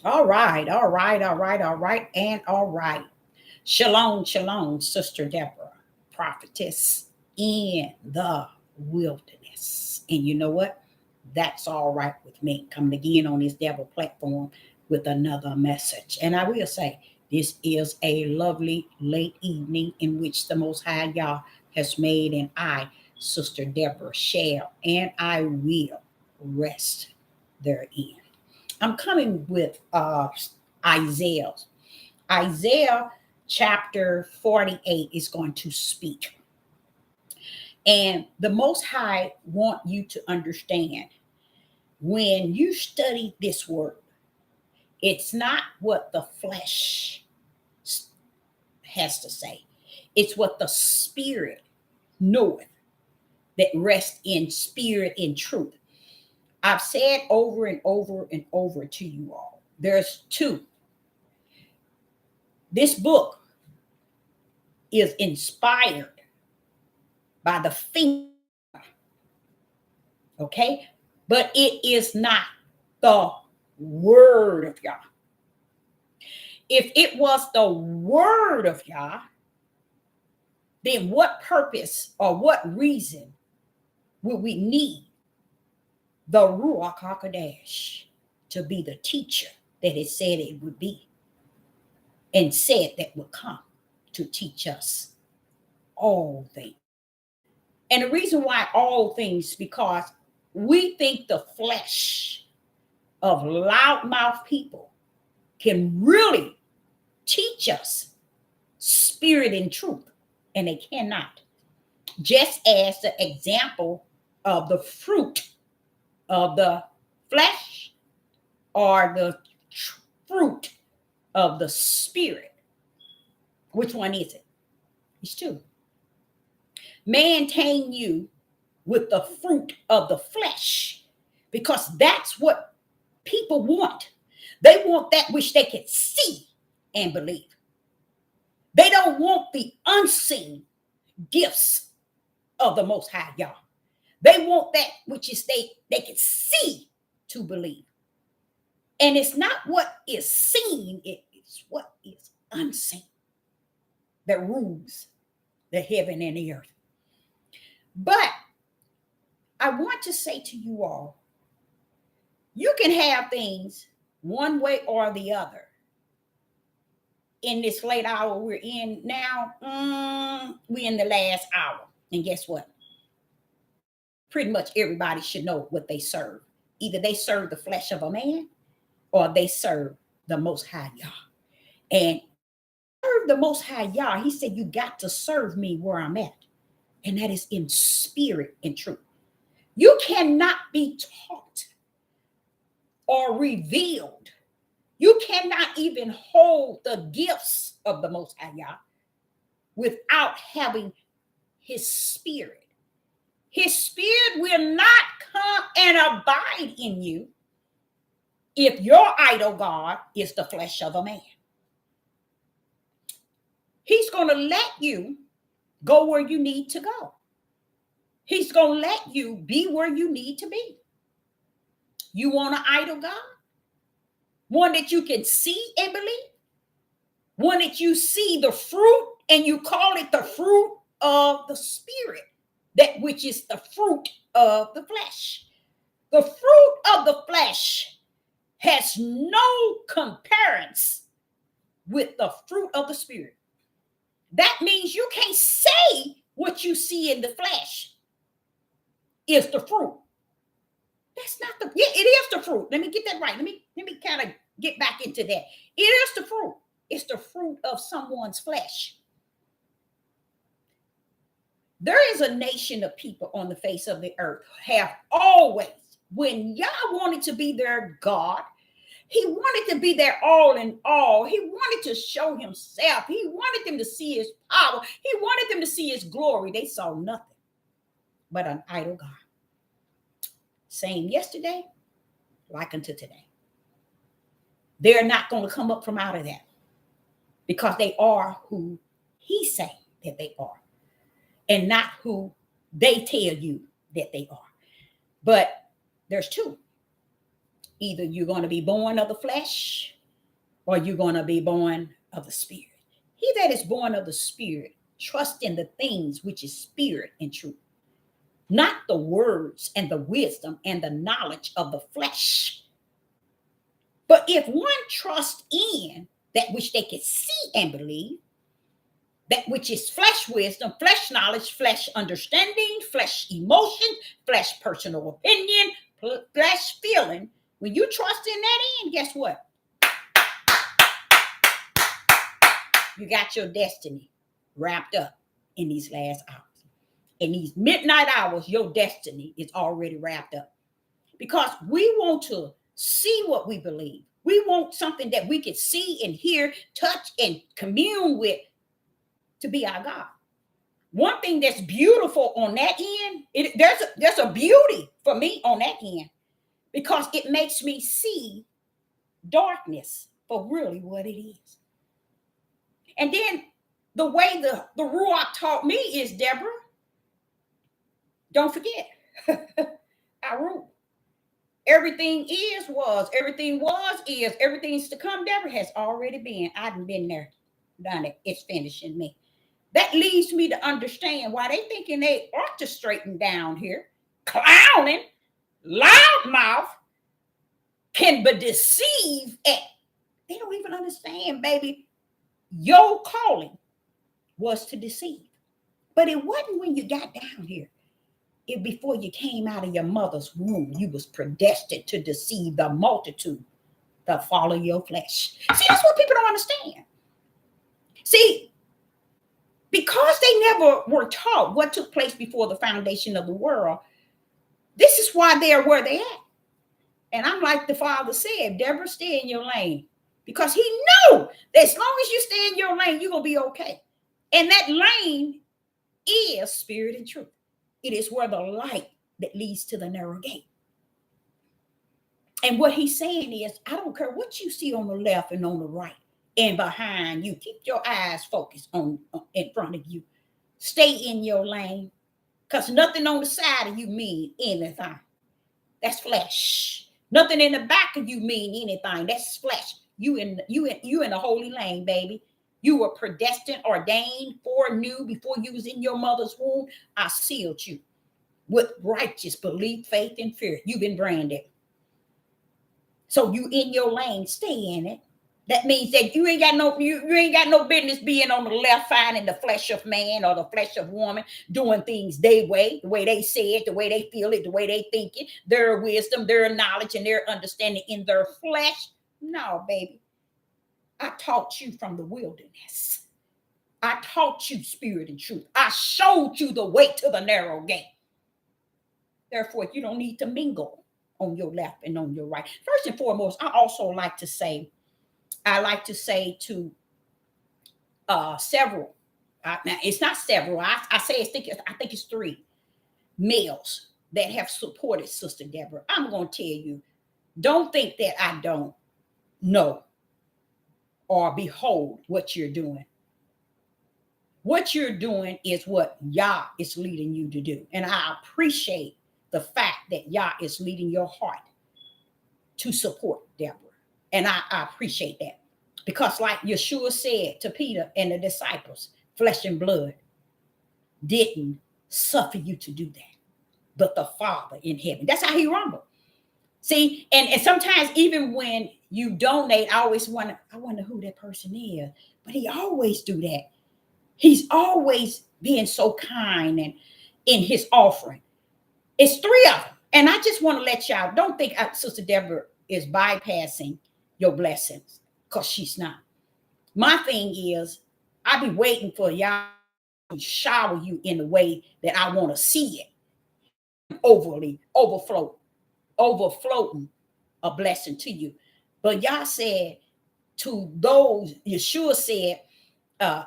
All right, all right, all right, all right, and all right. Shalom, shalom, Sister Deborah, prophetess in the wilderness. And you know what? That's all right with me. Coming again on this devil platform with another message. And I will say, this is a lovely late evening in which the Most High Yah has made, and I, Sister Deborah, shall and I will rest therein. I'm coming with Isaiah. Isaiah chapter 48 is going to speak. And the Most High want you to understand when you study this word, it's not what the flesh has to say. It's what the spirit knoweth that rests in spirit and truth. I've said over and over and over to you all, there's two. This book is inspired by the finger, okay? But it is not the word of Yah. If it was the word of Yah, then what purpose or what reason would we need the Ruach HaKodesh to be the teacher that it said it would be and said that would come to teach us all things? And the reason why all things, because we think the flesh of loudmouth people can really teach us spirit and truth, and they cannot. Just as the example of the fruit of the flesh or the fruit of the spirit. Which one is it? It's two. Maintain you with the fruit of the flesh, because that's what people want. They want that which they can see and believe. They don't want the unseen gifts of the Most High Yah. They want that which is they can see to believe. And it's not what is seen, it's what is unseen that rules the heaven and the earth. But I want to say to you all, you can have things one way or the other. In this late hour we're in now, we're in the last hour. And guess what? Pretty much everybody should know what they serve. Either they serve the flesh of a man or they serve the Most High Yah. And serve the Most High Yah, he said, you got to serve me where I'm at. And that is in spirit and truth. You cannot be taught or revealed. You cannot even hold the gifts of the Most High Yah without having his spirit. His spirit will not come and abide in you if your idol God is the flesh of a man. He's going to let you go where you need to go. He's going to let you be where you need to be. You want an idol God? One that you can see and believe? One that you see the fruit and you call it the fruit of the spirit, that which is the fruit of the flesh. The fruit of the flesh has no comparison with the fruit of the spirit. That means you can't say what you see in the flesh is the fruit. That's not the, yeah, it is the fruit. Let me get that right. Let me kind of get back into that. It is the fruit. It's the fruit of someone's flesh. There is a nation of people on the face of the earth have always, when Yah wanted to be their God, He wanted to be their all in all. He wanted to show himself. He wanted them to see his power. He wanted them to see his glory. They saw nothing but an idol God. Same yesterday, like unto today. They're not going to come up from out of that because they are who he say that they are and not who they tell you that they are. But there's two. Either you're going to be born of the flesh or you're going to be born of the spirit. He that is born of the spirit trusts in the things which is spirit and truth, not the words and the wisdom and the knowledge of the flesh. But if one trusts in that which they can see and believe, that which is flesh wisdom, flesh knowledge, flesh understanding, flesh emotion, flesh personal opinion, flesh feeling, when you trust in that end, guess what? You got your destiny wrapped up in these last hours. In these midnight hours, your destiny is already wrapped up. Because we want to see what we believe. We want something that we can see and hear, touch, and commune with to be our God. One thing that's beautiful on that end, there's a beauty for me on that end, because it makes me see darkness for really what it is. And then the way the Ruach taught me is, Deborah, don't forget, I rule. Everything was, everything is, everything's to come, Deborah, has already been. I've been there, done it. It's finishing me. That leads me to understand why they thinking they orchestrating down here, clowning, loudmouth, can but deceive at. They don't even understand, baby. Your calling was to deceive. But it wasn't when you got down here. It before you came out of your mother's womb, you was predestined to deceive the multitude that follow your flesh. See, that's what people don't understand. See, because they never were taught what took place before the foundation of the world, this is why they're where they at. And I'm like the Father said, Deborah, stay in your lane. Because he knew that as long as you stay in your lane, you're going to be okay. And that lane is spirit and truth. It is where the light that leads to the narrow gate. And what he's saying is, I don't care what you see on the left and on the right and behind you. Keep your eyes focused on in front of you. Stay in your lane, because nothing on the side of you mean anything. That's flesh. Nothing in the back of you mean anything. That's flesh. You in the holy lane, baby. You were predestined, ordained, foreknew before you was in your mother's womb. I sealed you with righteous belief, faith, and fear. You've been branded. So you in your lane, stay in it. That means that you ain't got no business being on the left, finding the flesh of man or the flesh of woman, doing things their way, the way they say it, the way they feel it, the way they think it, their wisdom, their knowledge, and their understanding in their flesh. No, baby. I taught you from the wilderness. I taught you spirit and truth. I showed you the way to the narrow gate. Therefore, you don't need to mingle on your left and on your right. First and foremost, I like to say to several. Now it's not several. I think it's 3 males that have supported Sister Deborah. I'm going to tell you, don't think that I don't know or behold what you're doing. What you're doing is what Yah is leading you to do. And I appreciate the fact that Yah is leading your heart to support Deborah. And I appreciate that. Because like Yeshua said to Peter and the disciples, flesh and blood didn't suffer you to do that, but the Father in heaven. That's how he rumbled. See, and sometimes even when you donate, I wonder who that person is. But he always do that. He's always being so kind and in his offering. It's 3 of them. And I just want to let y'all, don't think Sister Deborah is bypassing your blessings, because she's not. My thing is, I be waiting for y'all to shower you in the way that I want to see it. Overflowing a blessing to you. But Yah said to those, Yeshua said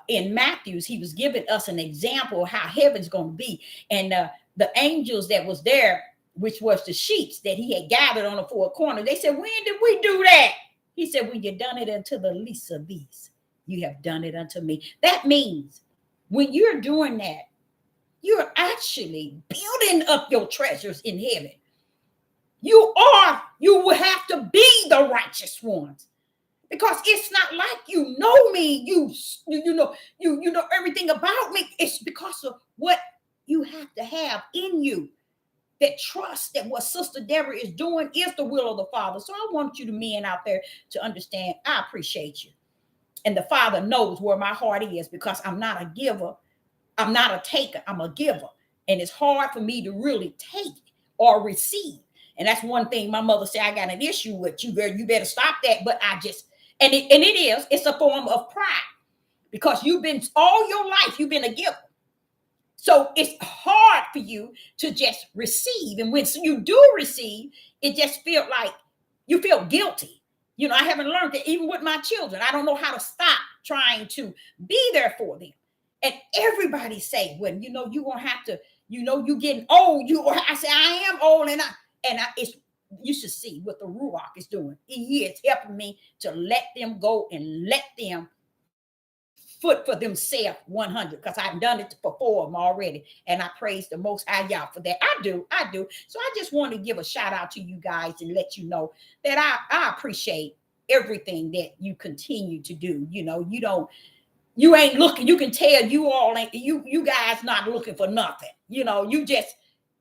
in Matthew's, he was giving us an example of how heaven's going to be. And the angels that was there, which was the sheep that he had gathered on the four corners, they said, when did we do that? He said, when you done it unto the least of these, you have done it unto me. That means when you're doing that, you're actually building up your treasures in heaven. You will have to be the righteous ones, because it's not like you know me, you know everything about me. It's because of what you have to have in you, that trust that what Sister Deborah is doing is the will of the Father. So I want you, the men out there, to understand I appreciate you. And the Father knows where my heart is, because I'm not a giver. I'm not a taker. I'm a giver. And it's hard for me to really take or receive. And that's one thing my mother said, I got an issue with you, girl. You better stop that. But it's a form of pride, because you've been all your life, you've been a giver. So it's hard for you to just receive. And when you do receive, it just feels like you feel guilty. You know, I haven't learned that even with my children. I don't know how to stop trying to be there for them. And everybody say, well, you know, you're going to have to, you know, you getting old. I say, I am old. It's, you should see what the Ruach is doing. He is helping me to let them go and let them foot for themselves 100, because I've done it for 4 of them already. And I praise the Most High Yah for that. I do. So I just want to give a shout out to you guys and let you know that I appreciate everything that you continue to do. You know, you ain't looking, you can tell you all ain't, you guys not looking for nothing. You know, you just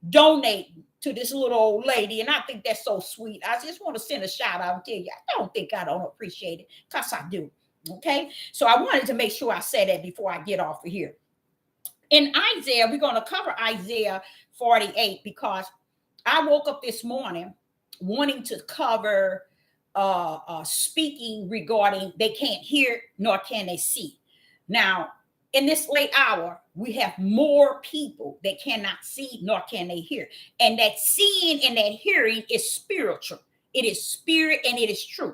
donate to this little old lady. And I think that's so sweet. I just want to send a shout out and tell you, I don't think I don't appreciate it, because I do. Okay, so I wanted to make sure I said that before I get off of here. In Isaiah, we're going to cover Isaiah 48, because I woke up this morning wanting to cover speaking regarding they can't hear nor can they see. Now, in this late hour, we have more people that cannot see nor can they hear. And that seeing and that hearing is spiritual. It is spirit and it is truth.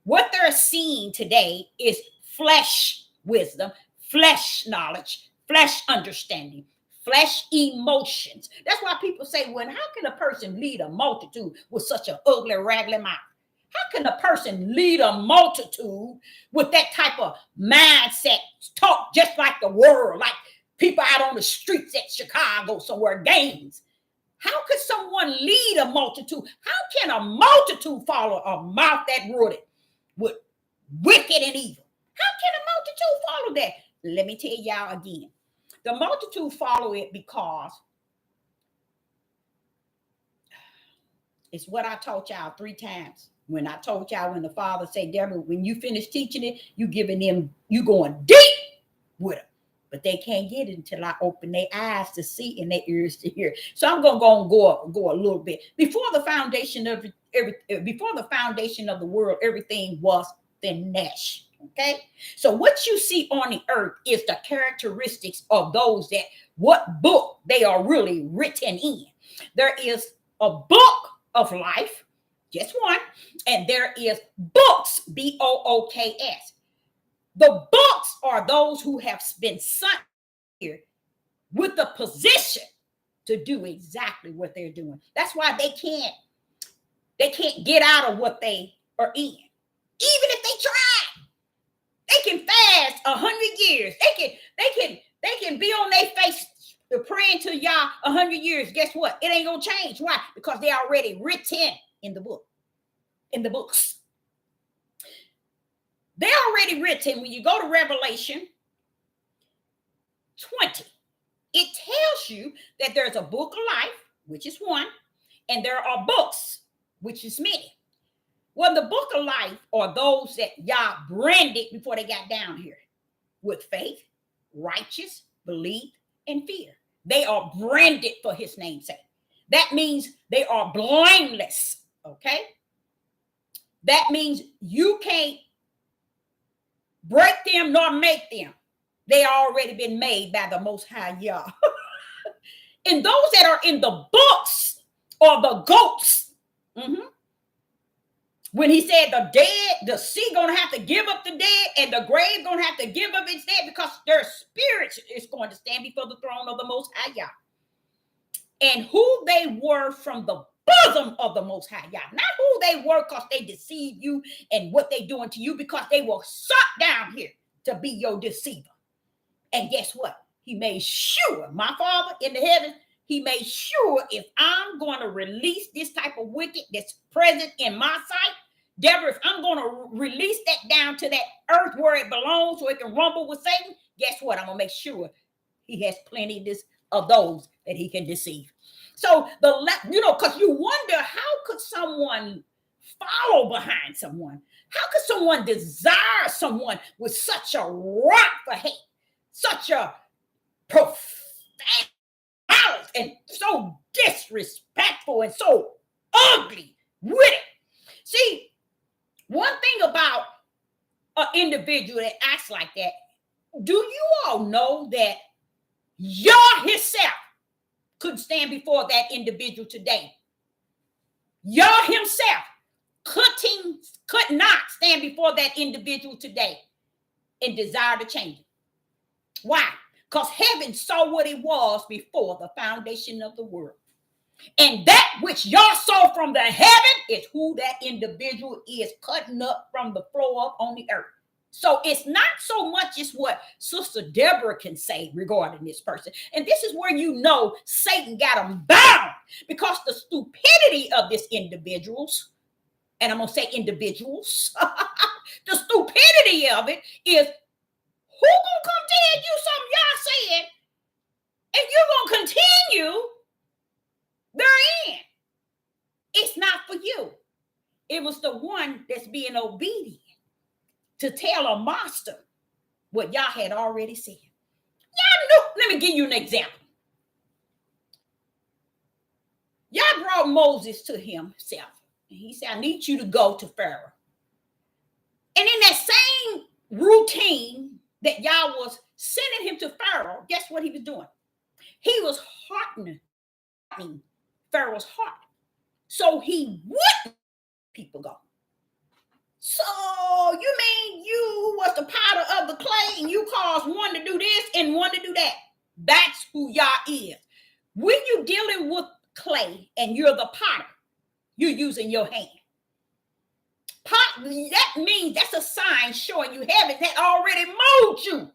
What they're seeing today is flesh wisdom, flesh knowledge, flesh understanding, flesh emotions. That's why people say, well, how can a person lead a multitude with such an ugly, raggedy mouth? How can a person lead a multitude with that type of mindset, talk just like the world, like people out on the streets at Chicago somewhere, games? How could someone lead a multitude? How can a multitude follow a mouth that rooted with wicked and evil? How can a multitude follow that? Let me tell y'all again. The multitude follow it because it's what I taught y'all 3 times. When I told y'all, when the Father said, Deborah, when you finish teaching it, you giving them, you going deep with them. But they can't get it until I open their eyes to see and their ears to hear. So I'm gonna go a little bit. Before the foundation of the world, everything was finished. Okay, so what you see on the earth is the characteristics of those that what book they are really written in. There is a book of life, just one, and there is books, books. The books are those who have been sent here with the position to do exactly what they're doing. That's why they can't get out of what they are in. Even if they try, they can fast 100 years. They can be on their face praying to y'all 100 years. Guess what? It ain't gonna change. Why? Because they're already written in the book, in the books. They're already written. When you go to Revelation 20, it tells you that there's a book of life, which is one, and there are books, which is many. Well, the book of life are those that Yah branded before they got down here with faith, righteous, belief, and fear. They are branded for his name's sake. That means they are blameless, okay? That means you can't break them nor make them. They already been made by the Most High Yah. And those that are in the books are the goats. When he said the dead, the sea gonna have to give up the dead, and the grave gonna have to give up its dead, because their spirits is going to stand before the throne of the Most High Yah. And who they were from the bosom of the Most High Yah, not who they were because they deceived you and what they doing to you, because they were sought down here to be your deceiver. And guess what? He made sure, my Father in the heavens, he made sure, if I'm going to release this type of wicked that's present in my sight, Deborah, if I'm going to release that down to that earth where it belongs so it can rumble with Satan, guess what? I'm going to make sure he has plenty of those that he can deceive. So because you wonder, how could someone follow behind someone? How could someone desire someone with such a rot for hate, such a profound and so disrespectful and so ugly with it? See, one thing about an individual that acts like that, do you all know that Yah himself could stand before that individual today? Yah himself could not stand before that individual today and desire to change it. Why? Because heaven saw what it was before the foundation of the world. And that which Yah saw from the heaven is who that individual is, cutting up from the floor up on the earth. So it's not so much as what Sister Deborah can say regarding this person. And this is where you know Satan got them bound, because the stupidity of this individuals, and I'm going to say individuals, the stupidity of it is, who going to come tell you something Yah said, and you're going to continue therein? It's not for you. It was the one that's being obedient to tell a master what Yah had already said. Yah knew. Let me give you an example. Yah brought Moses to himself. And he said, I need you to go to Pharaoh. And in that same routine that Yah was sending him to Pharaoh, guess what he was doing? He was hardening Pharaoh's heart, so he wouldn't people go. So you mean you was the potter of the clay and you caused one to do this and one to do that? That's who Yah is. When you're dealing with clay and you're the potter, you're using your hand. That means that's a sign showing you heaven that already molded you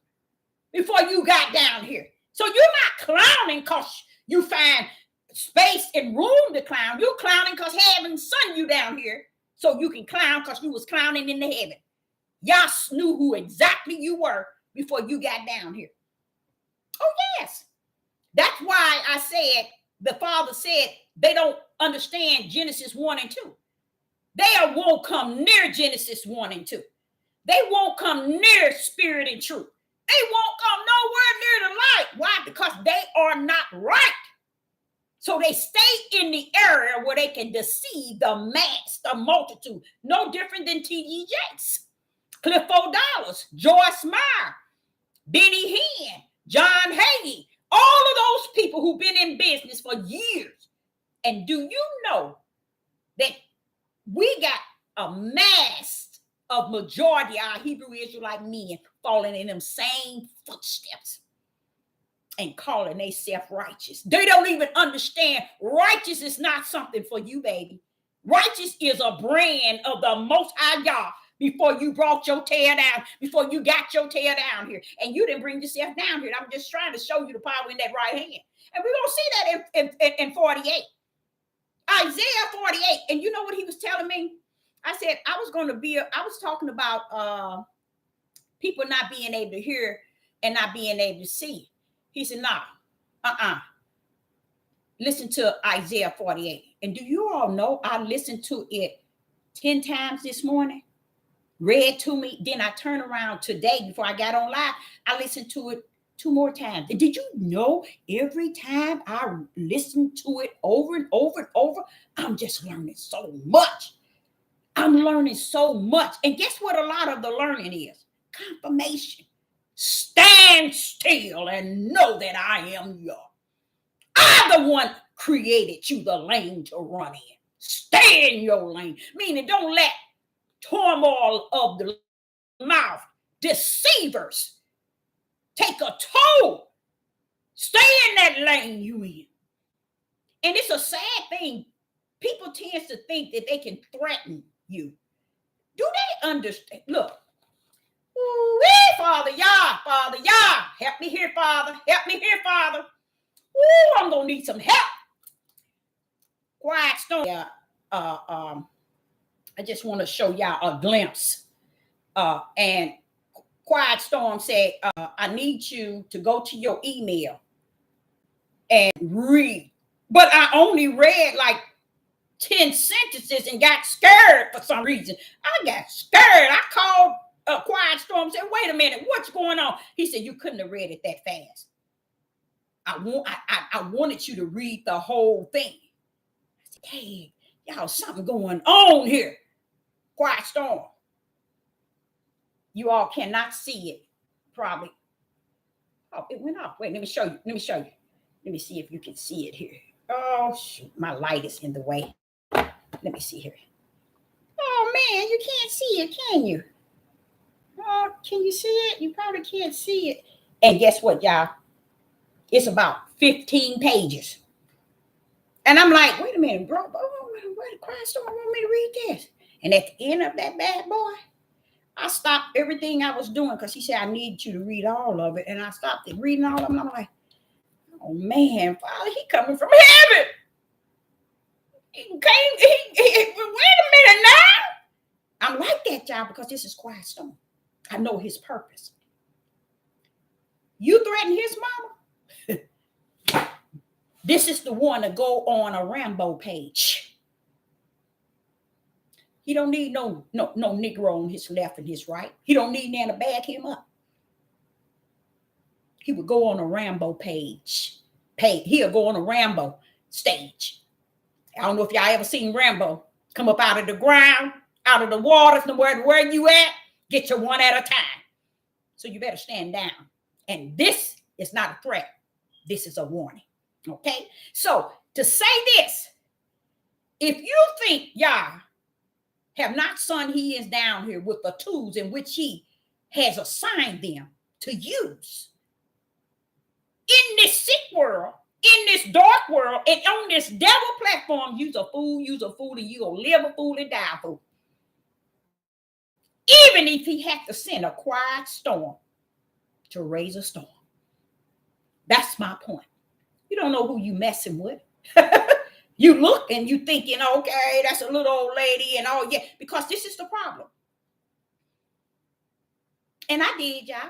before you got down here. So you're not clowning because you find space and room to clown. You're clowning because heaven sent you down here so you can clown, because you was clowning in the heaven. Yah knew who exactly you were before you got down here. Oh, yes. That's why I said, the Father said they don't understand Genesis 1 and 2. They won't come near Genesis 1 and 2. They won't come near spirit and truth. They won't come nowhere near the light. Why? Because they are not right. So they stay in the area where they can deceive the mass, the multitude. No different than T.D. Jakes, Clifford Dollars, Joyce Meyer, Benny Hinn, John Hagee, all of those people who've been in business for years. And do you know that we got a mass of majority of our Hebrew Israelite men falling in them same footsteps and calling they self-righteous? They don't even understand righteous is not something for you, baby. Righteous is a brand of the Most High God. Before you brought your tail down, before you got your tail down here, and you didn't bring yourself down here. I'm just trying to show you the power in that right hand. And we're going to see that in 48. Isaiah 48. And you know what he was telling me? I said, I was talking about people not being able to hear and not being able to see. He said, nah, listen to Isaiah 48. And do you all know I listened to it 10 times this morning? Read to me. Then I turned around today before I got on live. I listened to it 2 more times. And did you know every time I listen to it over and over and over, I'm just learning so much. I'm learning so much. And guess what a lot of the learning is? Confirmation. Stand still and know that I am Yah. I'm the one created you the lane to run in. Stay in your lane. Meaning don't let turmoil of the mouth, deceivers. Take a toe. Stay in that lane you in. And it's a sad thing. People tend to think that they can threaten you. Do they understand? Look. Ooh, Father, Yah, help me here, Father. Help me here, Father. Ooh, I'm gonna need some help. Quiet Storm. I just want to show y'all a glimpse. And Quiet Storm said, I need you to go to your email and read. But I only read like 10 sentences and got scared for some reason. I got scared. I called Quiet Storm and said, wait a minute, what's going on? He said, you couldn't have read it that fast. I wanted you to read the whole thing. I said, hey, y'all, something going on here. Quiet Storm. You all cannot see it, probably. Oh, it went off. Wait, let me show you. Let me see if you can see it here. Oh, shoot, my light is in the way. Let me see here. Oh, man, you can't see it, can you? Oh, can you see it? You probably can't see it. And guess what, y'all? It's about 15 pages. And I'm like, wait a minute, bro. Where the Quiet Storm want me to read this? And at the end of that bad boy, I stopped everything I was doing because he said, I need you to read all of it. And I stopped reading all of it. And I'm like, oh, man, Father, he coming from heaven. Wait a minute now. I'm like that, y'all, because this is Quiet Storm. I know his purpose. You threaten his mama? This is the one to go on a Rambo page. He don't need no Negro on his left and his right. He don't need none to back him up. He would go on a Rambo page. He'll go on a Rambo stage. I don't know if y'all ever seen Rambo come up out of the ground, out of the waters, no matter where you at, get you one at a time. So you better stand down. And this is not a threat. This is a warning. Okay? So to say this, if you think y'all have not son he is down here with the tools in which he has assigned them to use in this sick world, in this dark world, and on this devil platform, you's a fool, and you gonna live a fool and die a fool. Even if he had to send a quiet storm to raise a storm. That's my point. You don't know who you messing with. You look and you thinking, okay, that's a little old lady and all, yeah, because this is the problem. And I did, y'all.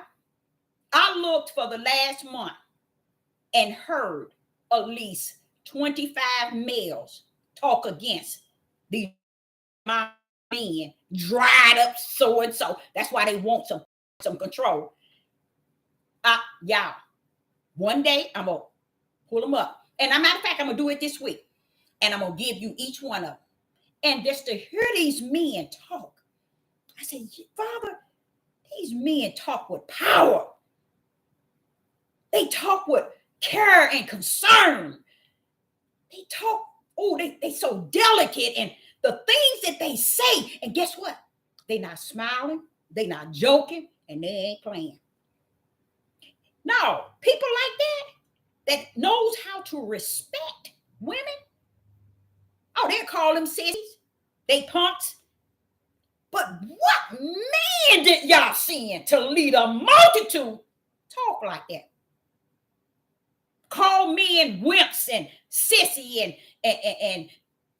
I looked for the last month and heard at least 25 males talk against these men, dried up so and so. That's why they want some control. Y'all, one day I'm gonna pull them up. And as a matter of fact, I'm gonna do it this week. And I'm gonna give you each one of them. And just to hear these men talk, I said, Father, these men talk with power. They talk with care and concern. They talk, they so delicate, and the things that they say, and guess what? They not smiling, they not joking, and they ain't playing. No, people like that knows how to respect women. Oh, they call them sissies. They punks. But what man did y'all send to lead a multitude talk like that? Call men wimps and sissy and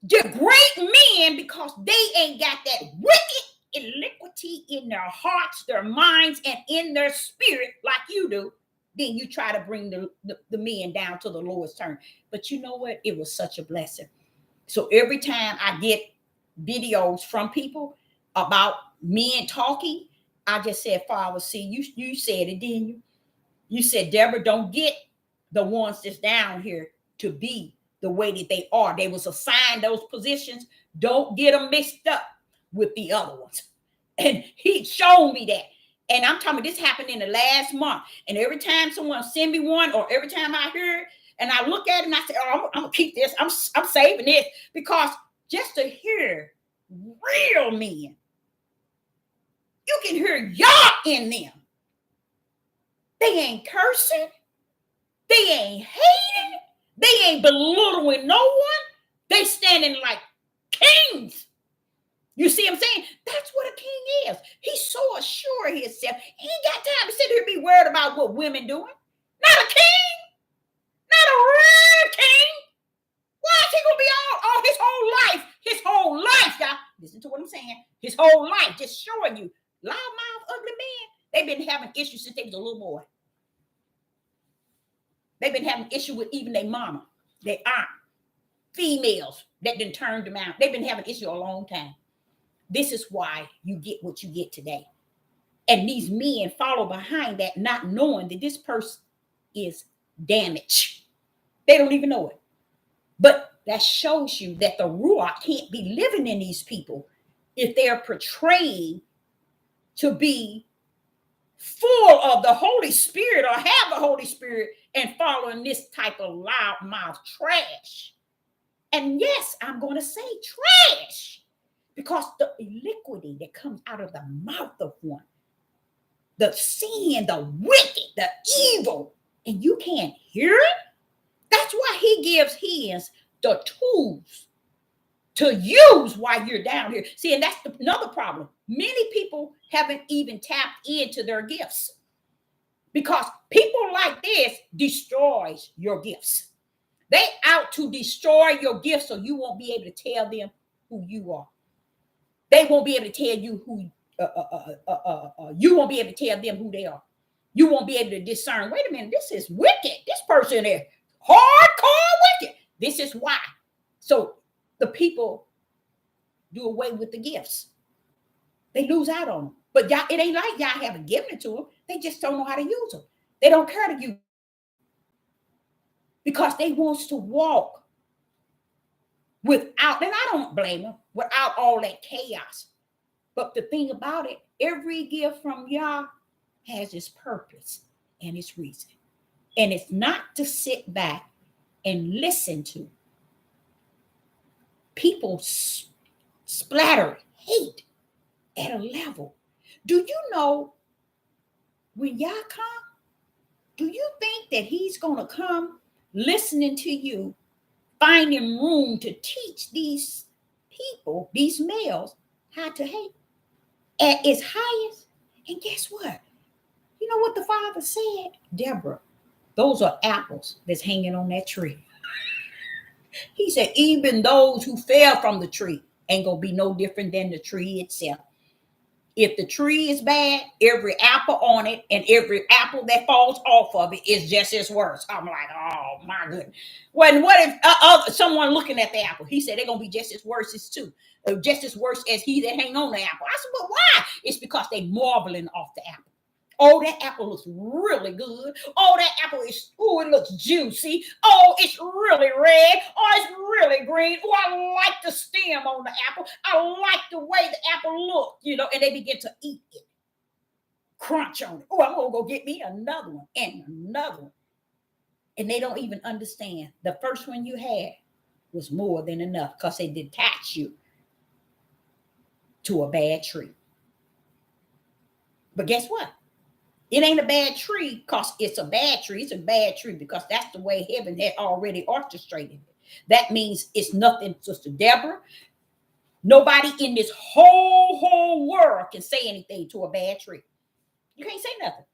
they're great men because they ain't got that wicked iniquity in their hearts, their minds, and in their spirit like you do. Then you try to bring the men down to the lowest turn. But you know what? It was such a blessing. So every time I get videos from people about men talking, I just said, Father, see, you said it, didn't you? You said, Deborah, don't get the ones that's down here to be the way that they are. They was assigned those positions. Don't get them mixed up with the other ones. And he showed me that. And I'm talking, this happened in the last month. And every time someone send me one, or every time I hear it, and I look at it and I say, oh, I'm gonna keep this. I'm saving this, because just to hear real men You can hear Yah in them. They ain't cursing. They ain't hating. They ain't belittling no one. They standing like kings. You see what I'm saying? That's what a king is. He's so assured of himself. He ain't got time to sit here and be worried about what women doing. Not a king. Not a real king. Why is he going to be all his whole life? His whole life, y'all. Listen to what I'm saying. His whole life just showing you. Loudmouth, ugly men. They've been having issues since they was a little boy. They've been having issue with even their mama, their aunt, females that done turned them out. They've been having issue a long time. This is why you get what you get today. And these men follow behind that, not knowing that this person is damaged. They don't even know it. But that shows you that the Ruach can't be living in these people if they're portraying to be full of the Holy Spirit or have the Holy Spirit and following this type of loudmouth trash. And yes, I'm going to say trash, because the iniquity that comes out of the mouth of one, the sin, the wicked, the evil, and you can't hear it. That's why he gives his the tools to use while you're down here. See, and that's another problem. Many people haven't even tapped into their gifts, because people like this destroys your gifts. They out to destroy your gifts so you won't be able to tell them who you are. They won't be able to tell you who you won't be able to tell them who they are. You won't be able to discern, wait a minute, this is wicked. This person is hardcore wicked. This is why. So the people do away with the gifts. They lose out on them. But y'all, it ain't like y'all haven't given it to them. They just don't know how to use them. They don't care to use, because they wants to walk without, and I don't blame them, without all that chaos. But the thing about it, every gift from Yah has its purpose and its reason. And it's not to sit back and listen to people splatter hate at a level. Do you know when Yah come, do you think that he's going to come listening to you, finding room to teach these people, these males, how to hate at its highest? And guess what? You know what the Father said? Deborah, those are apples that's hanging on that tree. He said, even those who fell from the tree ain't going to be no different than the tree itself. If the tree is bad, every apple on it and every apple that falls off of it is just as worse. I'm like, oh my goodness. What if someone looking at the apple, he said they're going to be just as worse as too. Just as worse as he that hang on the apple. I said, but why? It's because they marbling off the apple. Oh, that apple looks really good. Oh, that apple is, oh, it looks juicy. Oh, it's really red. Oh, it's really green. Oh, I like the stem on the apple. I like the way the apple looks, and they begin to eat it. Crunch on it. Oh, I'm going to go get me another one and another one. And they don't even understand. The first one you had was more than enough, because they detach you to a bad tree. But guess what? It ain't a bad tree because it's a bad tree. It's a bad tree because that's the way heaven had already orchestrated it. That means it's nothing, Sister Deborah. Nobody in this whole world can say anything to a bad tree. You can't say nothing.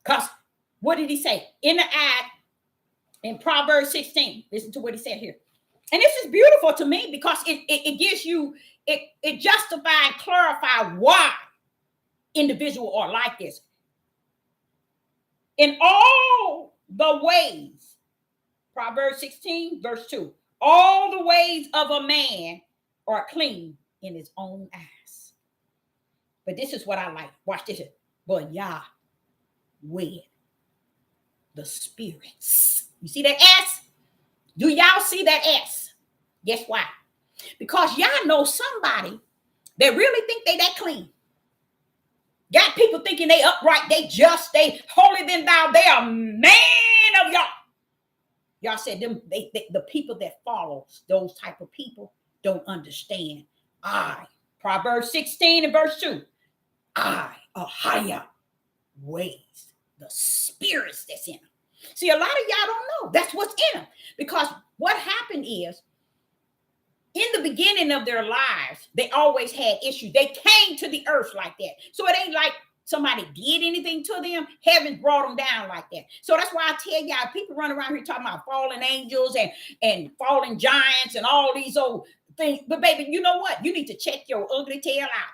Because what did he say? In the act, in Proverbs 16, listen to what he said here. And this is beautiful to me because it gives you, it justifies and clarifies why individuals are like this. In all the ways, Proverbs 16, verse 2, all the ways of a man are clean in his own eyes. But this is what I like. Watch this. But Yah wed the spirits. You see that S? Do y'all see that S? Guess why? Because y'all know somebody that really think they that clean. Got people thinking they upright, they just, they holier than thou, they are man of Yah. Y'all said them, the people that follow those type of people don't understand. Proverbs 16 and verse 2. I a higher ways, the spirits that's in them. See, a lot of y'all don't know that's what's in them, because what happened is, in the beginning of their lives, they always had issues. They came to the earth like that. So it ain't like somebody did anything to them. Heaven brought them down like that. So that's why I tell y'all, people run around here talking about fallen angels and fallen giants and all these old things. But baby, you know what? You need to check your ugly tail out.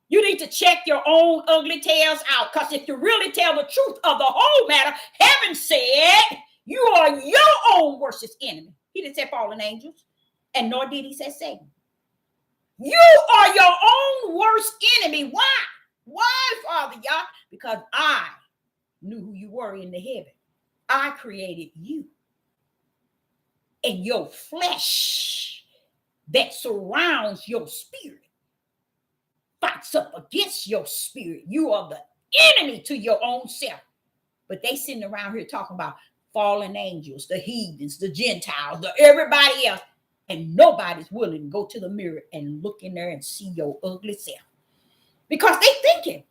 You need to check your own ugly tails out, because if you really tell the truth of the whole matter, heaven said you are your own worstest enemy. He didn't say fallen angels, and nor did he say Satan. You are your own worst enemy. Why? Why, Father Yah? Because I knew who you were in the heaven. I created you. And your flesh that surrounds your spirit fights up against your spirit. You are the enemy to your own self. But they sitting around here talking about fallen angels, the heathens, the Gentiles, everybody else. And nobody's willing to go to the mirror and look in there and see your ugly self. Because they thinking,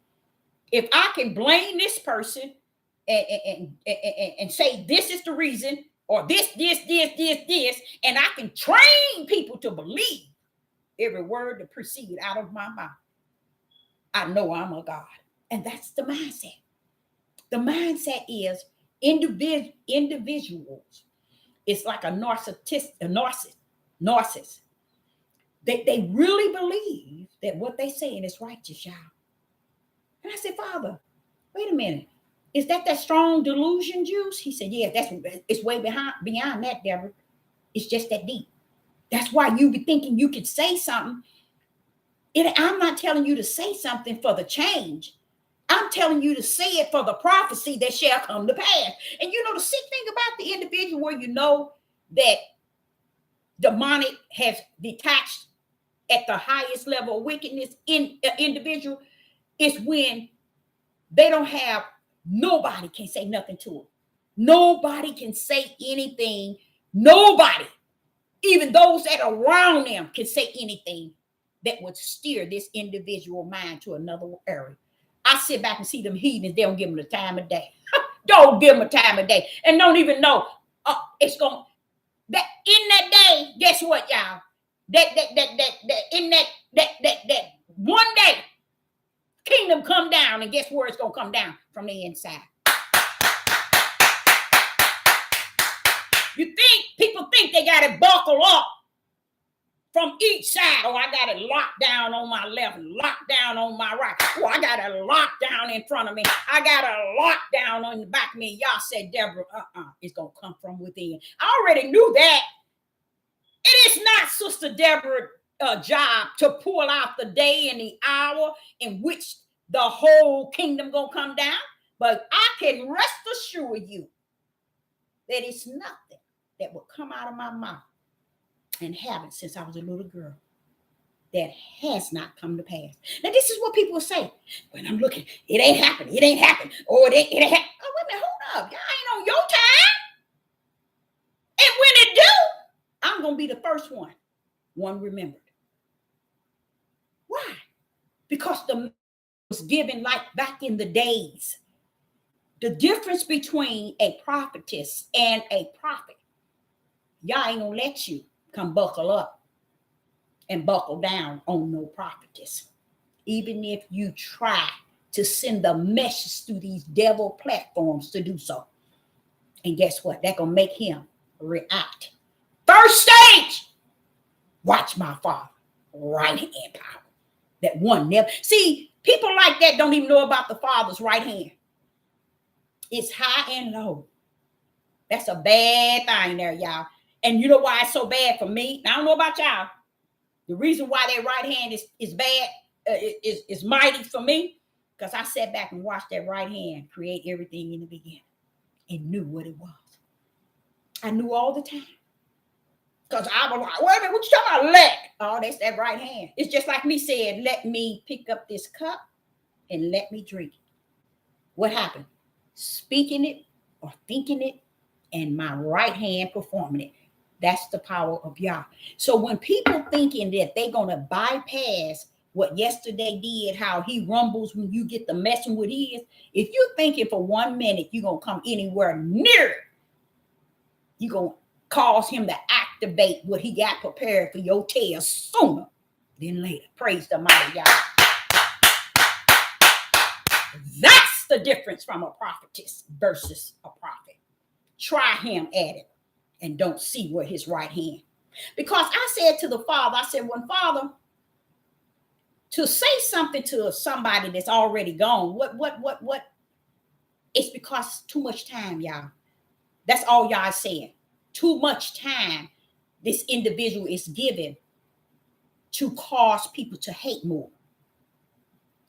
if I can blame this person and say this is the reason, or this, and I can train people to believe every word that proceeds out of my mouth, I know I'm a God. And that's the mindset. The mindset is individuals. It's like a narcissist. They really believe that what they saying is righteous, y'all. And I said, Father, wait a minute. Is that strong delusion juice? He said, yeah, it's way beyond that, Deborah. It's just that deep. That's why you be thinking you could say something. I'm not telling you to say something for the change. I'm telling you to say it for the prophecy that shall come to pass. And you know, the sick thing about the individual where you know that demonic has detached at the highest level of wickedness in an individual is when they don't have, nobody can say nothing to them. Nobody can say anything. Nobody, even those that are around them, can say anything that would steer this individual mind to another area. I sit back and see them heathens. They don't give them the time of day. Don't give them a time of day. And don't even know it's going that in that day. Guess what, y'all? That one day, kingdom come down, and guess where it's gonna come down? From the inside. People think they got it buckled up from each side. Oh, I got it locked down on my left, locked down on my right. Oh, I got it locked down in front of me. I got it locked down on the back of me. Y'all said, Deborah, it's gonna come from within. I already knew that. It is not Sister Deborah's job to pull out the day and the hour in which the whole kingdom gonna come down. But I can rest assured you that it's nothing that will come out of my mouth, and haven't since I was a little girl, that has not come to pass. Now, this is what people say when I'm looking. It ain't happening. It ain't happening. Or it ain't happening. Oh, wait a minute. Hold up. Y'all ain't on your time. And when it do, I'm going to be the first one remembered. Why? Because the was given like back in the days. The difference between a prophetess and a prophet, y'all ain't going to let you come buckle up and buckle down on no prophetess. Even if you try to send the message through these devil platforms to do so. And guess what? They're going to make him react. First stage, watch my Father, right hand power. That one never. See, people like that don't even know about the Father's right hand. It's high and low. That's a bad thing there, y'all. And you know why it's so bad for me? I don't know about y'all. The reason why that right hand is bad, is mighty for me, because I sat back and watched that right hand create everything in the beginning and knew what it was. I knew all the time. Because I was like, wait a minute, what you talking about? Let. Oh, that's that right hand. It's just like me saying, let me pick up this cup and let me drink it. What happened? Speaking it or thinking it, and my right hand performing it. That's the power of Yah. So when people thinking that they're going to bypass what yesterday did, how he rumbles when you get the messing with his. If you're thinking for 1 minute you're going to come anywhere near it, you're going to cause him to activate what he got prepared for your tail sooner than later. Praise the mighty God. That's the difference from a prophetess versus a prophet. Try him at it and don't see where his right hand. Because I said to the Father, I said, when Father, to say something to somebody that's already gone, what? It's because too much time, y'all. That's all y'all saying. Too much time this individual is given to cause people to hate more.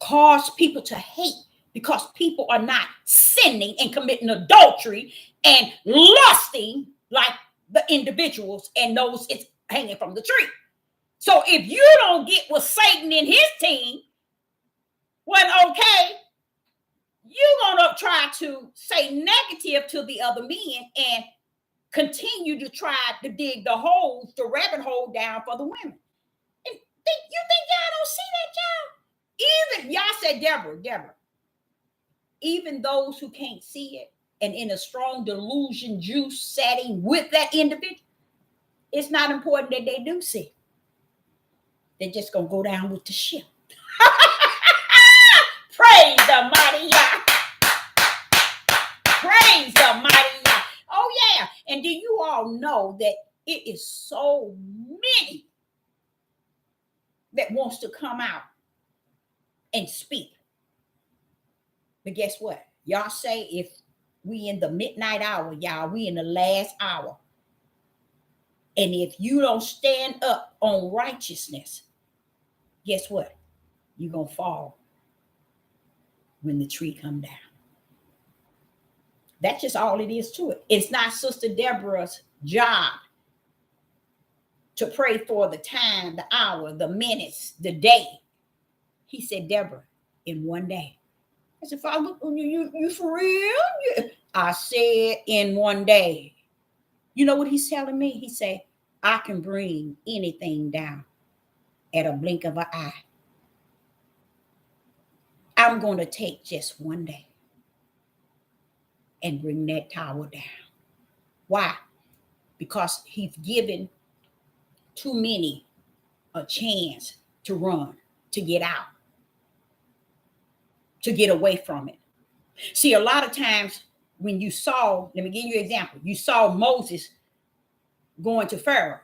Cause people to hate because people are not sinning and committing adultery and lusting like the individuals and those it's hanging from the tree. So if you don't get with Satan and his team, well, okay, you're going to try to say negative to the other men and continue to try to dig the holes, the rabbit hole down for the women. And you think y'all don't see that, y'all? Even, y'all said, Deborah, even those who can't see it and in a strong delusion juice setting with that individual, it's not important that they do see it. They're just going to go down with the ship. Praise the mighty Yah. Praise the mighty Yah. Oh, yeah. And do you all know that it is so many that wants to come out and speak? But guess what? Y'all say if we in the midnight hour, y'all, we in the last hour. And if you don't stand up on righteousness, guess what? You're going to fall when the tree come down. That's just all it is to it. It's not Sister Deborah's job to pray for the time, the hour, the minutes, the day. He said, Deborah, in one day. I said, Father, you for real? I said in one day. You know what he's telling me? He said, I can bring anything down at a blink of an eye. I'm going to take just one day and bring that tower down. Why? Because he's given too many a chance to run, to get out, to get away from it. See, a lot of times when you saw, let me give you an example. You saw Moses going to Pharaoh.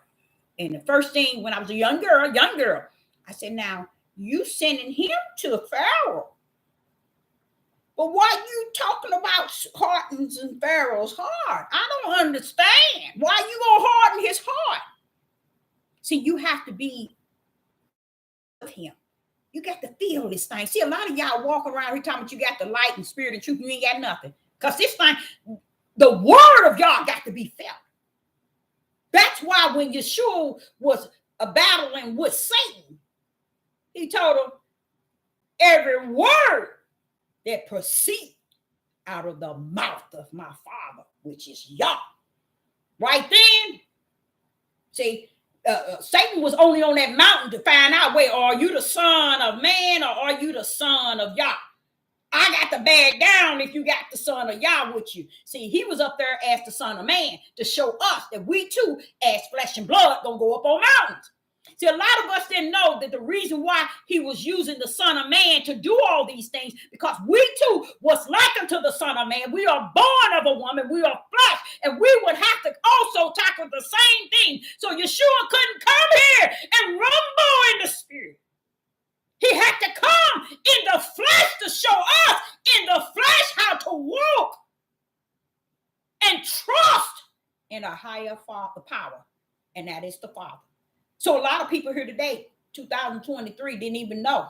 And the first thing when I was a young girl, I said, now you sending him to Pharaoh. But why are you talking about hardens and Pharaoh's heart? I don't understand. Why are you going to harden his heart? See, you have to be with him. You got to feel this thing. See, a lot of y'all walking around here talking about you got the light and spirit and truth, you ain't got nothing. Because this thing, the word of y'all got to be felt. That's why when Yeshua was battling with Satan, he told him, every word that proceeds out of the mouth of my Father, which is Yah. Right then, see, Satan was only on that mountain to find out, wait, are you the son of man or are you the son of Yah? I got to bag down if you got the son of Yah with you. See, he was up there as the son of man to show us that we too, as flesh and blood, gonna go up on mountains. See, a lot of us didn't know that the reason why he was using the son of man to do all these things, because we too was like unto the son of man. We are born of a woman. We are flesh, and we would have to also tackle the same thing. So Yeshua couldn't come here and rumble in the spirit. He had to come in the flesh to show us in the flesh how to walk and trust in a higher power, and that is the Father. So a lot of people here today, 2023, didn't even know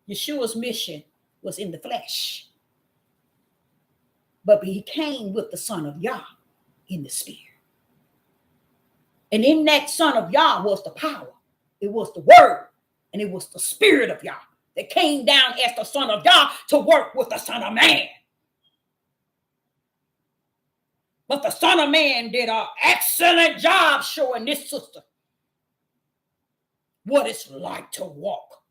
Yeshua's mission was in the flesh. But he came with the Son of Yah in the spirit. And in that Son of Yah was the power. It was the word. And it was the spirit of Yah that came down as the Son of Yah to work with the Son of Man. But the Son of Man did an excellent job showing this sister what it's like to walk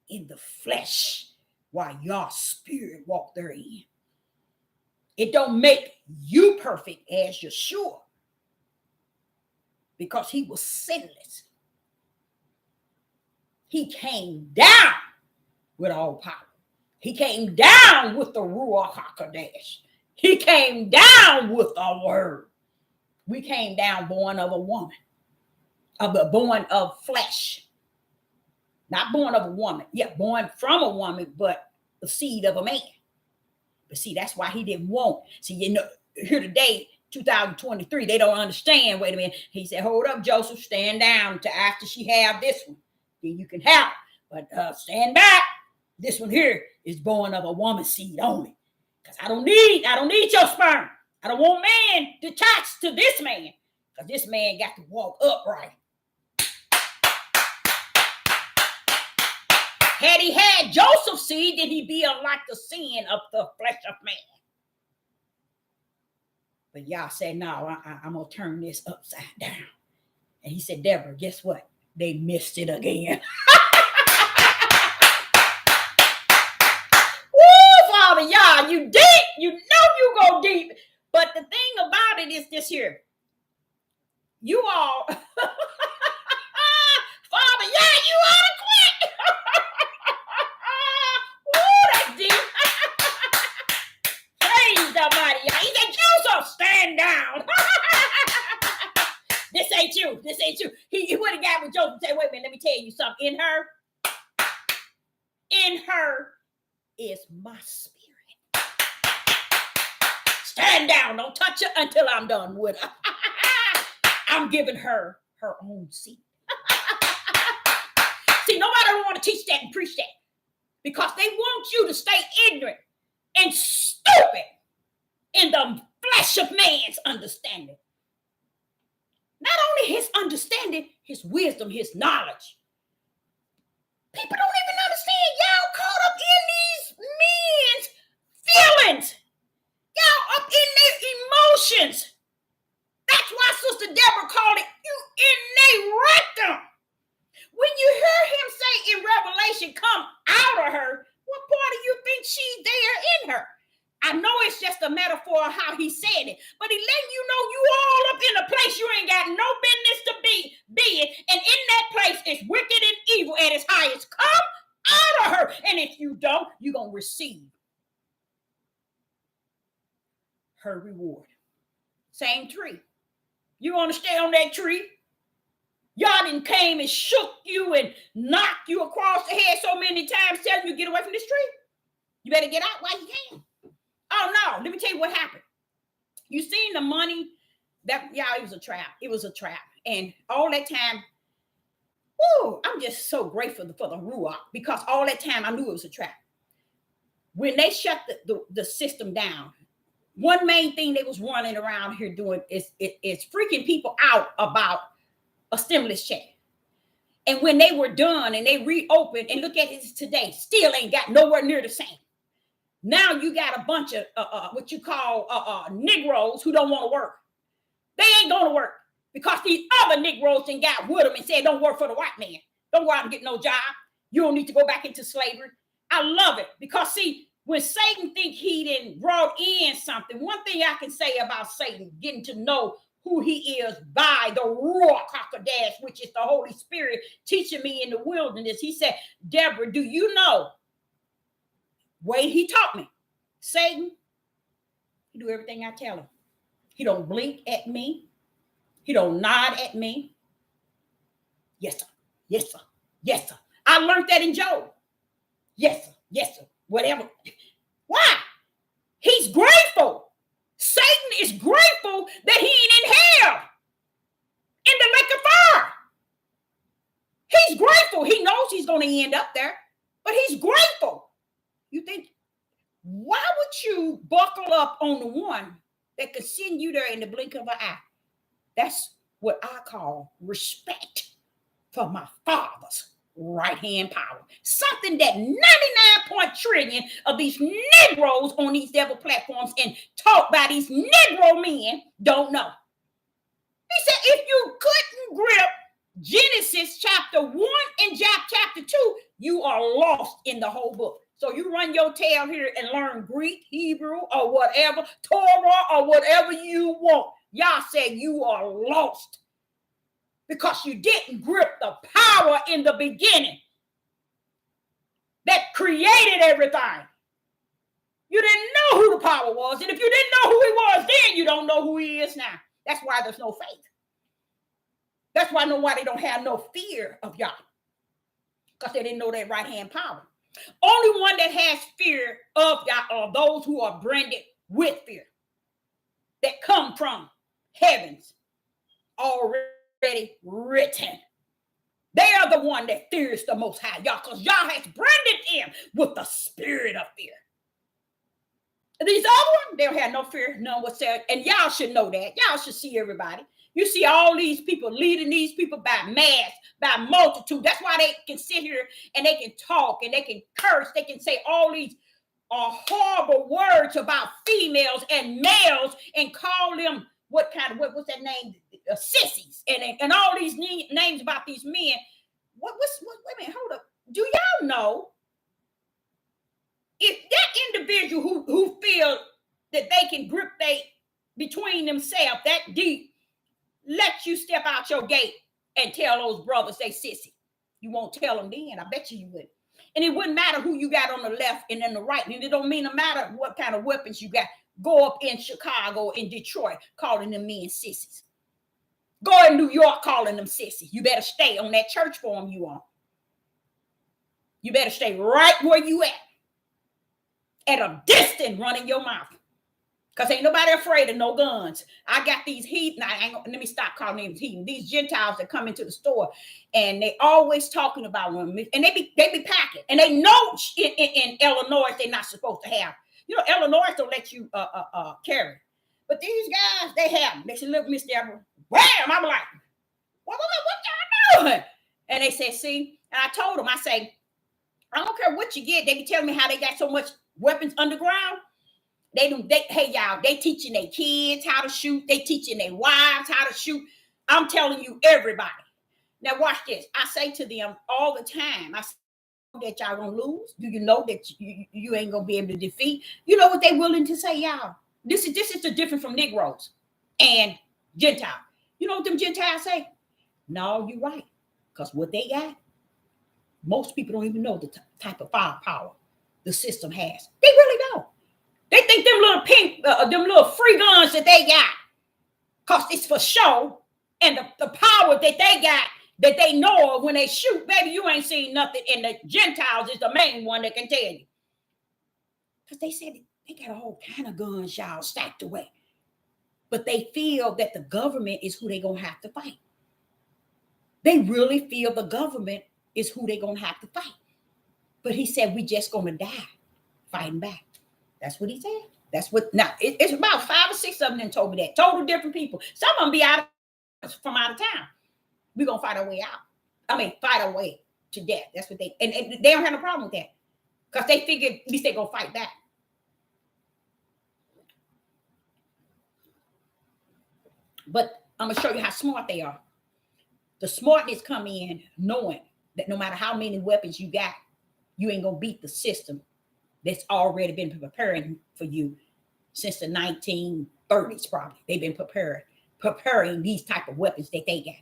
in the flesh while your spirit walk therein. It don't make you perfect as Yeshua, because he was sinless. He came down with all power. He came down with the Ruach HaKodesh. He came down with the word. We came down born of a woman, born of flesh. Not born of a woman. Yeah, born from a woman, but the seed of a man. But see, that's why he didn't want. See, you know, here today, 2023, they don't understand. Wait a minute. He said, hold up, Joseph, stand down to after she have this one. Then you can have it. But stand back. This one here is born of a woman's seed only. Because I don't need your sperm. I don't want man attached to this man. Because this man got to walk upright. Had he had Joseph's seed, then he'd be unlike the sin of the flesh of man. But y'all said, no, I'm going to turn this upside down. And he said, Deborah, guess what? They missed it again. Woo, Father, y'all, you deep. You know you go deep. But the thing about it is this here. You all, Father, yeah, you ought to quit. Woo, that's deep. Praise the mighty. He said, Joseph, stand down. This ain't you. This ain't you. He would have got with Joseph and said, wait a minute, let me tell you something. In her is my spirit. Stand down. Don't touch her until I'm done with her. I'm giving her her own seed. See, nobody don't want to teach that and preach that, because they want you to stay ignorant and stupid in the flesh of man's understanding. Not only his understanding, his wisdom, his knowledge. People don't even understand. Y'all caught up in these men's feelings. Y'all up in their emotions. That's why Sister Deborah called it, you in they rectum. When you hear him say in Revelation, come out of her, what part do you think she's there in her? I know it's just a metaphor of how he said it, but he letting you know you all up in a place you ain't got no business to be in. And in that place is wicked and evil at its highest. Come out of her. And if you don't, you're going to receive her reward. Same tree. You want to stay on that tree? Y'all done came and shook you and knocked you across the head so many times, telling you to get away from this tree. You better get out while you can. Oh, no. Let me tell you what happened. You seen the money that, y'all, it was a trap. It was a trap. And all that time, whoo, I'm just so grateful for the Ruach, because all that time I knew it was a trap. When they shut the system down, one main thing they was running around here doing is freaking people out about a stimulus check. And when they were done and they reopened, and look at it today, still ain't got nowhere near the same. Now you got a bunch of what you call Negroes who don't want to work. They ain't going to work because these other Negroes then got with them and said, don't work for the white man. Don't go out and get no job. You don't need to go back into slavery. I love it, because see, when Satan think he done brought in something, one thing I can say about Satan, getting to know who he is by the Ruach HaKodesh, which is the Holy Spirit teaching me in the wilderness. He said, Deborah, do you know? Way he taught me. Satan, he do everything I tell him. He don't blink at me. He don't nod at me. Yes, sir. Yes, sir. Yes, sir. I learned that in Job. Yes, sir. Yes, sir. Whatever. Why? He's grateful. Satan is grateful that he ain't in hell, in the lake of fire. He's grateful. He knows he's going to end up there, but he's grateful. You think, why would you buckle up on the one that could send you there in the blink of an eye? That's what I call respect for my Father's right-hand power. Something that 99 trillion of these Negroes on these devil platforms and taught by these Negro men don't know. He said, if you couldn't grip Genesis chapter 1 and chapter 2, you are lost in the whole book. So you run your tail here and learn Greek, Hebrew, or whatever, Torah, or whatever you want. Y'all say you are lost because you didn't grip the power in the beginning that created everything. You didn't know who the power was. And if you didn't know who he was then, you don't know who he is now. That's why there's no faith. That's why nobody don't have no fear of Yah, because they didn't know that right hand power. Only one that has fear of Yah are those who are branded with fear, that come from heavens already written. They are the one that fears the Most High Yah, because Yah has branded him with the spirit of fear. These other ones, they don't have no fear, none whatsoever. And y'all should know that. Y'all should see everybody. You see all these people leading these people by mass, by multitude. That's why they can sit here and they can talk and they can curse. They can say all these horrible words about females and males and call them what's that name? Sissies and all these names about these men. Wait a minute, hold up. Do y'all know if that individual who feel that they can grip they between themselves that deep, let you step out your gate and tell those brothers they sissy? You won't tell them then. I bet you would. And it wouldn't matter who you got on the left and then the right. And it don't mean no matter what kind of weapons you got. Go up in Chicago, in Detroit, calling them men sissies. Go in New York calling them sissies. You better stay on that church form you on. You better stay right where you at a distance running your mouth. Because ain't nobody afraid of no guns. I got these heathen, let me stop calling them heathen. These Gentiles that come into the store and they always talking about women. And they be packing. And they know in Illinois they're not supposed to have. You know, Illinois don't let you carry. But these guys, they have them. They said, look, Miss Deborah, wham! I'm like, what y'all doing? And they said, see, and I told them, I say, I don't care what you get. They be telling me how they got so much weapons underground. Hey y'all, they teaching their kids how to shoot. They teaching their wives how to shoot. I'm telling you, everybody. Now watch this. I say to them all the time, I say that y'all gonna lose. Do you know that you ain't gonna be able to defeat? You know what they willing to say, y'all? This is the difference from Negroes and Gentiles. You know what them Gentiles say? No, you're right. Because what they got, most people don't even know the type of firepower the system has. They really don't. They think them little them little free guns that they got, because it's for show, and the power that they got, that they know of when they shoot, baby, you ain't seen nothing. And the Gentiles is the main one that can tell you. Because they said they got a whole kind of guns, y'all, stacked away. But they feel that the government is who they going to have to fight. They really feel the government is who they going to have to fight. But he said, we just going to die fighting back. That's what he said. That's what, now, it's about 5 or 6 of them that told me that. Total different people. Some of them be from out of town. We're going to fight our way out. I mean, fight our way to death. That's what and they don't have no problem with that. Because they figured at least they're going to fight back. But I'm going to show you how smart they are. The smartness come in knowing that no matter how many weapons you got, you ain't going to beat the system that's already been preparing for you since the 1930s, probably. They've been preparing these type of weapons that they got.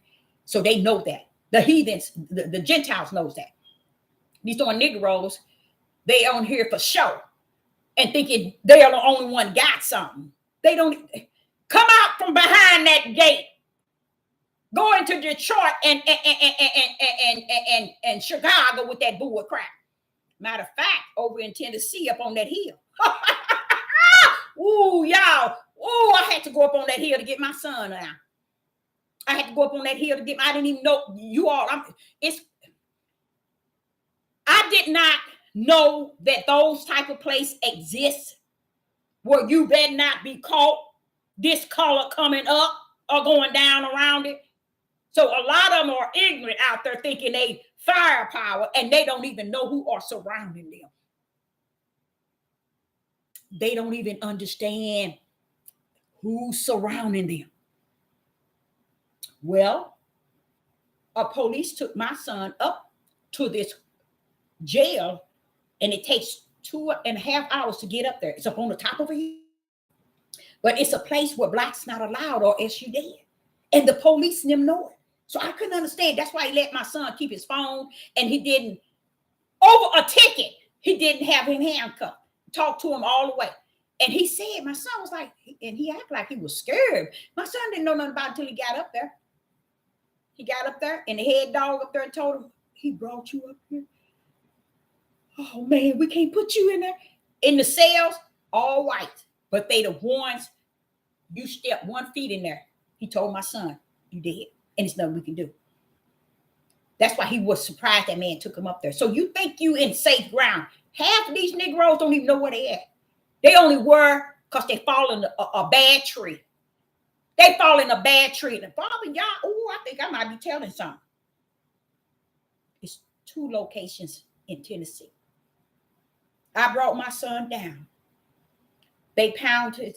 So they know that. The heathens, the Gentiles knows that. These darn Negroes, they on here for show and thinking they are the only one got something. They don't come out from behind that gate. Go into Detroit and Chicago with that bull crap. Matter of fact, over in Tennessee, up on that hill. Ooh, y'all. Ooh, I had to go up on that hill to get my son now. I had to go up on that hill to get I didn't even know you all. I did not know that those type of places exist where you better not be caught this color coming up or going down around it. So a lot of them are ignorant out there thinking they firepower and they don't even know who are surrounding them. They don't even understand who's surrounding them. Well, police took my son up to this jail, and it takes 2.5 hours to get up there. It's up on the top of a hill, but it's a place where blacks not allowed, or else you dead. And the police and them know it. So I couldn't understand. That's why he let my son keep his phone, and he didn't, over a ticket, he didn't have him handcuffed. Talk to him all the way. And he said, my son was like, and he acted like he was scared. My son didn't know nothing about it until he got up there. He got up there, and the head dog up there and told him, he brought you up here. Oh man, we can't put you in there. In the cells, all white, but they the ones, you step 1 feet in there. He told my son, you dead, and it's nothing we can do. That's why he was surprised that man took him up there. So you think you in safe ground. Half of these Negroes don't even know where they at. They only were because they fall in a bad tree. They fall in a bad tree. And Father, y'all, oh, I think I might be telling something. It's 2 locations in Tennessee. I brought my son down. They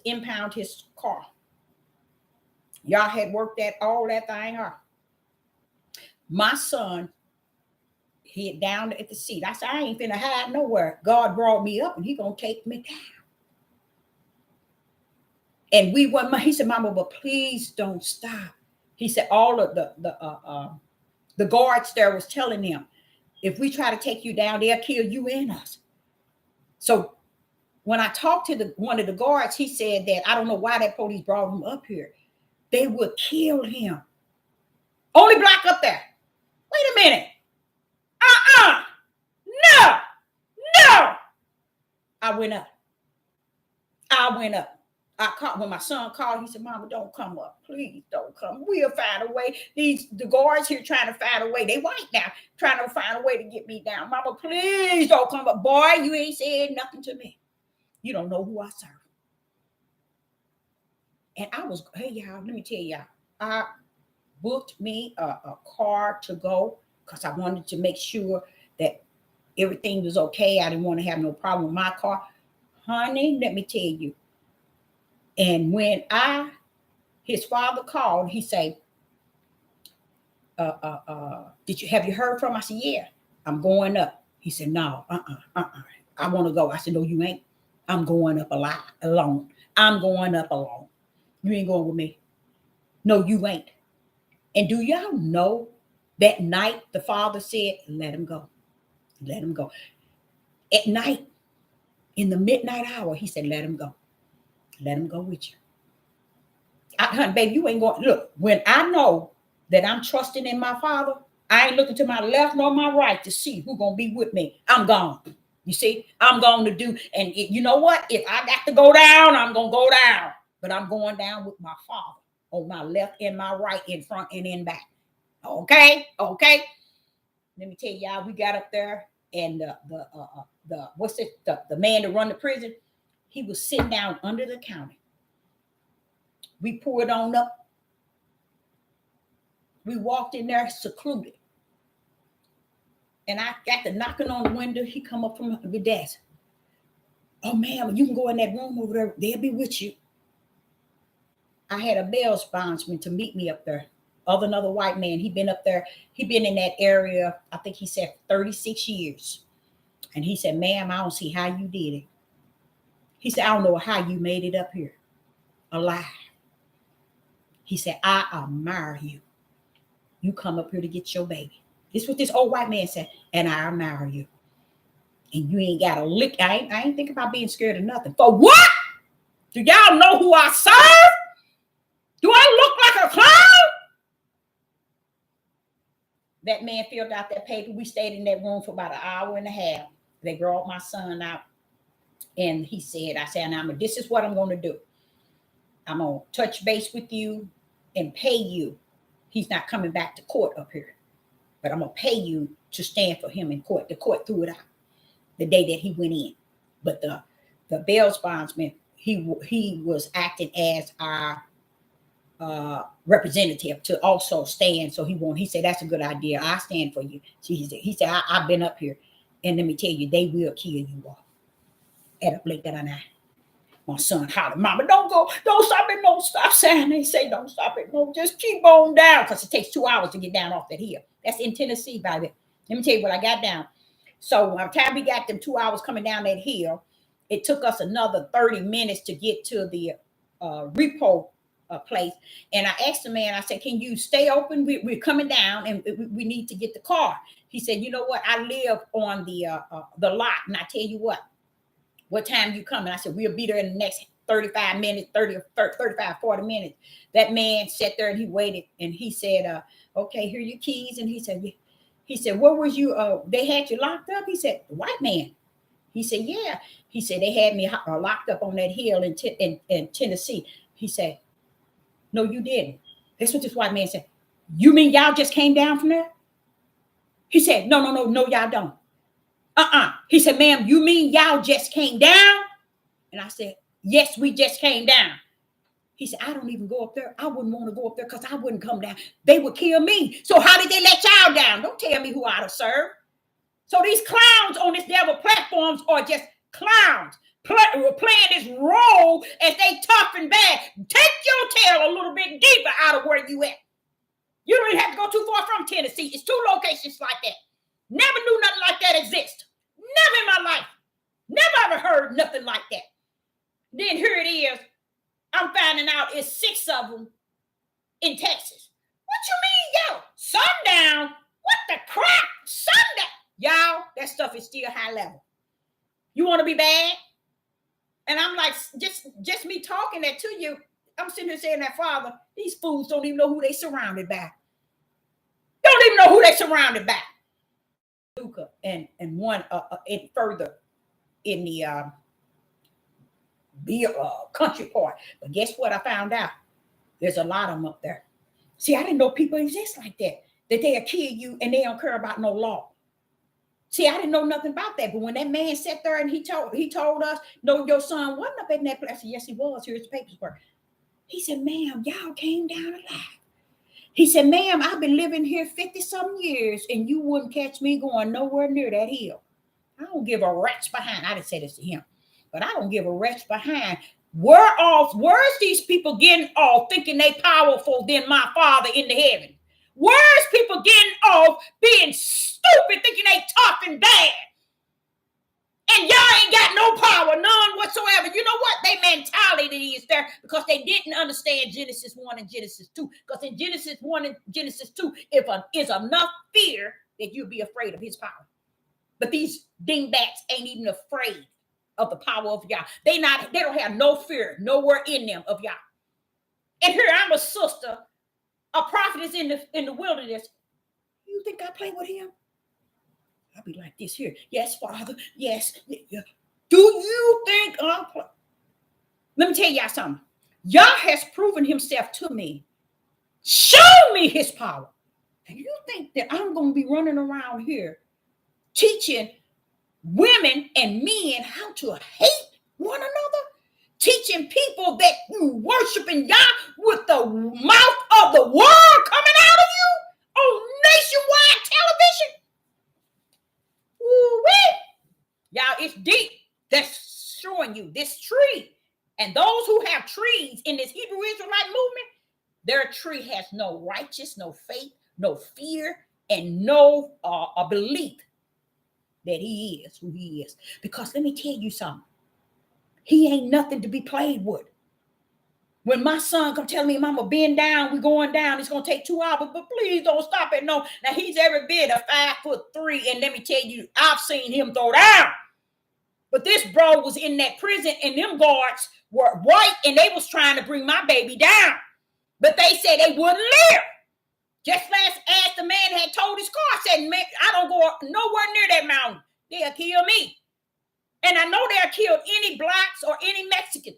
impound his car. Y'all had worked all that thing out. My son hid down at the seat. I said, I ain't finna hide nowhere. God brought me up, and he gonna take me down. And we went. He said, Mama, but please don't stop. He said all of the guards there was telling him, if we try to take you down, they'll kill you and us. So when I talked to one of the guards, he said that I don't know why that police brought him up here. They would kill him. Only black up there. Wait a minute. No. I went up. I called when my son called. He said, Mama, don't come up. Please don't come. We'll find a way. The guards here trying to find a way. They white now, trying to find a way to get me down. Mama, please don't come up. Boy, you ain't said nothing to me. You don't know who I serve. And hey, y'all, let me tell y'all. I booked me a car to go because I wanted to make sure that everything was okay. I didn't want to have no problem with my car. Honey, let me tell you. And when his father called, he said, have you heard from him? I said, yeah, I'm going up. He said, no, I want to go. I said, no, you ain't. I'm going up alone. I'm going up alone. You ain't going with me. No, you ain't. And do y'all know that night the father said, let him go. Let him go. At night, in the midnight hour, he said, let him go. Let him go with you. Honey, baby, you ain't going. Look, when I know that I'm trusting in my Father, I ain't looking to my left nor my right to see who's going to be with me. I'm gone. You see, I'm going to do. And you know what? If I got to go down, I'm going to go down. But I'm going down with my Father on my left and my right, in front and in back. Okay. Let me tell y'all, we got up there, and the man that run the prison, he was sitting down under the counter. We poured on up. We walked in there secluded. And I got to knocking on the window. He come up from the desk. Oh, ma'am, you can go in that room over there. They'll be with you. I had a bail bondsman to meet me up there. Another white man. He been up there. He been in that area, I think he said 36 years. And he said, ma'am, I don't see how you did it. He said, I don't know how you made it up here alive. He said, I admire you. You come up here to get your baby. This is what this old white man said. And I admire you. And you ain't got a lick. I ain't thinking about being scared of nothing. For what? Do y'all know who I serve? Do I look like a clown? That man filled out that paper. We stayed in that room for about an hour and a half. They brought my son out. And he said, this is what I'm going to do. I'm going to touch base with you and pay you. He's not coming back to court up here. But I'm going to pay you to stand for him in court. The court threw it out the day that he went in. But the bail bondsman, he was acting as our representative to also stand. So he said, that's a good idea. I stand for you. So he said, I've been up here. And let me tell you, they will kill you all at a blink of an eye. My son hollered, Mama, don't go, don't stop at no stop sign. They say don't stop at no, just keep on down, because it takes 2 hours to get down off that hill. That's in Tennessee, by the way. Let me tell you what I got down. So by the time we got them 2 hours coming down that hill, it took us another 30 minutes to get to the repo place. And I asked the man, I said, can you stay open? We're coming down and we need to get the car. He said, you know what? I live on the lot. And I tell you what time you coming? I said, we'll be there in the next 35 minutes, 35, 40 minutes. That man sat there and he waited and he said, okay, here are your keys. And he said, where was you? They had you locked up? He said, the white man. He said, yeah. He said, they had me locked up on that hill in Tennessee. He said, no, you didn't. That's what this white man said. You mean y'all just came down from there? He said, no, y'all don't. He said, ma'am, you mean y'all just came down? And I said, yes, we just came down. He said, I don't even go up there. I wouldn't want to go up there because I wouldn't come down. They would kill me. So how did they let y'all down? Don't tell me who I'd have served. So these clowns on this devil platforms are just clowns playing this role as they tough and bad. Take your tail a little bit deeper out of where you at. You don't even have to go too far from Tennessee. It's 2 locations like that. Never knew nothing like that exist. Never in my life. Never ever heard nothing like that. Then here it is. I'm finding out it's 6 of them in Texas. What you mean, yo? Sundown? What the crap? Sundown? Y'all, that stuff is still high level. You want to be bad? And I'm like, just me talking that to you, I'm sitting here saying that, Father, these fools don't even know who they surrounded by. Don't even know who they surrounded by. And one further in the country part. But guess what I found out? There's a lot of them up there. See, I didn't know people exist like that they'll kill you and they don't care about no law. See, I didn't know nothing about that. But when that man sat there and he told us, no, your son wasn't up in that place. I said, yes, he was. Here's the paperwork. He said, ma'am, y'all came down alive. He said, ma'am, I've been living here 50-some years and you wouldn't catch me going nowhere near that hill. I don't give a rat's behind. I didn't say this to him, but I don't give a rat's behind. Where's these people getting off thinking they powerful than my Father in the heaven? Where's people getting off being stupid thinking they tough and bad? And y'all ain't got no power, none whatsoever. You know what? Their mentality is there because they didn't understand Genesis 1 and Genesis 2. Because in Genesis 1 and Genesis 2, is enough fear that you'll be afraid of his power. But these dingbats ain't even afraid of the power of Yah. They don't have no fear nowhere in them of Yah. And here I'm a sister, a prophetess in the wilderness. You think I play with him? I'll be like this here. Yes, Father. Yes. Yeah. Do you think I'm play? Let me tell y'all something. Yah has proven himself to me. Show me his power. And you think that I'm going to be running around here teaching women and men how to hate one another? Teaching people that you worshiping Yah with the mouth of the world coming out of you on nationwide television? Ooh-wee. Y'all, it's deep. That's showing you this tree. And those who have trees in this Hebrew Israelite movement, their tree has no righteousness, no faith, no fear, and no belief that he is who he is. Because let me tell you something. He ain't nothing to be played with. When my son come tell me, Mama, bend down, we're going down, it's going to take 2 hours, but please don't stop it. No. Now, he's every bit of 5'3", and let me tell you, I've seen him throw down. But this bro was in that prison, and them guards were white, and they was trying to bring my baby down. But they said they wouldn't live. Just as the man had told his car, said, man, I don't go nowhere near that mountain. They'll kill me. And I know they'll kill any blacks or any Mexican.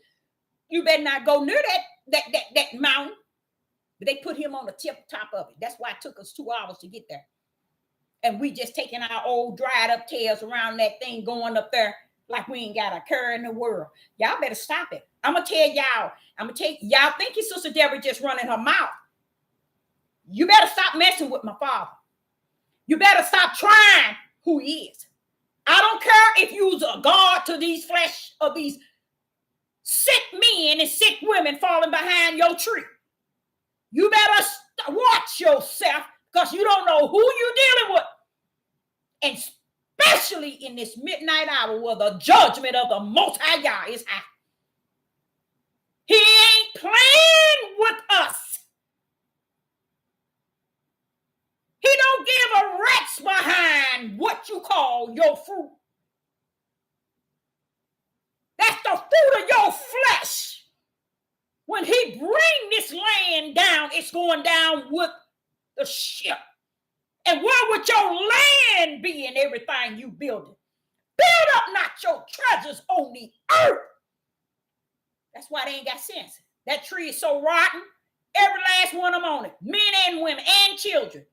You better not go near that mountain. But they put him on the top of it. That's why it took us 2 hours to get there. And we just taking our old dried up tails around that thing going up there like we ain't got a care in the world. Y'all better stop it. I'm going to tell y'all. Y'all think your sister Deborah just running her mouth. You better stop messing with my Father. You better stop trying who he is. I don't care if you's a God to these flesh of these sick men and sick women falling behind your tree. You better watch yourself because you don't know who you're dealing with. And especially in this midnight hour where the judgment of the Most High Yah is high. He ain't playing with us. He don't give a rat's behind what you call your fruit. That's the fruit of your flesh. When he bring this land down, it's going down with the ship. And where would your land be and everything you building? Build up not your treasures on the earth. That's why they ain't got sense. That tree is so rotten. Every last one of them on it. Men and women and children.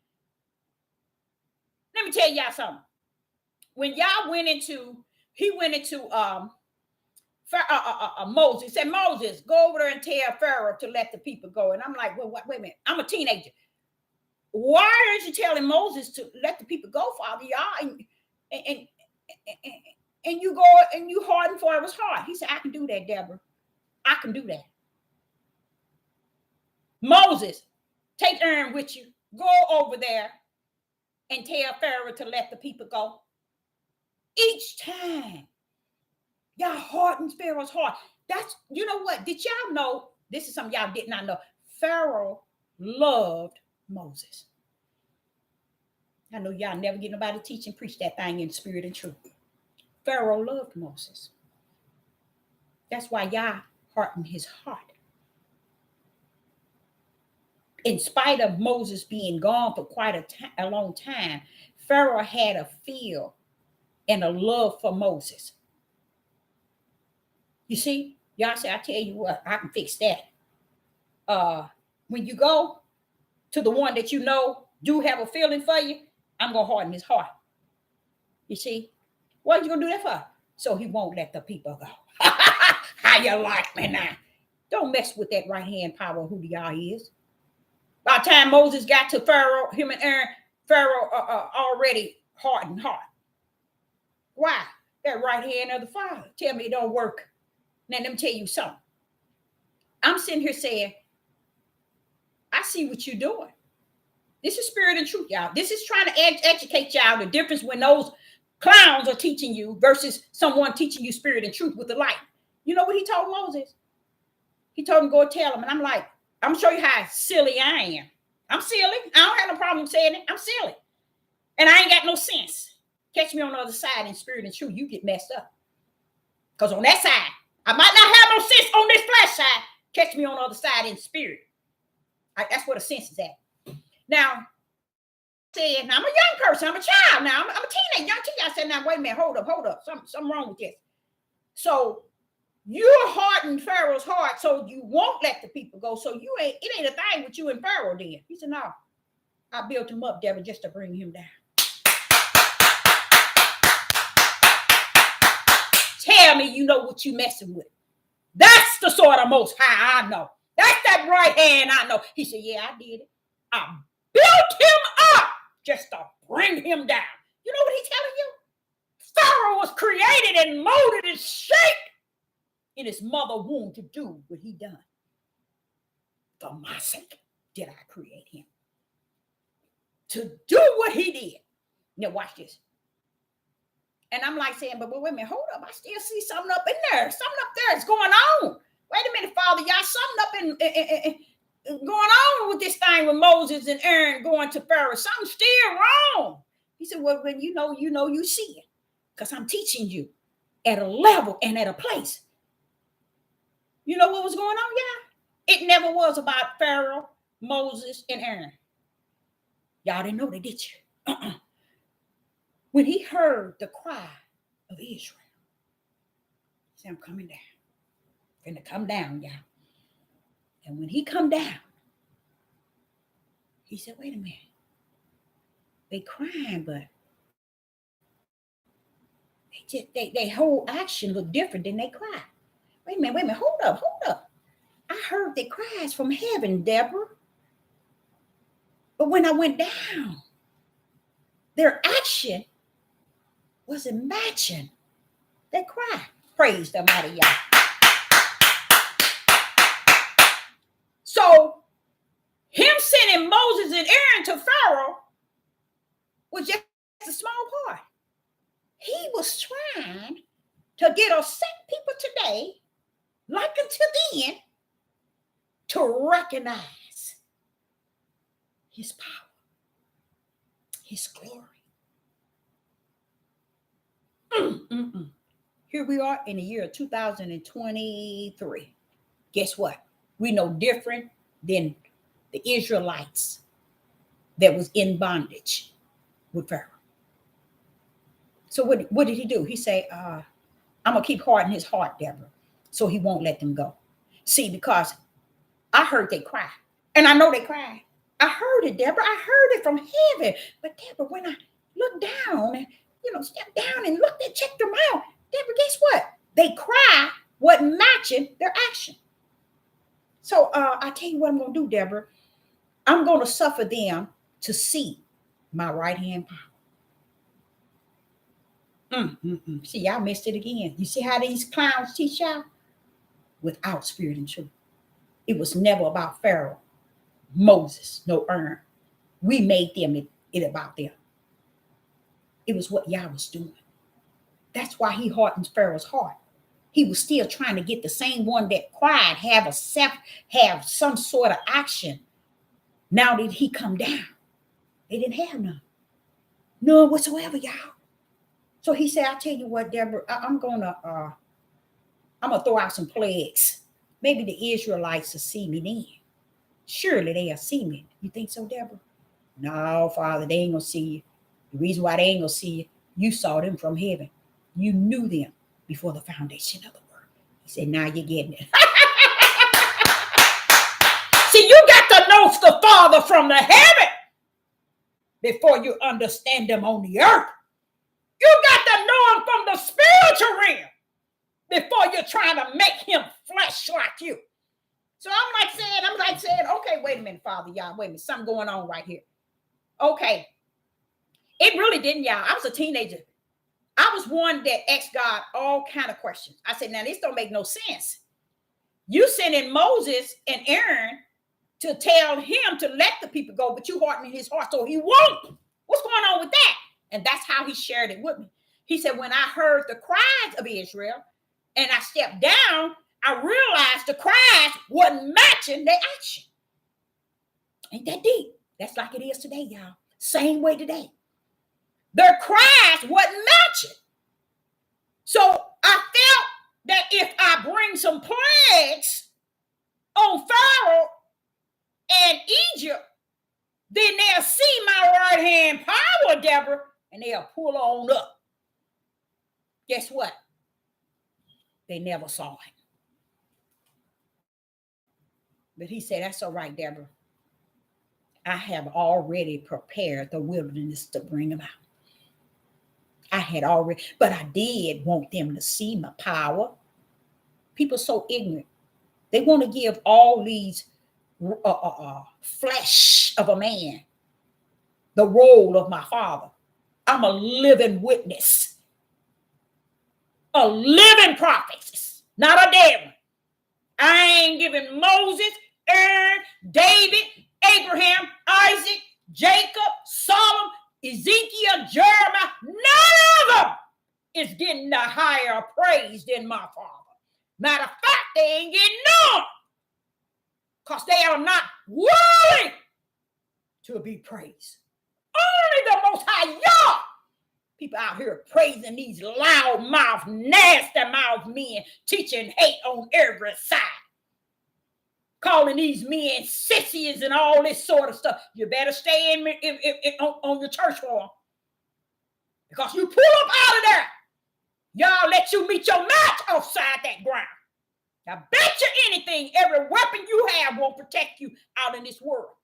Let me tell y'all something. When y'all went into Moses, he said, Moses, go over there and tell Pharaoh to let the people go. And I'm like, well, wait a minute. I'm a teenager. Why aren't you telling Moses to let the people go, Father? Y'all and you go and you harden Pharaoh's heart. He said, I can do that, Deborah. I can do that. Moses, take Aaron with you. Go over there and tell Pharaoh to let the people go. Each time, y'all harden Pharaoh's heart. That's, you know what? Did y'all know? This is something y'all did not know. Pharaoh loved Moses. I know y'all never get nobody to teach and preach that thing in spirit and truth. Pharaoh loved Moses. That's why y'all hardened his heart. In spite of Moses being gone for quite a long time, Pharaoh had a feel and a love for Moses. You see, y'all say, I tell you what, I can fix that. When you go to the one that you know do have a feeling for you, I'm going to harden his heart. You see, what are you going to do that for? So he won't let the people go. How you like me now? Don't mess with that right hand power who y'all is. By the time Moses got to Pharaoh, him and Aaron, Pharaoh already hardened heart. Why? That right hand of the Father. Tell me it don't work. Now let me tell you something. I'm sitting here saying, I see what you're doing. This is spirit and truth, y'all. This is trying to educate y'all the difference when those clowns are teaching you versus someone teaching you spirit and truth with the light. You know what he told Moses? He told him, go tell him. And I'm like, I'm going to show you how silly I am. I'm silly. I don't have no problem saying it. I'm silly. And I ain't got no sense. Catch me on the other side in spirit and truth, you get messed up. Because on that side, I might not have no sense on this flesh side. Catch me on the other side in spirit. That's where the sense is at. Now, I'm a young person. I'm a child now. I'm a teenager, young teenager. I said, now, wait a minute. Hold up. Something wrong with this. So you're hardening Pharaoh's heart so you won't let the people go. So it ain't a thing with you and Pharaoh then. He said, no, I built him up, devil, just to bring him down. Tell me you know what you messing with. That's the sort of Most High I know. That's that right hand I know. He said, yeah, I did it. I built him up just to bring him down. You know what he's telling you? Pharaoh was created and molded and shaped in his mother womb to do what he done. For my sake did I create him. To do what he did. Now watch this. And I'm like saying, but wait a minute, hold up. I still see something up in there. Something up there is going on. Wait a minute, Father, y'all, something up in going on with this thing with Moses and Aaron going to Pharaoh. Something's still wrong. He said, well, when you know, you see it. Because I'm teaching you at a level and at a place. You know what was going on, y'all? It never was about Pharaoh, Moses, and Aaron. Y'all didn't know that, did you? When he heard the cry of Israel, he said, I'm coming down. I'm going to come down, y'all. And when he come down, he said, wait a minute. They crying, but they whole action look different than they cry. Wait a minute, hold up. I heard the cries from heaven, Deborah. But when I went down, their action wasn't matching their cry. Praise the mighty Yah. Pharaoh was just a small part. He was trying to get us same people today, like until then, to recognize his power, his glory. Here we are in the year 2023. Guess what? We know different than the Israelites that was in bondage with Pharaoh. So what did he do? He said, I'm going to keep hardening his heart, Deborah, so he won't let them go. See, because I heard they cry. And I know they cry. I heard it, Deborah. I heard it from heaven. But Deborah, when I looked down and, stepped down and looked and checked them out, Deborah, guess what? They cry wasn't matching their action. So I tell you what I'm going to do, Deborah. I'm going to suffer them to see my right hand power. See, y'all missed it again. You see how these clowns teach y'all? Without spirit and truth. It was never about Pharaoh, Moses, no Aaron. We made them it about them. It was what Yah was doing. That's why he hardened Pharaoh's heart. He was still trying to get the same one that cried, have some sort of action. Now did he come down? They didn't have none. None whatsoever, y'all. So he said, I tell you what, Deborah, I'm gonna throw out some plagues. Maybe the Israelites will see me then. Surely they'll see me. You think so, Deborah? No, Father, they ain't gonna see you. The reason why they ain't gonna see you, you saw them from heaven. You knew them before the foundation of the world. He said, now you're getting it. See, you got to know the Father from the heaven before you understand them on the earth. You got to know him from the spiritual realm before you're trying to make him flesh like you. So I'm like saying, okay, wait a minute, Father, y'all, wait a minute, something going on right here. Okay. It really didn't, y'all. I was a teenager. I was one that asked God all kind of questions. I said, now this don't make no sense. You sending Moses and Aaron to tell him to let the people go, but you hardening his heart so he won't. What's going on with that? And that's how he shared it with me. He said, when I heard the cries of Israel and I stepped down, I realized the cries wasn't matching their action. Ain't that deep? That's like it is today, y'all. Same way today. Their cries wasn't matching. So I felt that if I bring some plagues on Pharaoh and Egypt, then they'll see my right hand power, Deborah, and they'll pull on up. Guess what? They never saw him. But he said, that's all right, Deborah. I have already prepared the wilderness to bring them out. I had already, but I did want them to see my power. People so ignorant. They want to give all these flesh of a man the role of my Father. I'm a living witness, a living prophet, not a dead one. I ain't giving Moses, Aaron, David, Abraham, Isaac, Jacob, Solomon, Ezekiel, Jeremiah, none of them is getting the higher praise than my Father. Matter of fact, they ain't getting none because they are not worthy to be praised. Only the Most High Yah. People out here praising these loud-mouthed, nasty-mouthed men, teaching hate on every side. Calling these men sissies and all this sort of stuff. You better stay on your church form. Because you pull up out of there, y'all let you meet your match outside that ground. Now bet you anything, every weapon you have won't protect you out in this world.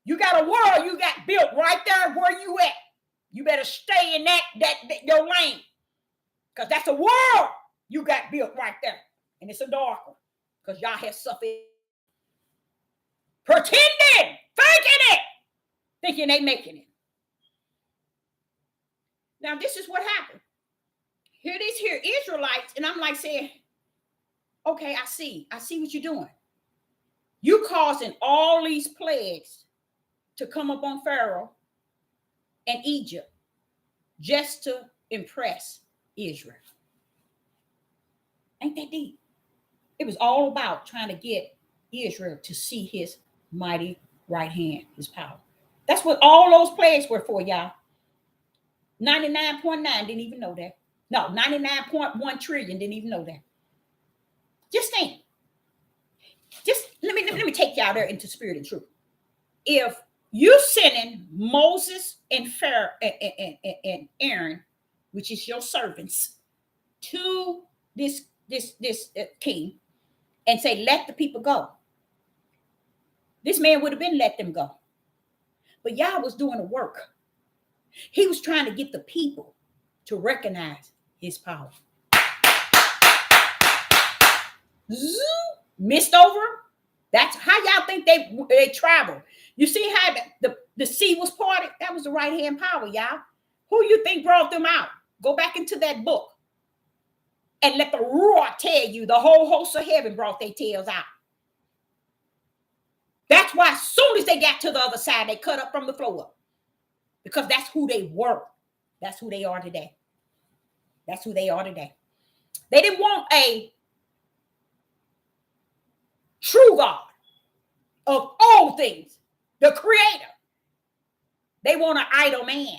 You got a world you got built right there where you at. You better stay in that your lane. Because that's a world you got built right there. And it's a dark one. Because y'all have suffered pretending, faking it, thinking they making it. Now, this is what happened. Here these Israelites, and I'm like saying, okay, I see what you're doing. You causing all these plagues to come up on Pharaoh and Egypt just to impress Israel. Ain't that deep? It was all about trying to get Israel to see his mighty right hand, his power. That's what all those plagues were for, y'all. 99.9 didn't even know that. No, 99.1 trillion didn't even know that. Just think. Just let me take y'all there into spirit and truth. If you sending Moses and Pharaoh and Aaron, which is your servants, to this king and say, let the people go, this man would have been let them go. But Yah was doing the work. He was trying to get the people to recognize his power. Missed over. That's how y'all think they travel. You see how the sea was parted? That was the right hand power, y'all. Who you think brought them out? Go back into that book and let the Ruach tell you the whole host of heaven brought their tails out. That's why as soon as they got to the other side, they cut up from the floor. Because that's who they were. That's who they are today. That's who they are today. They didn't want a true God of all things, the creator. They want an idol man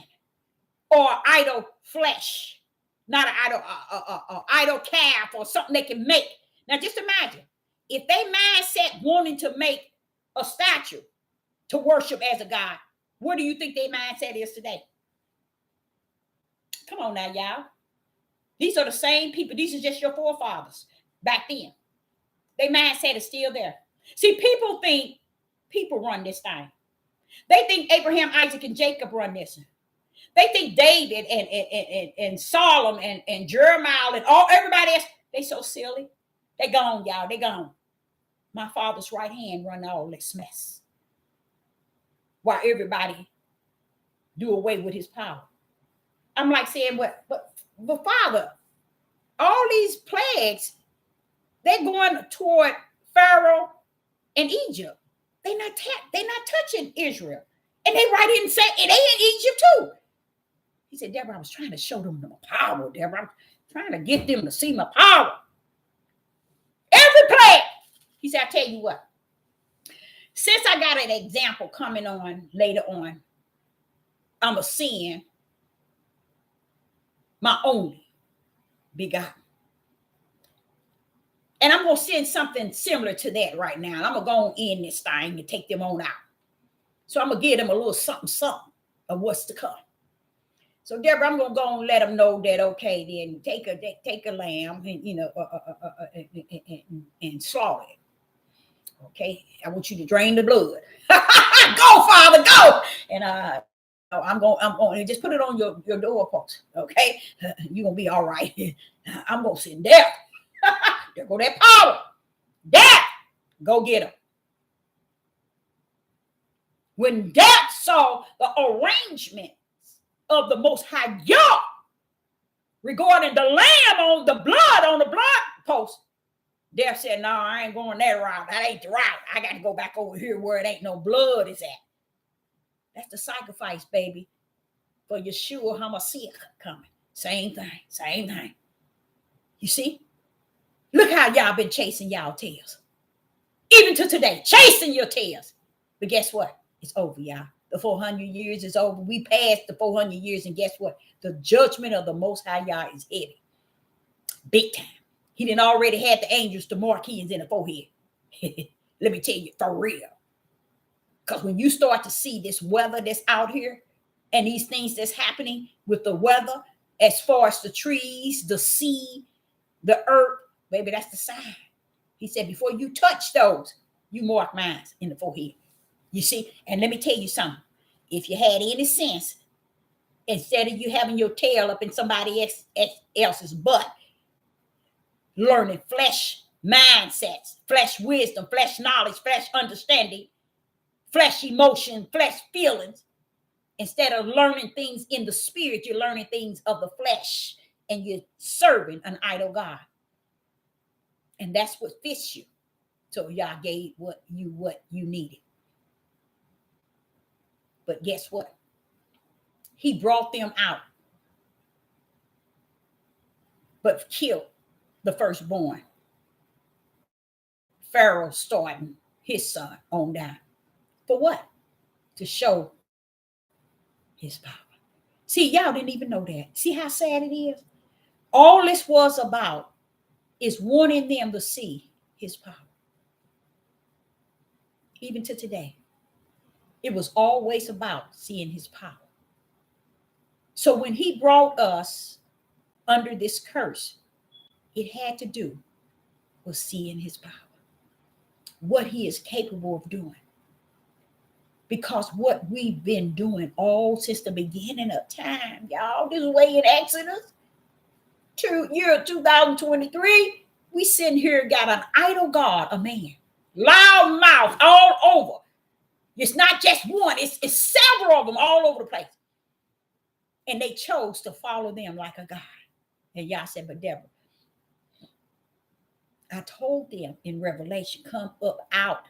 or idol flesh, not an idol calf or something they can make. Now just imagine if they mindset wanting to make a statue to worship as a god, what do you think their mindset is today? Come on now, y'all. These are the same people. These are just your forefathers back then. Their mindset is still there. See, people think people run this thing. They think Abraham, Isaac, and Jacob run this. They think David and Solomon and Jeremiah and everybody else, they so silly. They gone, y'all. They gone. My father's right hand run all this mess. While everybody do away with his power. I'm like saying, but Father, all these plagues, they're going toward Pharaoh and Egypt. They're not touching Israel. And they right in say, and they in Egypt too. He said, Deborah, I was trying to show them the power, Deborah. I'm trying to get them to see my power. Every plague. He said, I tell you what. Since I got an example coming on later on, I'm a sin my only begotten. And I'm going to send something similar to that right now. I'm going to go on in this thing and take them on out. So I'm going to give them a little something of what's to come. So Deborah, I'm going to go and let them know that, okay, then take a lamb and, and slaughter it. Okay, I want you to drain the blood. Go, Father, go. And I'm going to just put it on your doorpost. Okay, you're going to be all right. I'm going to send death. There go that power. Death, go get him. When death saw the arrangement of the Most High Yah regarding the lamb on the blood post, death said, no, I ain't going that route. That ain't the route. I got to go back over here where it ain't no blood is at. That's the sacrifice, baby, for Yeshua HaMashiach coming. Same thing. You see? Look how y'all been chasing y'all tails. Even to today, chasing your tails. But guess what? It's over, y'all. The 400 years is over. We passed the 400 years, and guess what? The judgment of the Most High Yah is heavy. Big time. He didn't already had the angels to mark his in the forehead. Let me tell you, for real. Because when you start to see this weather that's out here and these things that's happening with the weather, as far as the trees, the sea, the earth, baby, that's the sign. He said, before you touch those, you mark mine in the forehead. You see? And let me tell you something. If you had any sense, instead of you having your tail up in somebody else's butt, learning flesh mindsets, flesh wisdom, flesh knowledge, flesh understanding, flesh emotion, flesh feelings, instead of learning things in the spirit, you're learning things of the flesh, and you're serving an idol God. And that's what fits you. So Yah gave what you needed. But guess what? He brought them out, but killed the firstborn. Pharaoh starting his son on down. For what? To show his power. See, y'all didn't even know that. See how sad it is? All this was about is wanting them to see his power. Even to today, it was always about seeing his power. So when he brought us under this curse, it had to do with seeing his power, what he is capable of doing. Because what we've been doing all since the beginning of time, y'all, this way in Exodus, year 2023, we sitting here got an idol god, a man, loud mouth all over. It's not just one, it's several of them all over the place. And they chose to follow them like a god. And y'all said, but Deborah, I told them in Revelation, come up out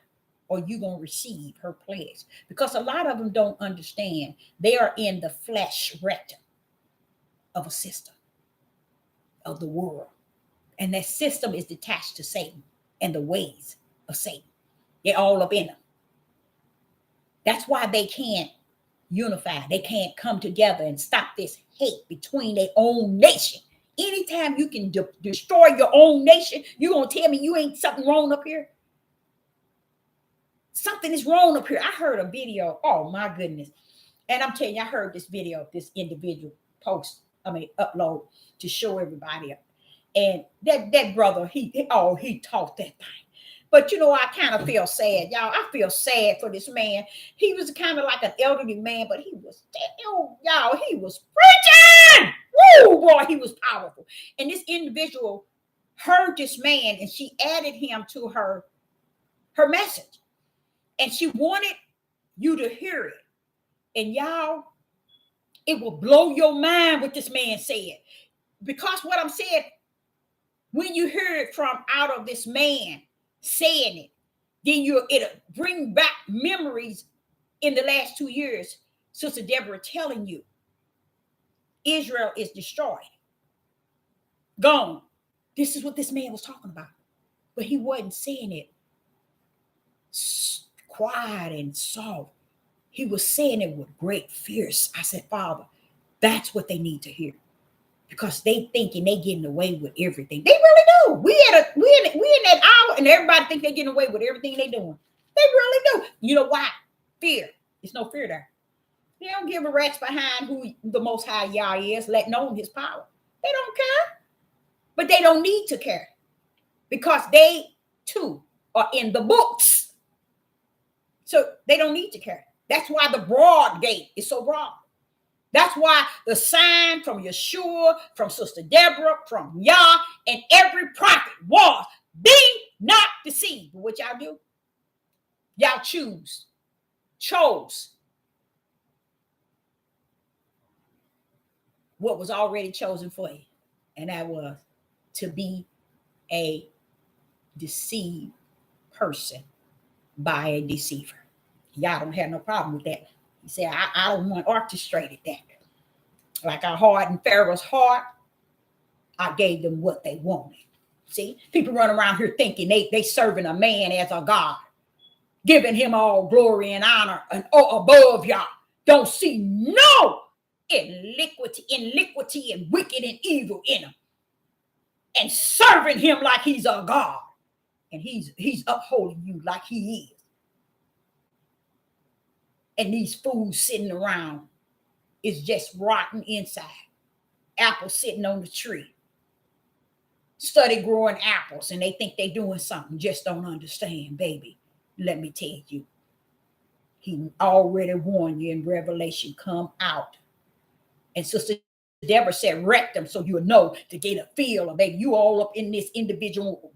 or you're going to receive her plagues. Because a lot of them don't understand. They are in the flesh rectum of a system of the world. And that system is detached to Satan and the ways of Satan. They're all up in them. That's why they can't unify. They can't come together and stop this hate between their own nation. Anytime you can destroy your own nation, you're going to tell me you ain't something wrong up here? Something is wrong up here. I heard a video. Oh, my goodness. And I'm telling you, I heard this video, this individual upload to show everybody up. And that brother, he taught that thing. But, you know, I kind of feel sad, y'all. I feel sad for this man. He was kind of like an elderly man, but he was, y'all, he was preaching. Woo, boy, he was powerful. And this individual heard this man, and she added him to her message. And she wanted you to hear it. And y'all, it will blow your mind what this man said. Because what I'm saying, when you hear it from out of this man saying it, then it'll bring back memories in the last 2 years. Sister Deborah telling you, Israel is destroyed. Gone. This is what this man was talking about. But he wasn't saying it quiet and soft. He was saying it with great fierce. I said, Father, that's what they need to hear. Because they thinking they getting away with everything. They really do. We in that hour and everybody think they getting away with everything they doing. They really do. You know why? Fear. There's no fear there. They don't give a rat's behind who the Most High Yah is, let known his power. They don't care. But they don't need to care. Because they too are in the books. So they don't need to care. That's why the broad gate is so broad. That's why the sign from Yeshua, from Sister Deborah, from Yah, and every prophet was, be not deceived. But what y'all do? Y'all chose what was already chosen for you. And that was to be a deceived person by a deceiver. Y'all don't have no problem with that. He said, I don't want orchestrated that. Like I hardened Pharaoh's heart, I gave them what they wanted. See, people run around here thinking they serving a man as a God, giving him all glory and honor and above y'all. Don't see no iniquity and wicked and evil in him. And serving him like he's a God. And he's upholding you like he is. And these fools sitting around is just rotten inside. Apples sitting on the tree. Study growing apples and they think they're doing something. Just don't understand, baby. Let me tell you. He already warned you in Revelation, come out. And Sister Deborah said, wreck them so you'll know to get a feel of, baby, you all up in this individual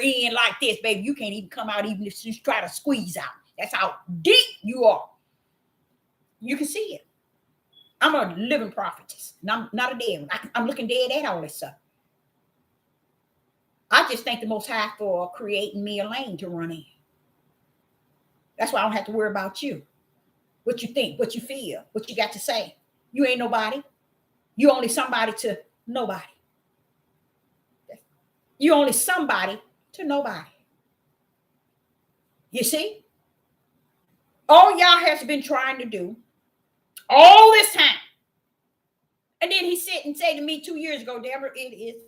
in like this, baby. You can't even come out even if you try to squeeze out. That's how deep you are. You can see it. I'm a living prophetess, and I'm not a dead one. I'm looking dead at all this stuff. I just thank the Most High for creating me a lane to run in. That's why I don't have to worry about you. what you think, what you feel, what you got to say. You ain't nobody. You only somebody to nobody. You only somebody to nobody. You see? All y'all has been trying to do all this time. And then he sit and say to me 2 years ago, Deborah, it is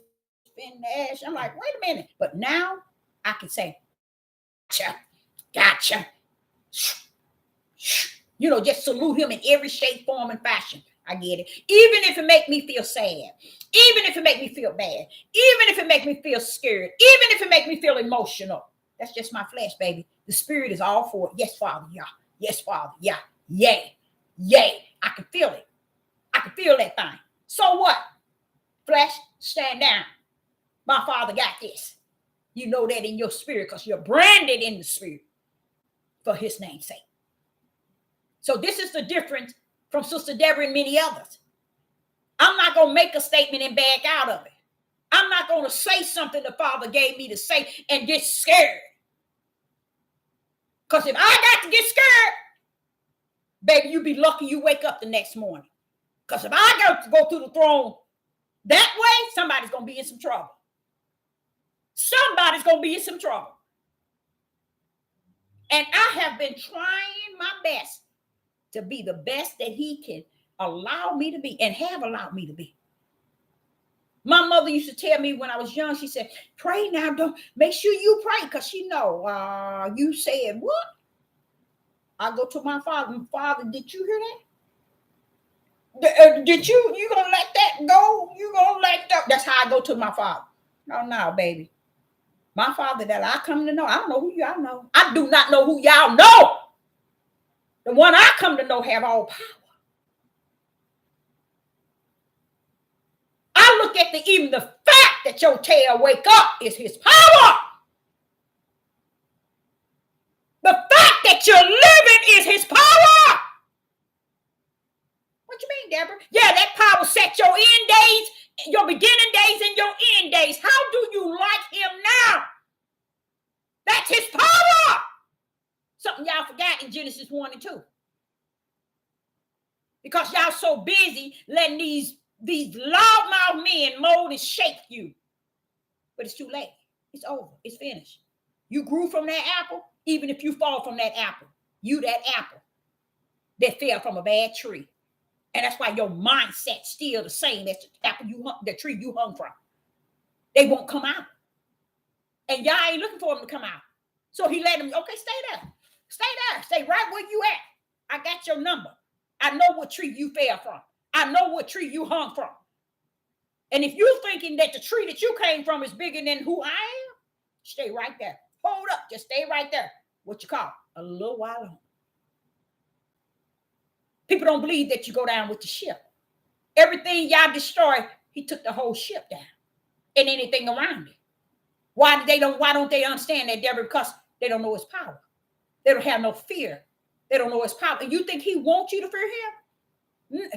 finished. I'm like, wait a minute. But now I can say, gotcha. You know, just salute him in every shape, form, and fashion. I get it. Even if it make me feel sad, even if it make me feel bad, even if it make me feel scared, even if it make me feel emotional. That's just my flesh, baby. The spirit is all for it. Yes, Father, yeah. Yes, Father, yeah. Yay. Yay. I can feel it. I can feel that thing. So what? Flesh, stand down. My Father got this. You know that in your spirit because you're branded in the spirit for his name's sake. So this is the difference from Sister Deborah and many others. I'm not going to make a statement and back out of it. I'm not going to say something the Father gave me to say and get scared. Because if I got to get scared, baby, you be lucky you wake up the next morning. Because if I got to go through the throne that way, somebody's going to be in some trouble. Somebody's going to be in some trouble. And I have been trying my best to be the best that he can allow me to be and have allowed me to be. My mother used to tell me when I was young, she said, pray now, don't make sure you pray because she know you said what? I go to my father, Father, did you hear that? Did you gonna let that go? You gonna let that? That's how I go to my father. No, baby. My Father that I come to know, I don't know who y'all know. I do not know who y'all know. The one I come to know have all power. I look at even the fact that your tail wake up is his power. The fact that you're living is his power. What you mean, Deborah? Yeah, that power set your end days, your beginning days, and your end days. How do you like him now? That's his power. Something y'all forgot in Genesis 1 and 2. Because y'all so busy letting these loudmouth men mold and shape you. But it's too late. It's over. It's finished. You grew from that apple. Even if you fall from that apple, you that apple that fell from a bad tree. And that's why your mindset's still the same as the apple the tree you hung from. They won't come out. And y'all ain't looking for them to come out. So he let them, okay, stay there. Stay there. Stay right where you at. I got your number. I know what tree you fell from. I know what tree you hung from. And if you're thinking that the tree that you came from is bigger than who I am, stay right there. Hold up. Just stay right there. What you call it? A little while longer. People don't believe that you go down with the ship. Everything y'all destroyed, he took the whole ship down and anything around it. Why don't they understand that, Deborah? Because they don't know his power. They don't have no fear. They don't know his power. And you think he wants you to fear him?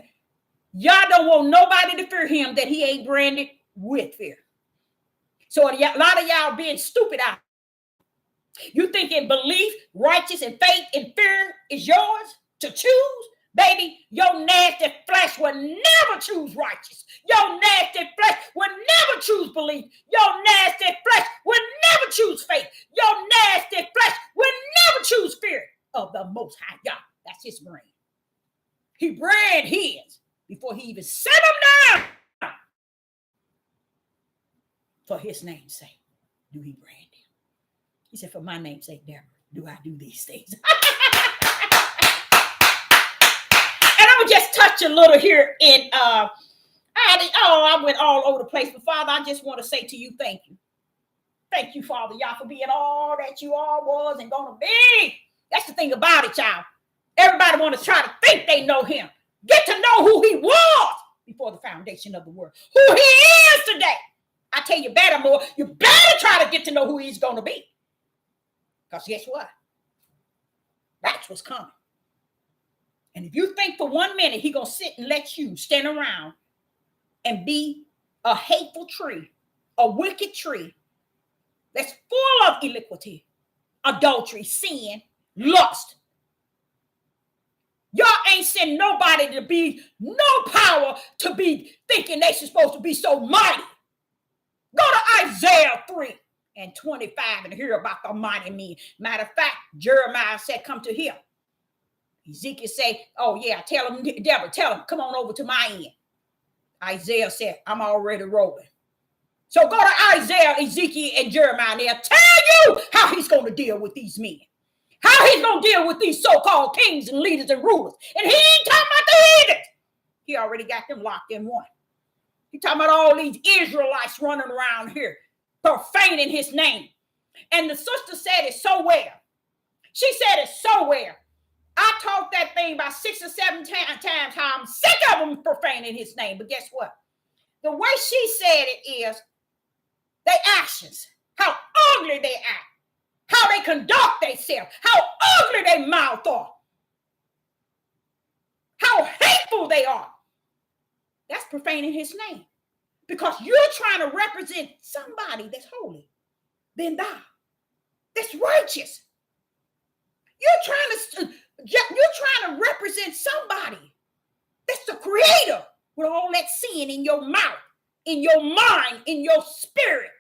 Y'all don't want nobody to fear him that he ain't branded with fear. So a lot of y'all being stupid out. You thinking belief, righteous, and faith and fear is yours to choose? Baby, your nasty flesh will never choose righteous. Your nasty flesh will never choose belief. Your nasty flesh will never choose faith. Your nasty flesh will never choose fear of the Most High God. That's his brain. He brand his before he even set them down. For his name's sake, do he brand him? He said, for my name's sake, Deborah, do I do these things? And I'm going to just touch a little here in, I went all over the place. But Father, I just want to say to you, thank you. Thank you, Father, y'all, for being all that you all was and going to be. That's the thing about it, y'all. Everybody want to try to think they know him. Get to know who he was before the foundation of the world. Who he is today. I tell you better, more. You better try to get to know who he's going to be. Because guess what? That's what's coming. And if you think for 1 minute he's going to sit and let you stand around and be a hateful tree, a wicked tree that's full of iniquity, adultery, sin, lust, Y'all ain't sent nobody to be no power to be thinking they supposed to be so mighty. Go to Isaiah 3:25 and hear about the mighty men. Matter of fact, Jeremiah said, come to him. Ezekiel said, oh yeah, tell him, Deborah, tell him, come on over to my end. Isaiah said, I'm already rolling. So go to Isaiah, Ezekiel, and Jeremiah, and they'll tell you how he's going to deal with these men. How he's going to deal with these so-called kings and leaders and rulers. And he ain't talking about the heathens. He already got them locked in one. He's talking about all these Israelites running around here, profaning his name. And the sister said it so well. She said it so well. I taught that thing about 6 or 7 times how I'm sick of them profaning his name. But guess what? The way she said it is their actions, how ugly they act, how they conduct themselves, how ugly their mouth are, how hateful they are. That's profaning his name. Because you're trying to represent somebody that's holy than thou, that's righteous. You're trying to represent somebody that's the creator with all that sin in your mouth, in your mind, in your spirit.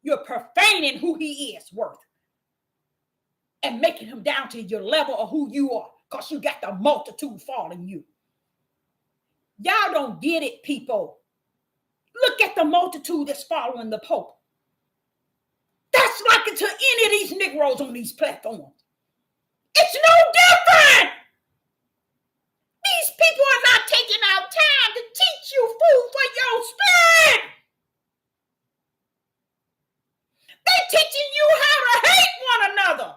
You're profaning who he is worth and making him down to your level of who you are because you got the multitude following you. Y'all don't get it, people. Look at the multitude that's following the Pope. That's like it to any of these Negroes on these platforms. It's no different. These people are not taking out time to teach you food for your spirit. They're teaching you how to hate one another,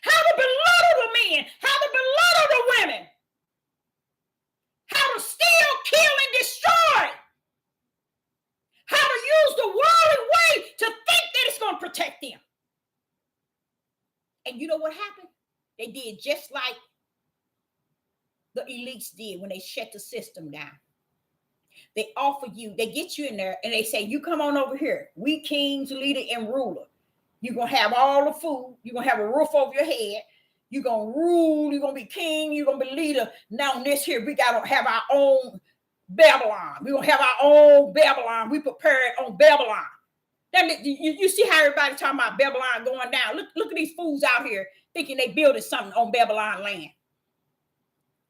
how to belittle the men, how to belittle the women, how to steal, kill, and destroy, how to use the worldly way to think that it's going to protect them. And you know what happened? They did just like the elites did when they shut the system down. They offer you, they get you in there and they say, you come on over here. We kings, leader, and ruler. You're going to have all the food. You're going to have a roof over your head. You're going to rule. You're going to be king. You're going to be leader. Now this here, we got to have our own Babylon. We're going to have our own Babylon. We prepared on Babylon. Then you see how everybody's talking about Babylon going down. Look at these fools out here thinking they building something on Babylon land.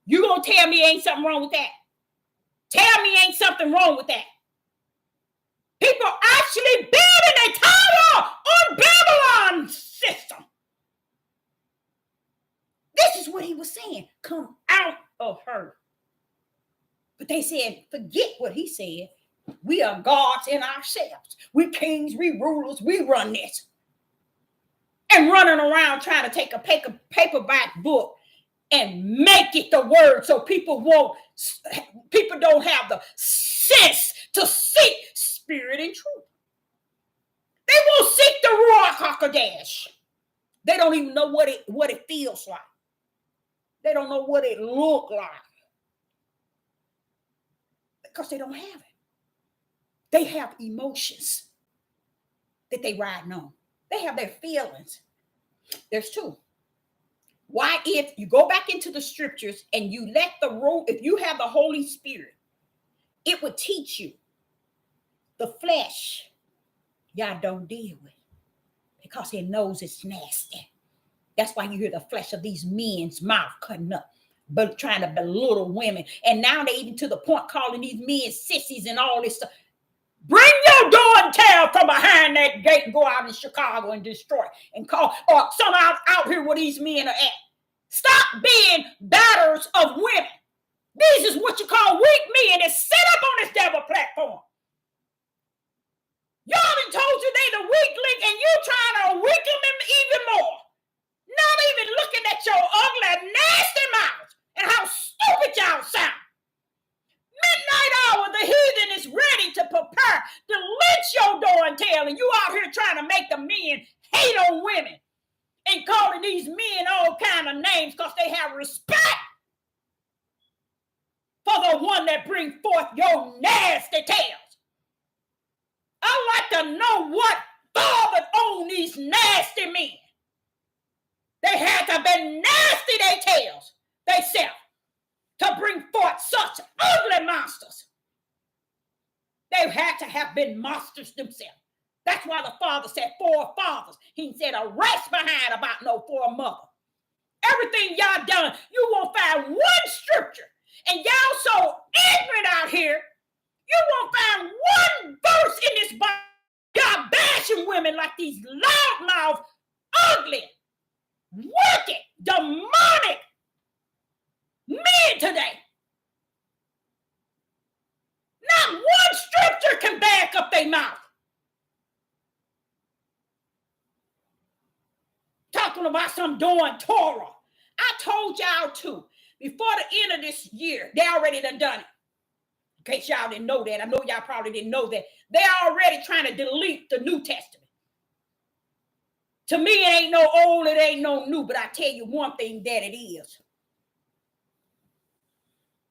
You going to tell me ain't something wrong with that? Tell me ain't something wrong with that. People actually building a tower on Babylon system. This is what he was saying. Come out of her. But they said, forget what he said. We are gods in ourselves. We kings, we rulers, we run this. And running around trying to take a paperback book and make it the word so people don't have the sense to seek spirit and truth. They won't seek the Ruach HaKodesh. They don't even know what it feels like. They don't know what it looks like. Because they don't have it. They have emotions that they ride on. They have their feelings. There's two. Why, if you go back into the scriptures and you let if you have the Holy Spirit, it would teach you the flesh y'all don't deal with because it knows it's nasty. That's why you hear the flesh of these men's mouth cutting up, but trying to belittle women. And now they even to the point calling these men sissies and all this stuff. Bring your door and tail from behind that gate and go out in Chicago and destroy and call, or some out here where these men are at. Stop being batters of women. This is what you call weak men that sit up on this devil platform. Y'all done told you they the weak link and you trying to weaken them even more. Not even looking at your ugly, nasty mouth and how stupid y'all sound. Midnight hour, the heathen is ready to prepare to lynch your door and tail, and you out here trying to make the men hate on women and calling these men all kind of names because they have respect for the one that brings forth your nasty tales. I'd like to know what fathered on these nasty men. They had eyes have been nasty, they tails, they self, to bring forth such ugly monsters. They had to have been monsters themselves. That's why the Father said 4 fathers. He said a rest behind about no 4 mother. Everything y'all done, you won't find one scripture. And y'all so ignorant out here, you won't find one verse in this Bible. Y'all bashing women like these loudmouth, ugly, wicked, demonic men today. Not one scripture can back up their mouth. Talking about some doing Torah. I told y'all too, before the end of this year, they already done it. In case y'all didn't know that, I know y'all probably didn't know that. They're already trying to delete the New Testament. To me, it ain't no old, it ain't no new, but I tell you one thing that it is.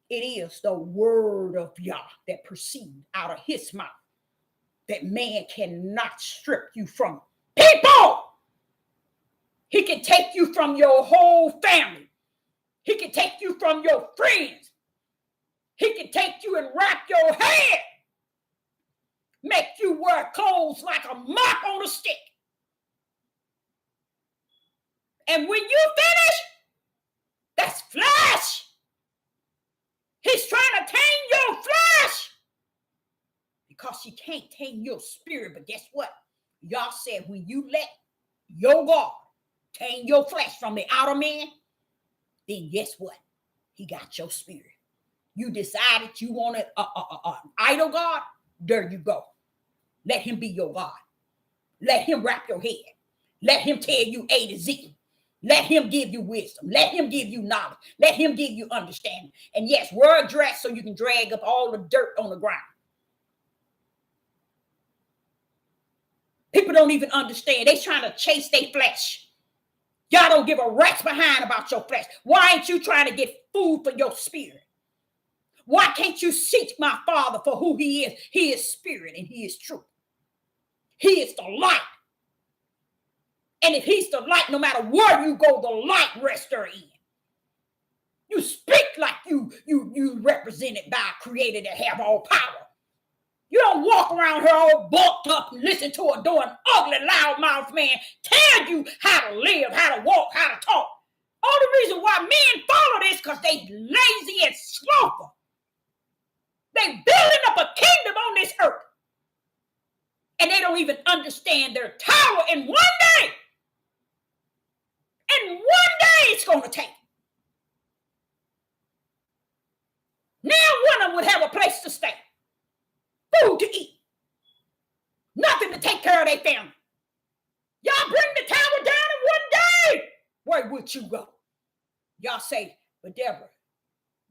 It is the word of Yah that proceeds out of his mouth, that man cannot strip you from. People! He can take you from your whole family. He can take you from your friends. He can take you and wrap your head. Make you wear clothes like a mop on a stick. And when you finish, that's flesh. He's trying to tame your flesh. Because he can't tame your spirit. But guess what? Y'all said when you let your God tame your flesh from the outer man, then guess what? He got your spirit. You decided you want an idol God? There you go. Let him be your God. Let him wrap your head. Let him tell you A to Z. Let him give you wisdom. Let him give you knowledge. Let him give you understanding. And yes, wear a dress so you can drag up all the dirt on the ground. People don't even understand. They trying to chase their flesh. Y'all don't give a rat's behind about your flesh. Why ain't you trying to get food for your spirit? Why can't you seek my Father for who he is? He is spirit and he is truth. He is the light. And if he's the light, no matter where you go, the light rests therein. You speak like you represented by a creator that have all power. You don't walk around here all bulked up and listen to a doing ugly, loudmouth man tell you how to live, how to walk, how to talk. Only reason why men follow this because they lazy and slothful. They building up a kingdom on this earth. And they don't even understand their tower. And one day it's going to take. Now one of them would have a place to stay. Food to eat. Nothing to take care of their family. Y'all bring the tower down in one day. Where would you go? Y'all say, but Deborah,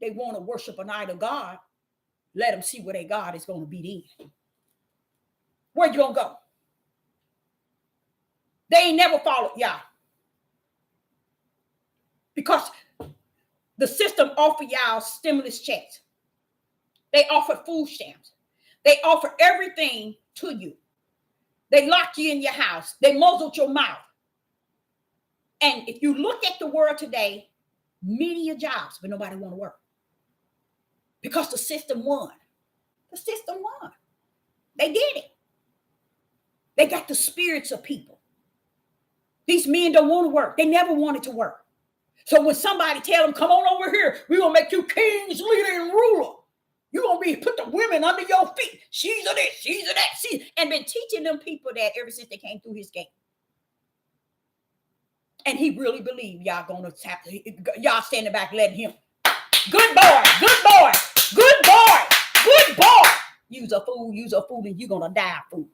they want to worship an idol God. Let them see where their God is going to be then. Where you going to go? They ain't never followed y'all. Because the system offer y'all stimulus checks. They offer food stamps. They offer everything to you. They lock you in your house. They muzzled your mouth. And if you look at the world today, many are jobs, but nobody want to work. Because the system won. The system won. They did it. They got the spirits of people. These men don't want to work. They never wanted to work. So when somebody tell them, come on over here, we're going to make you kings, leader, and ruler. You're going to be put the women under your feet. She's a this, she's a that. And been teaching them people that ever since they came through his gate. And he really believed y'all going to tap, y'all standing back letting him. Good boy, good boy, good boy, good boy. You's a fool, and you're going to die a fool.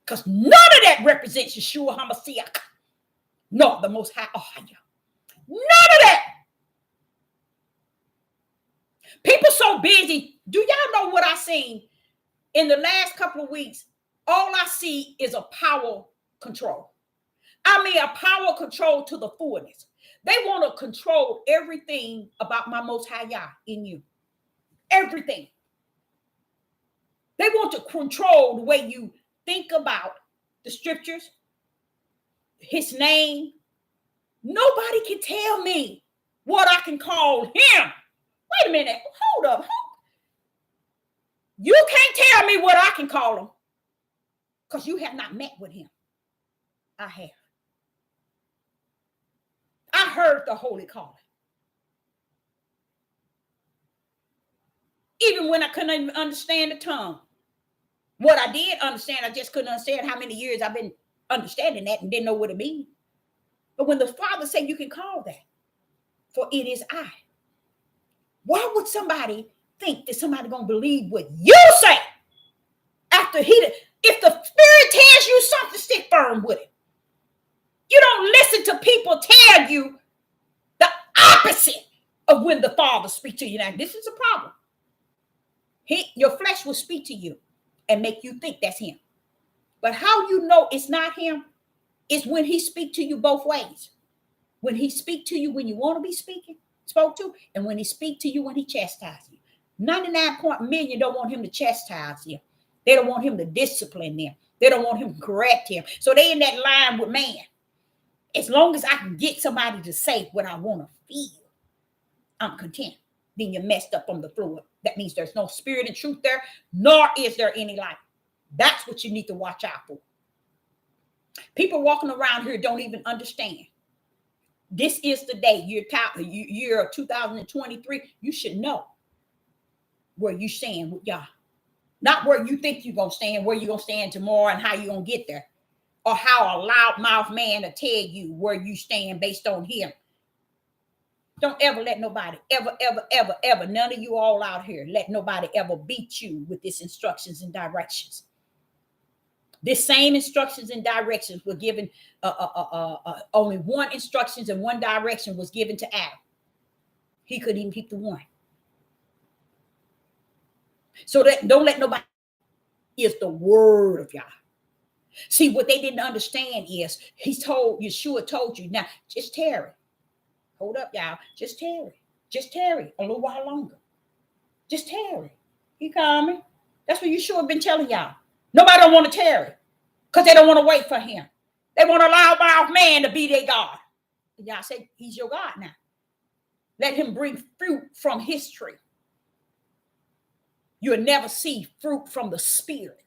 Because none of that represents Yeshua HaMashiach. No, the Most High. None of that. People so busy. Do y'all know what I seen in the last couple of weeks? All I see is a power control. I mean, a power control to the fullness. They want to control everything about my Most High Yah in you. Everything. They want to control the way you think about the scriptures, his name, Nobody can tell me what I can call him. Wait a minute. Hold up. You can't tell me what I can call him because you have not met with him. I have. I heard the holy calling. Even when I couldn't even understand the tongue. What I did understand, I just couldn't understand how many years I've been understanding that and didn't know what it means. But when the Father said you can call that, for it is I. Why would somebody think that somebody gonna believe what you say after if the Spirit tells you something, stick firm with it. You don't listen to people tell you the opposite of when the Father speaks to you. Now, this is a problem. Your flesh will speak to you and make you think that's him. But how you know it's not him is when he speaks to you both ways. When he speaks to you when you want to be spoke to, and when he speaks to you when he chastises you. 99.million don't want him to chastise you. They don't want him to discipline them. They don't want him to correct him. So they in that line with man. As long as I can get somebody to say what I want to feel, I'm content. Then you're messed up on the floor. That means there's no spirit and truth there, nor is there any light. That's what you need to watch out for. People walking around here don't even understand. This is the day, year 2023. You should know where you stand with y'all. Not where you think you're going to stand, where you're going to stand tomorrow and how you're going to get there. Or how a loudmouth man will tell you where you stand based on him. Don't ever let nobody, ever, none of you all out here, let nobody ever beat you with these instructions and directions. This same instructions and directions were given, only one instructions and one direction was given to Adam. He couldn't even keep the one. So that don't let nobody is the word of Yah. See, what they didn't understand is Yeshua told you, now just tarry. Hold up, y'all. Just tarry. Just tarry a little while longer. Just tarry. He coming. That's what Yeshua have been telling y'all. Nobody don't want to tarry because they don't want to wait for him. They want a loudmouth man to be their God. And y'all say, he's your God now. Let him bring fruit from his tree. You'll never see fruit from the Spirit.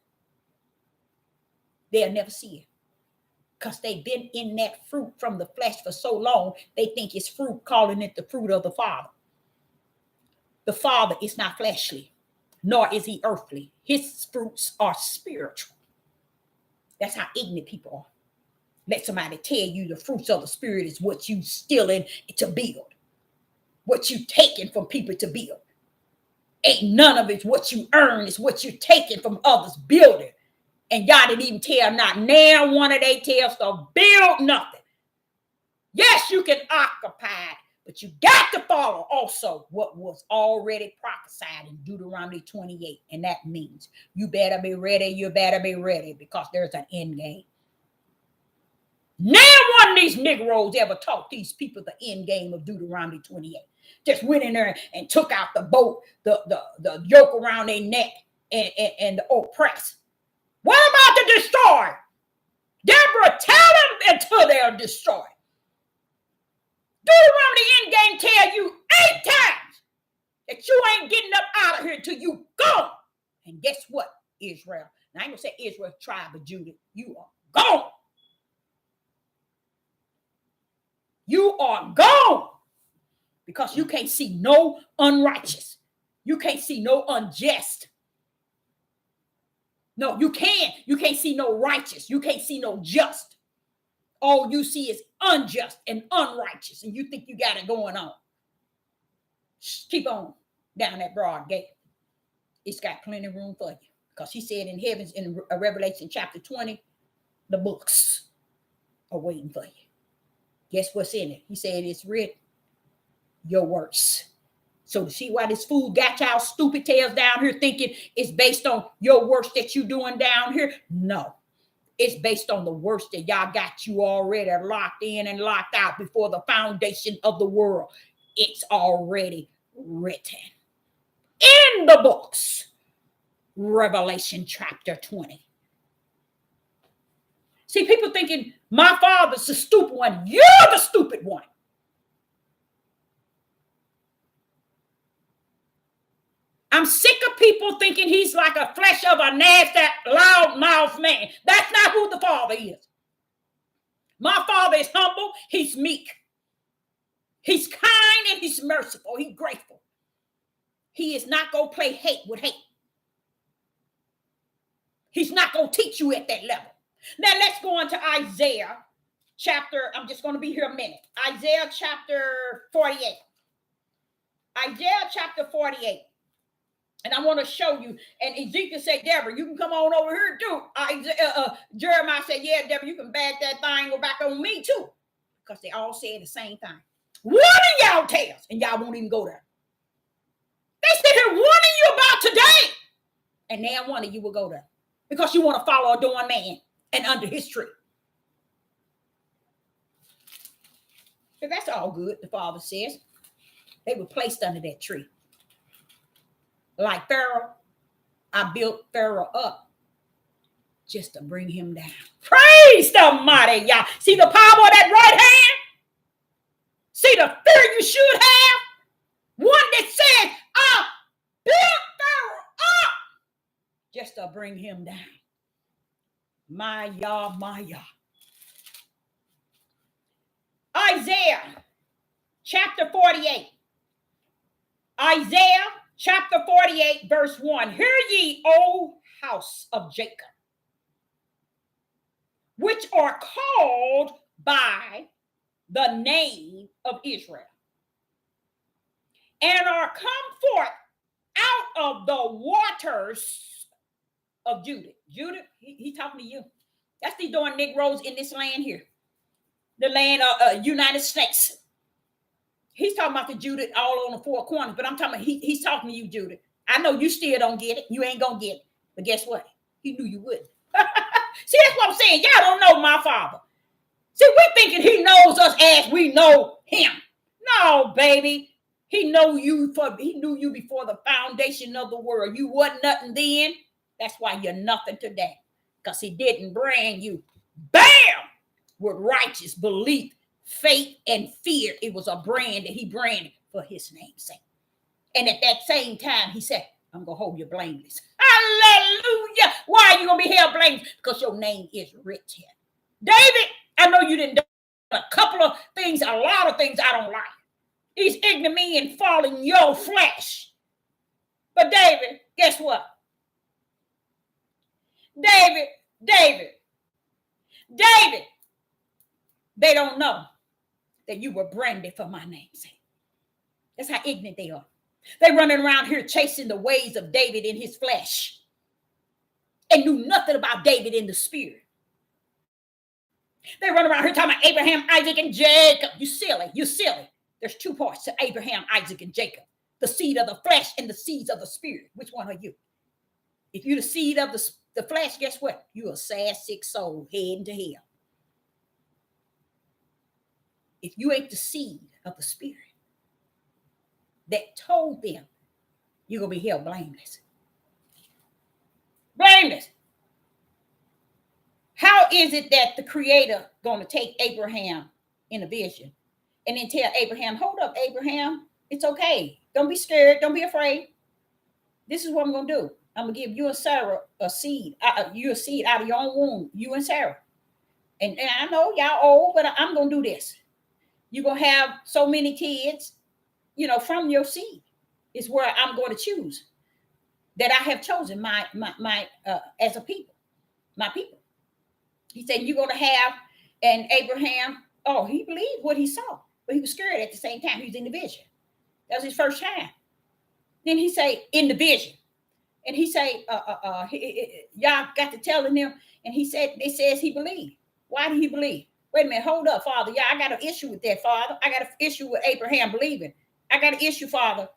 They'll never see it. Because they've been in that fruit from the flesh for so long, they think it's fruit, calling it the fruit of the Father. The Father is not fleshly, nor is he earthly. His fruits are spiritual. That's how ignorant people are. Let somebody tell you the fruits of the Spirit is what you stealing to build. What you taking from people to build. Ain't none of it's what you earn. It's what you're taking from others building. And y'all didn't even tell not now one of they tells to build nothing. Yes, you can occupy, but you got to follow also what was already prophesied in Deuteronomy 28. And that means you better be ready. You better be ready because there's an end game. Now one of these Negroes ever taught these people the end game of Deuteronomy 28. Just went in there and took out the boat, the yoke around their neck and the oppressed. What about the destroy? Deborah, tell them until they're destroyed. Deuteronomy end game tell you 8 times that you ain't getting up out of here until you go. And guess what, Israel? Now I ain't gonna say Israel, tribe of Judah. You are gone. You are gone. Because you can't see no unrighteous. You can't see no unjust. No, you can't. You can't see no righteous. You can't see no just. All you see is unjust and unrighteous. And you think you got it going on. Keep on down that broad gate. It's got plenty of room for you. Because he said in heavens, in Revelation chapter 20, the books are waiting for you. Guess what's in it? He said it's written, your works. So to see why this fool got y'all stupid tails down here thinking it's based on your works that you doing down here? No. It's based on the works that y'all got you already locked in and locked out before the foundation of the world. It's already written in the books. Revelation chapter 20. See, people thinking my father's the stupid one. You're the stupid one. I'm sick of people thinking he's like a flesh of a nasty, loud-mouthed man. That's not who the Father is. My Father is humble. He's meek. He's kind and he's merciful. He's grateful. He is not going to play hate with hate. He's not going to teach you at that level. Now let's go on to Isaiah chapter. I'm just going to be here a minute. Isaiah chapter 48. Isaiah chapter 48. And I want to show you. And Ezekiel said, Deborah, you can come on over here too. Jeremiah said, yeah, Deborah, you can bag that thing go back on me too. Because they all said the same thing. One of y'all tells, and y'all won't even go there. They sit here warning you about today. And now one of you will go there. Because you want to follow a doing man and under his tree. So that's all good, the Father says. They were placed under that tree. Like Pharaoh, I built Pharaoh up just to bring him down. Praise the Almighty, y'all. See the power of that right hand? See the fear you should have? One that said, I built Pharaoh up just to bring him down. My Yah, my Yah. Isaiah chapter 48. Isaiah chapter 48, verse 1. Hear ye, O house of Jacob, which are called by the name of Israel, and are come forth out of the waters of Judah. Judah, he talking to you. That's the darn Negroes in this land here. The land of United States. He's talking about the Judah all on the four corners, but I'm talking about he's talking to you, Judah. I know you still don't get it. You ain't going to get it. But guess what? He knew you wouldn't. See, that's what I'm saying. Y'all don't know my Father. See, we're thinking he knows us as we know him. No, baby. He knew you before the foundation of the world. You wasn't nothing then. That's why you're nothing today. Because he didn't brand you. Bam! With righteous belief, faith, and fear. It was a brand that he branded for his name's sake. And at that same time, he said, I'm going to hold you blameless. Hallelujah. Why are you going to be held blameless? Because your name is written. David, I know you didn't do a couple of things, a lot of things I don't like. These ignominy and falling your flesh. But David, guess what? David, they don't know that you were branded for my name's sake. That's how ignorant they are. They running around here chasing the ways of David in his flesh and knew nothing about David in the spirit. They run around here talking about Abraham, Isaac, and Jacob. You silly. There's two parts to Abraham, Isaac, and Jacob. The seed of the flesh and the seeds of the spirit. Which one are you? If you're the seed of the flesh, guess what? You're a sad, sick soul heading to hell. If you ain't the seed of the spirit that told them you're going to be held blameless. Blameless. How is it that the Creator going to take Abraham in a vision and then tell Abraham, hold up, Abraham, it's okay. Don't be scared. Don't be afraid. This is what I'm going to do. I'm going to give you and Sarah a seed. You a seed out of your own womb, you and Sarah. And I know y'all old, but I'm going to do this. You're going to have so many kids, from your seed is where I'm going to choose that I have chosen my as a people, my people. He said, you're going to have, and Abraham, he believed what he saw, but he was scared at the same time. He was in the vision. That was his first time. Then he say, in the vision. And he say, y'all got to telling him. And he said, it says he believed. Why did he believe? Wait a minute, hold up, Father. Yeah, I got an issue with that, Father. I got an issue with Abraham believing. I got an issue, Father.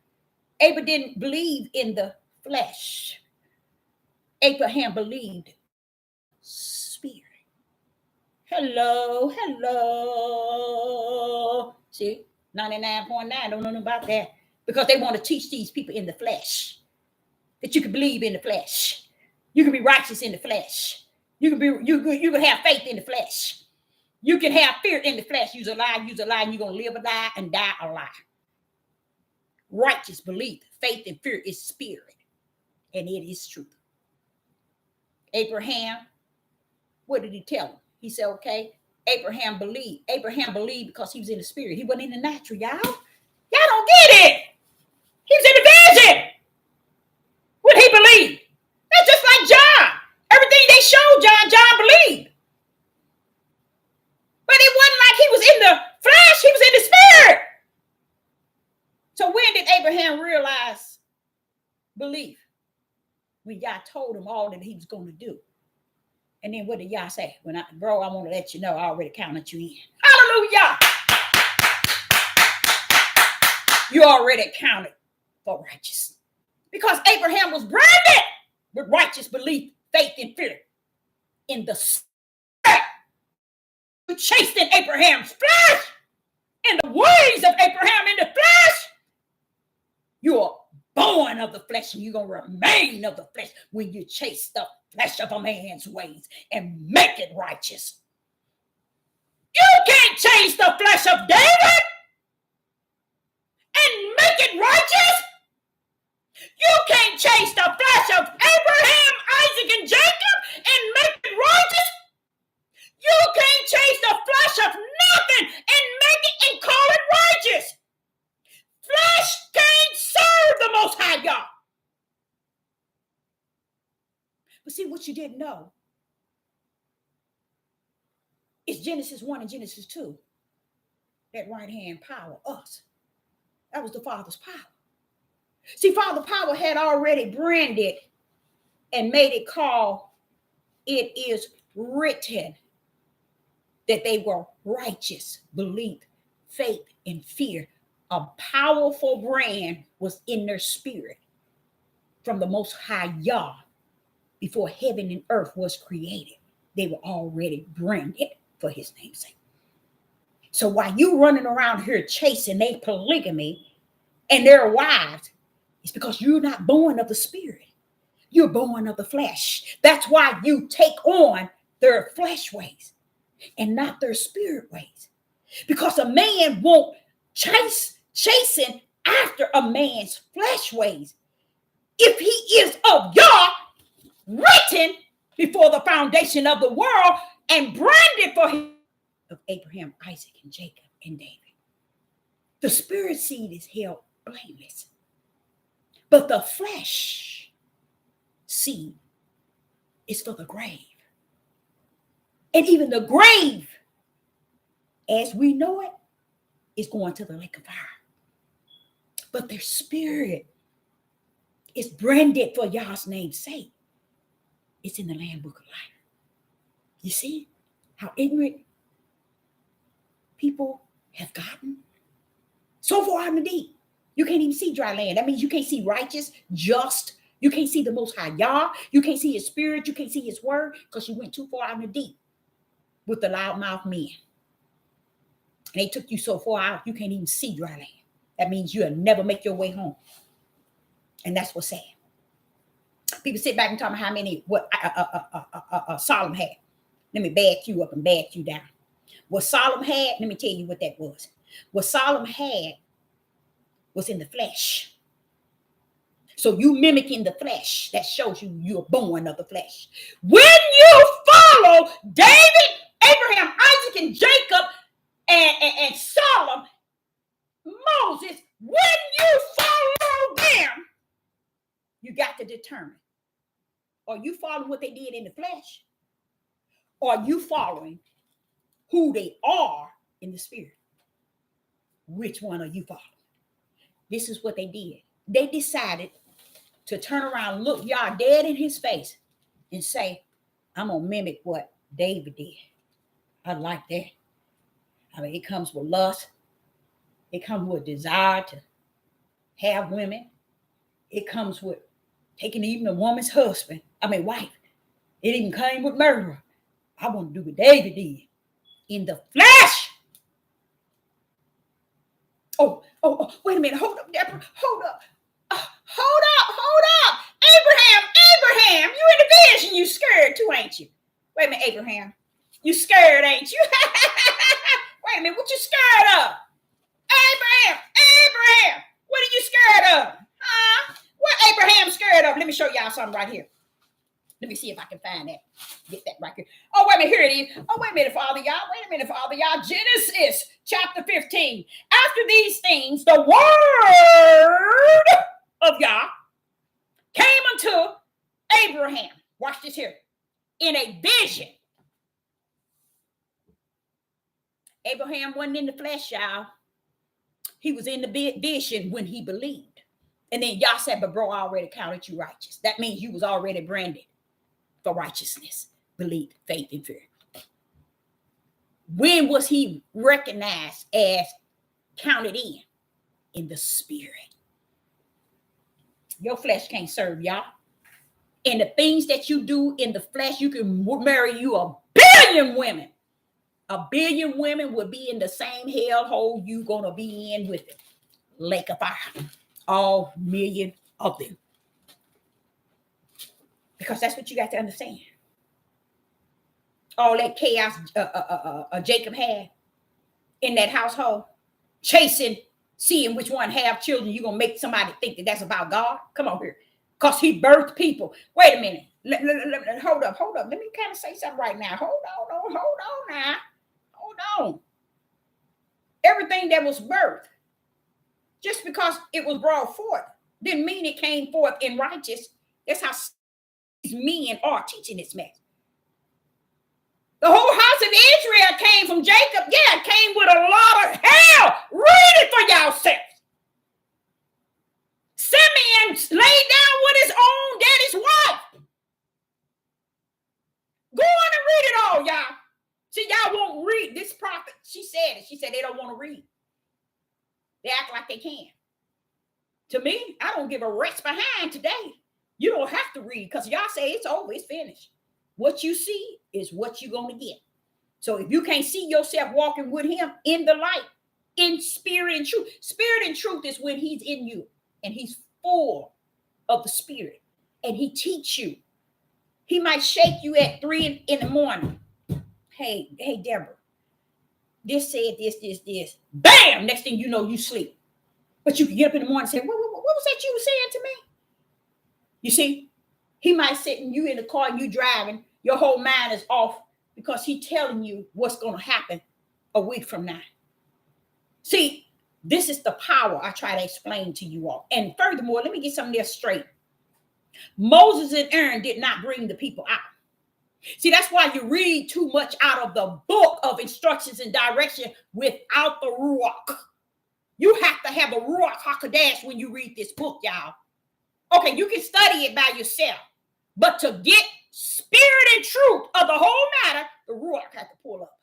Abraham didn't believe in the flesh. Abraham believed spirit. Hello. See, 99.9 don't know nothing about that because they want to teach these people in the flesh that you can believe in the flesh. You can be righteous in the flesh. You can have faith in the flesh. You can have fear in the flesh. Use a lie, and you're gonna live a lie and die a lie. Righteous belief, faith, and fear is spirit, and it is truth. Abraham, what did he tell him? He said, okay, Abraham believed. Abraham believed because he was in the spirit. He wasn't in the natural, y'all. Y'all don't get it. He was in the vision. What he believed? That's just like John. Everything they showed John believed. But it wasn't like he was in the flesh. He was in the spirit. So when did Abraham realize belief? When Yah told him all that he was going to do. And then what did Yah say? I want to let you know I already counted you in. Hallelujah. You already counted for righteous. Because Abraham was branded with righteous belief, faith, and fear. In the spirit, you chased in Abraham's flesh. In the ways of Abraham in the flesh. You are born of the flesh, and you're going to remain of the flesh when you chase the flesh of a man's ways and make it righteous. You can't chase the flesh of David and make it righteous. You can't chase the flesh of Abraham, Isaac, and Jacob and make it righteous. You can't chase the flesh of nothing and make it and call it righteous. Flesh can't serve the Most High God. But see, what you didn't know is Genesis 1 and Genesis 2. That right hand power, us. That was the Father's power. See, Father Power had already branded and made it call, it is written, that they were righteous, belief, faith, and fear. A powerful brand was in their spirit from the Most High Yah before heaven and earth was created. They were already branded for his name's sake. So while you running around here chasing their polygamy and their wives, it's because you're not born of the spirit. You're born of the flesh. That's why you take on their flesh ways and not their spirit ways. Because a man won't chasing after a man's flesh ways if he is of Yah, written before the foundation of the world and branded for him of Abraham, Isaac, and Jacob, and David. The spirit seed is held blameless, but the flesh seed is for the grave. And even the grave, as we know it, is going to the lake of fire. But their spirit is branded for Yah's name's sake. It's in the Lamb Book of Life. You see how ignorant people have gotten? So far out in the deep, you can't even see dry land. That means you can't see righteous, just. You can't see the Most High Yah. You can't see his spirit. You can't see his word because you went too far out in the deep with the loudmouth men. And they took you so far out, you can't even see dry land. That means you'll never make your way home. And that's what's sad. People sit back and talk about how many, what Solomon had. Let me back you up and back you down. What Solomon had, let me tell you what that was. What Solomon had was in the flesh. So you mimicking the flesh, that shows you you're born of the flesh. When you follow David, Abraham, Isaac, and Jacob, and Solomon, Moses, when you follow them, you got to determine, are you following what they did in the flesh? Or are you following who they are in the spirit? Which one are you following? This is what they did. They decided to turn around, look y'all dead in his face and say, I'm going to mimic what David did. I like that. I mean, it comes with lust. It comes with desire to have women. It comes with taking even a woman's husband. Wife. It even came with murder. I want to do what David did in the flesh. Oh, wait a minute. Hold up, Deborah. Hold up. Hold up. Abraham, you in the vision. You scared too, ain't you? Wait a minute, Abraham. You scared, ain't you? Wait a minute, what you scared of? Abraham, what are you scared of? Huh? What Abraham scared of? Let me show y'all something right here. Let me see if I can find that. Get that right here. Oh, wait a minute. Here it is. Oh, wait a minute, Father, y'all. Wait a minute, Father, y'all. Genesis chapter 15. After these things, the word of Yah came unto Abraham. Watch this here. In a vision. Abraham wasn't in the flesh, y'all. He was in the vision when he believed. And then Yah said, but bro, I already counted you righteous. That means you was already branded for righteousness, belief, faith, and fear. When was he recognized as counted in? In the spirit. Your flesh can't serve y'all. And the things that you do in the flesh, you can marry you a billion women. A billion women will be in the same hellhole you gonna be in with it. Lake of fire. All million of them. Because that's what you got to understand. All that chaos Jacob had in that household, chasing, seeing which one have children, you're going to make somebody think that that's about God? Come on here. Because he birthed people. Wait a minute. Hold up. Let me kind of say something right now. Hold on now. Hold on. Everything that was birthed, just because it was brought forth, didn't mean it came forth in righteous. That's how these men are teaching this mess. The whole house of Israel came from Jacob. Yeah, it came with a lot of hell. Read it for yourselves. Simeon laid down with his own daddy's wife. Go on and read it all, y'all. See, y'all won't read this prophet. She said it. She said they don't want to read. They act like they can. To me, I don't give a rest behind today. You don't have to read because y'all say it's over. It's finished. What you see is what you're going to get. So if you can't see yourself walking with him in the light, in spirit and truth is when he's in you and he's full of the spirit and he teach you. He might shake you at 3 in the morning. Hey, Deborah, this said this. Bam! Next thing you know, you sleep. But you can get up in the morning and say, what was that you were saying to me? You see, he might sit in you in the car and you driving. Your whole mind is off because he's telling you what's going to happen a week from now. See, this is the power I try to explain to you all. And furthermore, let me get something there straight. Moses and Aaron did not bring the people out. See, that's why you read too much out of the book of instructions and direction without the Ruach. You have to have a Ruach HaKodesh when you read this book, y'all. Okay, you can study it by yourself. But to get spirit and truth of the whole matter, the Ruach had to pull up.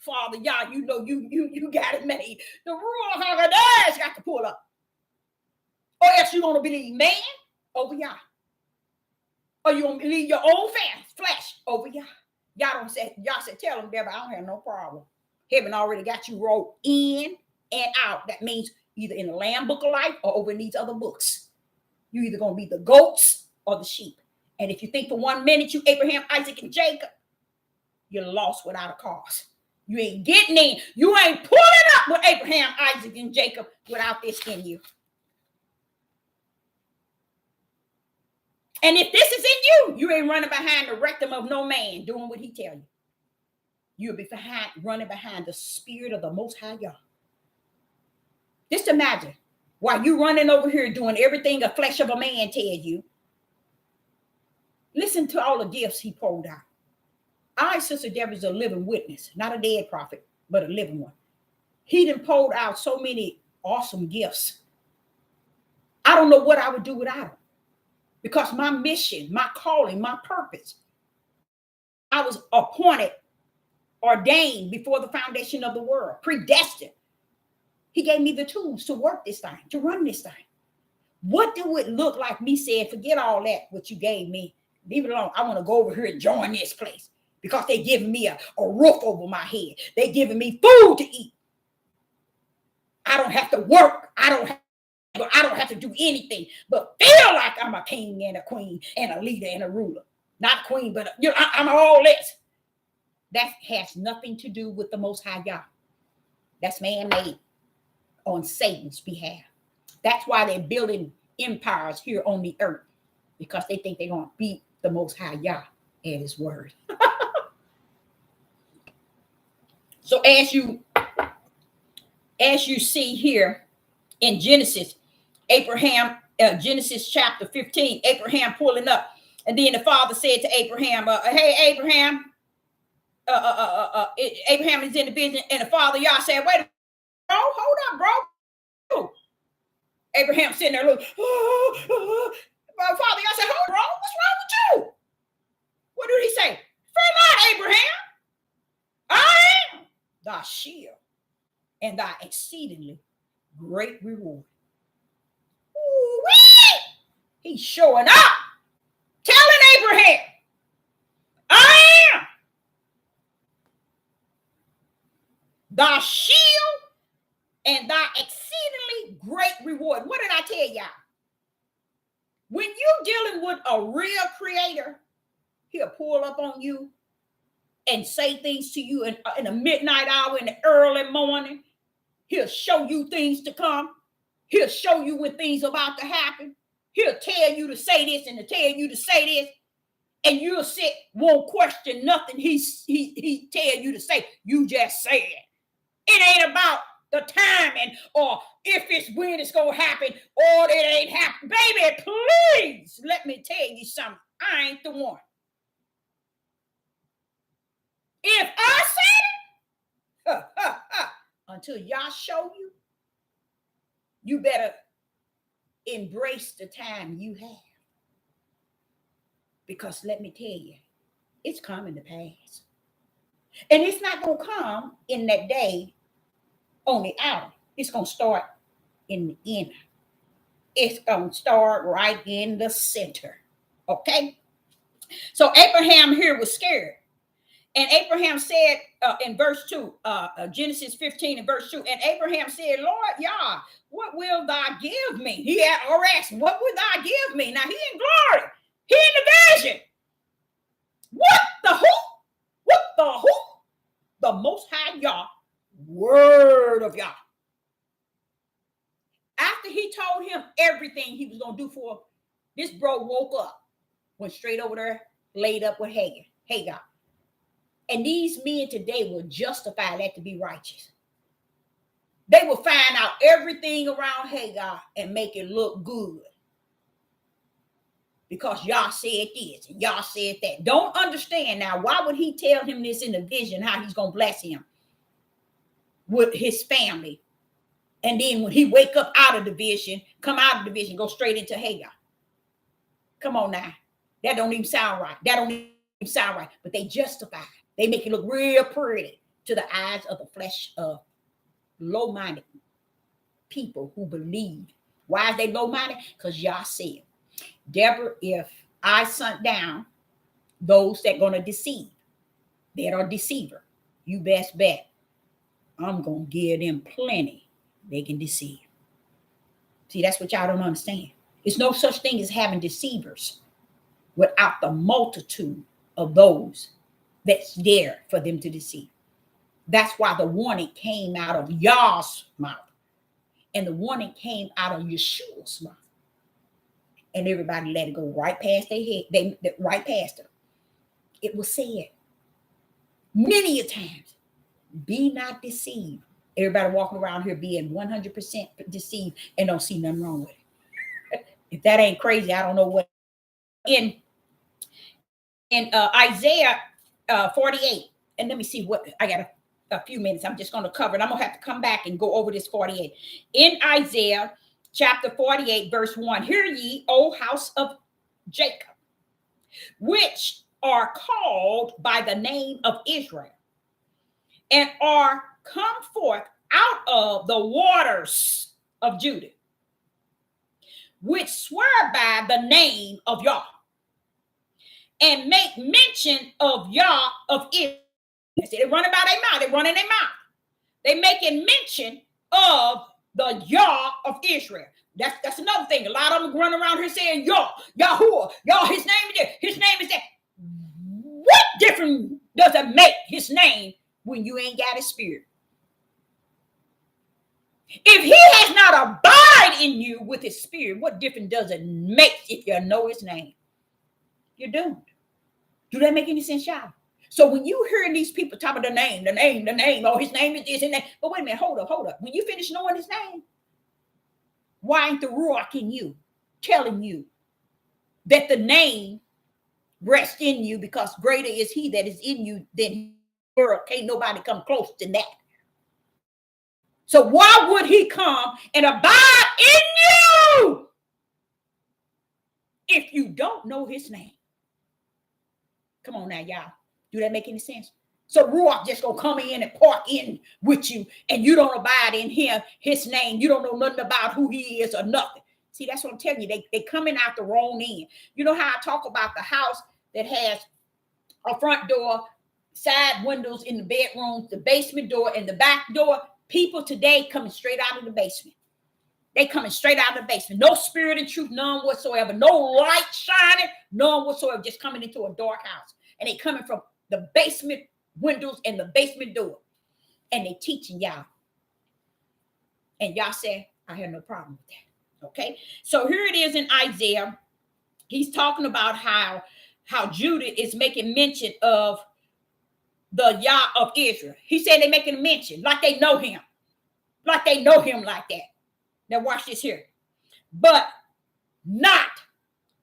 Father, y'all, you know you got it made. The Ruach HaKodesh got to pull up. Or else you're going to believe man over y'all. Or you're going to believe your own flesh over y'all. Y'all said, tell them, Deborah, I don't have no problem. Heaven already got you rolled in and out. That means either in the Lamb Book of Life or over in these other books. You're either going to be the goats or the sheep. And if you think for 1 minute you Abraham, Isaac, and Jacob, you're lost without a cause. You ain't getting in. You ain't pulling up with Abraham, Isaac, and Jacob without this in you. And if this is in you, you ain't running behind the rectum of no man doing what he tell you. You'll be running behind the spirit of the Most High God. Just imagine while you running over here doing everything a flesh of a man tells you. Listen to all the gifts he poured out. I, Sister Deborah, is a living witness, not a dead prophet, but a living one. He done poured out so many awesome gifts. I don't know what I would do without him. Because my mission, my calling, my purpose, I was appointed, ordained before the foundation of the world, predestined. He gave me the tools to work this thing, to run this thing. What do it look like me saying, forget all that, what you gave me. Leave it alone. I want to go over here and join this place because they're giving me a roof over my head. They're giving me food to eat. I don't have to work. I don't have to do anything but feel like I'm a king and a queen and a leader and a ruler. Not queen, but I'm all this. That has nothing to do with the Most High Yah. That's man-made on Satan's behalf. That's why they're building empires here on the earth, because they think they're going to beat the Most High Yah and his word. So as you see here in Genesis, Abraham, Genesis chapter 15, Abraham pulling up. And then the father said to Abraham, hey, Abraham, Abraham is in the business. And the father, Yah, said, wait a minute, bro, hold up, bro. Abraham sitting there looking, father, Yah said, hold on, bro, what's wrong with you? What did he say? Fear not, Abraham. I am thy shield and thy exceedingly great reward. Ooh-wee! He's showing up, telling Abraham, I am thy shield and thy exceedingly great reward. What did I tell y'all? When you're dealing with a real creator, he'll pull up on you and say things to you in the midnight hour, in the early morning. He'll show you things to come. He'll show you when things are about to happen. He'll tell you to say this and to tell you to say this. And you'll sit, won't question nothing he tell you to say. You just say it. It ain't about the timing or if it's when it's going to happen or it ain't happen. Baby, please let me tell you something. I ain't the one. If I said it, until y'all show you, you better embrace the time you have. Because let me tell you, it's coming to pass. And it's not going to come in that day on the outer. It's going to start in the inner. It's going to start right in the center. Okay? So Abraham here was scared. And Abraham said in verse 2, Genesis 15 and verse 2, and Abraham said, Lord Yah, what will thou give me? He had already asked, what will thou give me? Now he in glory. He in the vision. What the who? What the who? The Most High Yah, word of Yah. After he told him everything he was going to do for him, this bro woke up, went straight over there, laid up with Hagar. And these men today will justify that to be righteous. They will find out everything around Hagar and make it look good. Because Yah said this and Yah said that. Don't understand now, why would he tell him this in the vision, how he's going to bless him with his family? And then when he wake up out of the vision, come out of the vision, go straight into Hagar. Come on now. That don't even sound right. That don't even sound right. But they justify. They make it look real pretty to the eyes of the flesh of low-minded people who believe. Why is they low-minded? Because Yah said, Deborah, if I sent down those that going to deceive, that are deceiver, you best bet I'm going to give them plenty they can deceive. See, that's what y'all don't understand. It's no such thing as having deceivers without the multitude of those that's there for them to deceive. That's why the warning came out of Yah's mouth. And the warning came out of Yeshua's mouth. And everybody let it go right past their head. They right past them. It was said many a times, be not deceived. Everybody walking around here being 100% deceived and don't see nothing wrong with it. If that ain't crazy, I don't know what. In Isaiah 48, and let me see what, I got a few minutes. I'm just going to cover it. I'm going to have to come back and go over this 48. In Isaiah chapter 48, verse 1, hear ye, O house of Jacob, which are called by the name of Israel, and are come forth out of the waters of Judah, which swear by the name of Yah, and make mention of Yah of Israel. They run about their mouth. They run in their mouth. They making mention of the Yah of Israel. That's another thing. A lot of them run around here saying Yah, Yahuwah, Yah. His name is there. His name is that. What difference does it make his name when you ain't got his spirit? If he has not abide in you with his spirit, what difference does it make if you know his name? You're doomed. Do that make any sense, y'all? So when you hear these people talk about the name, oh, his name is this and that. But wait a minute, hold up. When you finish knowing his name, why ain't the Ruach in you telling you that the name rests in you, because greater is he that is in you than the world? Can't nobody come close to that. So why would he come and abide in you if you don't know his name? Come on now, y'all. Do that make any sense? So Ruach just gonna come in and park in with you, and you don't abide in him, his name. You don't know nothing about who he is or nothing. See, that's what I'm telling you. They coming out the wrong end. You know how I talk about the house that has a front door, side windows in the bedrooms, the basement door, and the back door? People today coming straight out of the basement. They coming straight out of the basement. No spirit and truth, none whatsoever. No light shining, none whatsoever. Just coming into a dark house. And they coming from the basement windows and the basement door. And they teaching y'all. And y'all say, I have no problem with that. Okay? So here it is in Isaiah. He's talking about how Judah is making mention of the Yah of Israel. He said they're making a mention like they know him. Like they know him like that. Now watch this here. But not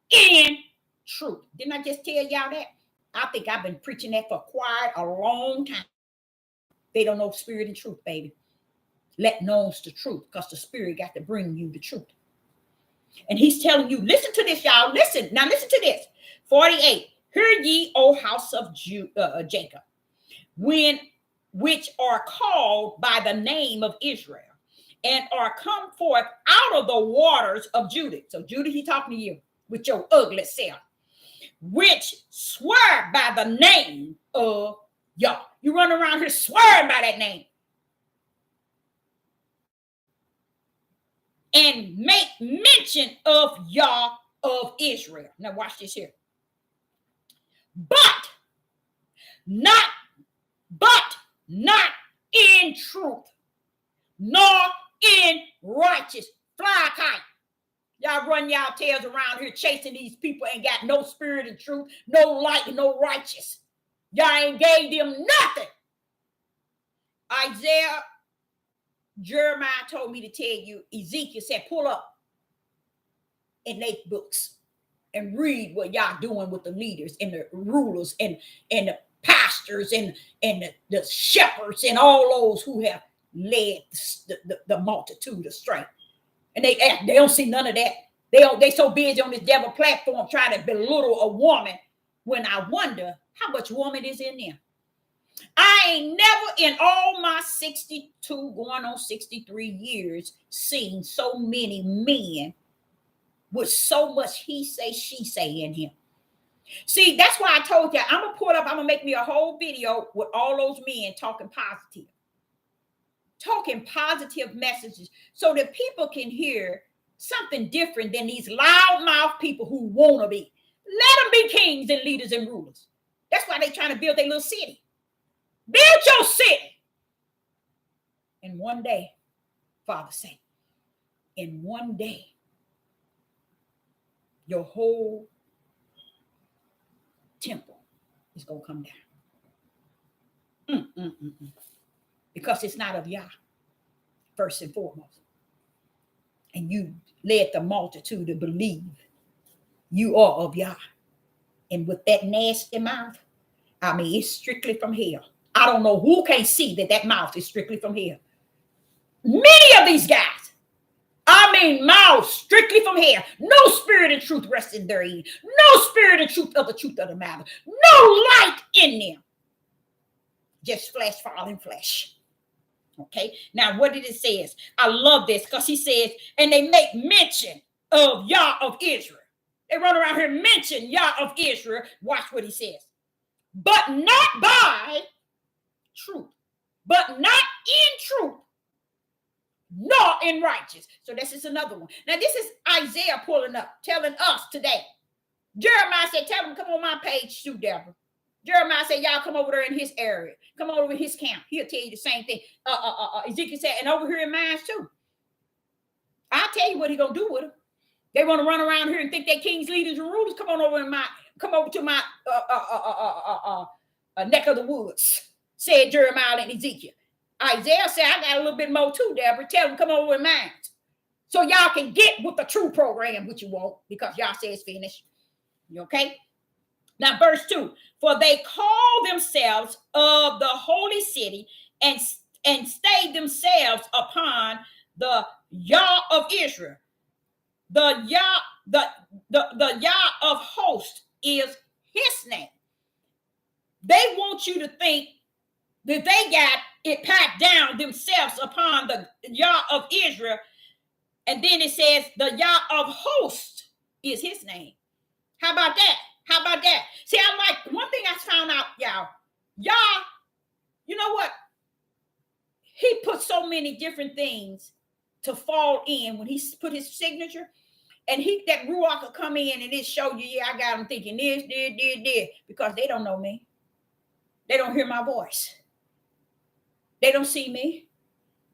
in truth. Didn't I just tell y'all that? I think I've been preaching that for quite a long time. They don't know spirit and truth, baby. Let known's the truth, because the spirit got to bring you the truth. And he's telling you, listen to this, y'all. Listen. Now listen to this. 48. Hear ye, O house of Jacob, which are called by the name of Israel, and are come forth out of the waters of Judah. So Judah, he talking to you with your ugly self, which swear by the name of Yah. You run around here swearing by that name. And make mention of Yah of Israel. Now watch this here. But not in truth, nor in righteous. Fly kite. Y'all run y'all tails around here chasing these people, ain't got no spirit and truth, no light, and no righteous. Y'all ain't gave them nothing. Isaiah, Jeremiah told me to tell you, Ezekiel said, pull up in their books and read what y'all doing with the leaders and the rulers and the pastors and the shepherds and all those who have led the multitude astray. And they don't see none of that. They so busy on this devil platform trying to belittle a woman, when I wonder how much woman is in there. I ain't never in all my 62 going on 63 years seen so many men with so much he say, she say in him. See, that's why I told you, I'm going to pull up, I'm going to make me a whole video with all those men talking positive messages, so that people can hear something different than these loudmouth people who want to be. Let them be kings and leaders and rulers. That's why they trying to build their little city. Build your city. And one day, Father said, in one day, your whole temple is going to come down. Because it's not of Yah, first and foremost. And you led the multitude to believe you are of Yah. And with that nasty mouth, I mean, it's strictly from hell. I don't know who can see that mouth is strictly from hell. Many of these guys, I mean, mouths strictly from hell. No spirit and truth resting therein. No spirit and truth of the matter. No light in them. Just flesh falling flesh. Okay, now what did it say? I love this, because he says, and they make mention of Yah of Israel. They run around here mention Yah of Israel. Watch what he says. But not by truth. But not in truth, nor in righteous. So this is another one. Now this is Isaiah pulling up, telling us today. Jeremiah said, tell them, come on my page, too, Deborah. Jeremiah said, y'all come over there in his area. Come over in his camp. He'll tell you the same thing. Ezekiel said, and over here in mine too. I'll tell you what he's going to do with them. They want to run around here and think they're kings, leaders, and rulers. Come over to my neck of the woods, said Jeremiah and Ezekiel. Isaiah said, I got a little bit more too, Deborah. Tell them come over in mine. So y'all can get with the true program, which you won't, because y'all say it's finished. You okay? Now, verse 2, for they call themselves of the holy city and stayed themselves upon the Yah of Israel. The Yah of hosts is his name. They want you to think that they got it packed down themselves upon the Yah of Israel. And then it says the Yah of hosts is his name. How about that? How about that? See, I like one thing I found out, y'all. Yah, you know what? He put so many different things to fall in when he put his signature. And that Ruach will come in and it show you, yeah, I got them thinking this, because they don't know me. They don't hear my voice. They don't see me.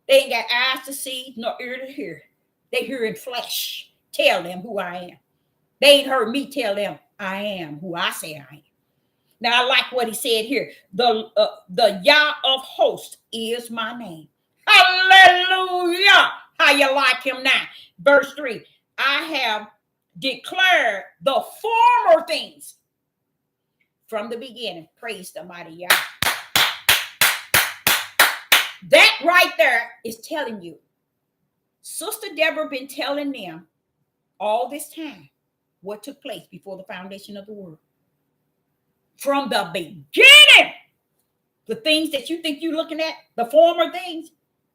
They ain't got eyes to see nor ear to hear. They hear in flesh. Tell them who I am. They ain't heard me tell them I am who I say I am. Now I like what he said here. The Yah of hosts is my name. Hallelujah. How you like him now? Verse 3. I have declared the former things from the beginning. Praise the mighty Yah. That right there is telling you. Sister Deborah been telling them all this time what took place before the foundation of the world. From the beginning, the things that you think you're looking at, the former things,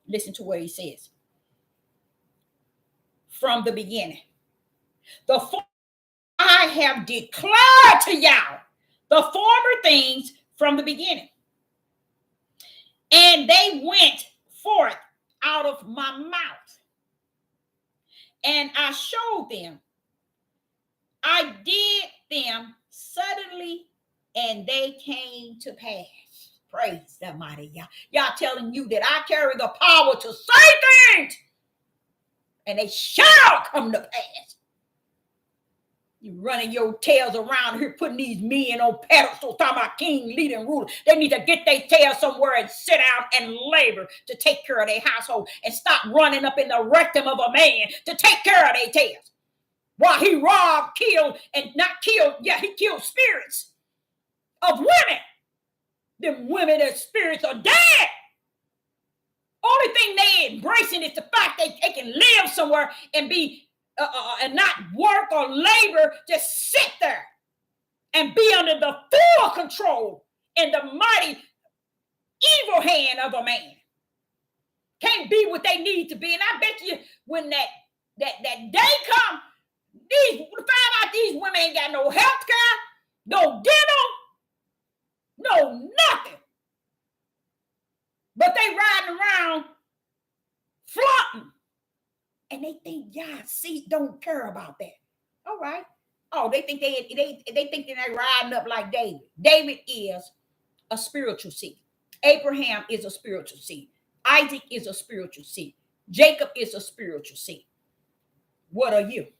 listen to what he says. From the beginning. I have declared to y'all the former things from the beginning. And they went forth out of my mouth. And I showed them. I did them suddenly, and they came to pass. Praise the mighty Yah. Y'all telling you that I carry the power to say things, and they shall come to pass. You running your tails around here, putting these men on pedestals, talking about king, leader, and ruler. They need to get their tails somewhere and sit down and labor to take care of their household and stop running up in the rectum of a man to take care of their tails. While he robbed, killed, and not killed, yeah, he killed spirits of women. Them women, their spirits are dead. Only thing they embracing is the fact that they can live somewhere and be and not work or labor, just sit there and be under the full control and the mighty evil hand of a man. Can't be what they need to be. And I bet you when that day come, find out these women ain't got no health care, no dental, no nothing. But they riding around flaunting. And they think, yeah, see, don't care about that. All right. Oh, they think they think they're riding up like David. David is a spiritual seed. Abraham is a spiritual seed. Isaac is a spiritual seed. Jacob is a spiritual seed. What are you?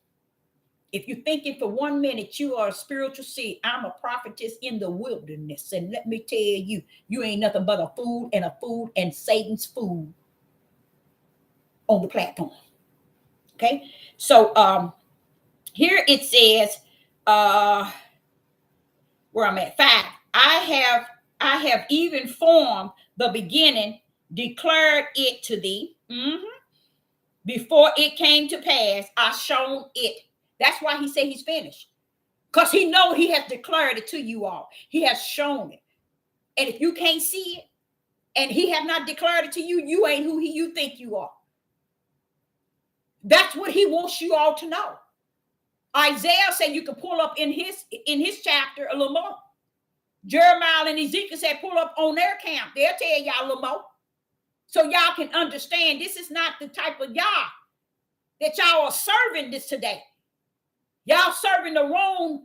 If you're thinking for 1 minute you are a spiritual seed, I'm a prophetess in the wilderness. And let me tell you, you ain't nothing but a fool and Satan's fool on the platform. Okay, so here it says, where I'm at 5. I have even formed the beginning, declared it to thee. Before it came to pass, I shown it. That's why he said he's finished. Because he know he has declared it to you all. He has shown it. And if you can't see it, and he have not declared it to you, you ain't who you think you are. That's what he wants you all to know. Isaiah said you can pull up in his chapter a little more. Jeremiah and Ezekiel said pull up on their camp. They'll tell y'all a little more. So y'all can understand this is not the type of Yah that y'all are serving this today. Y'all serving the wrong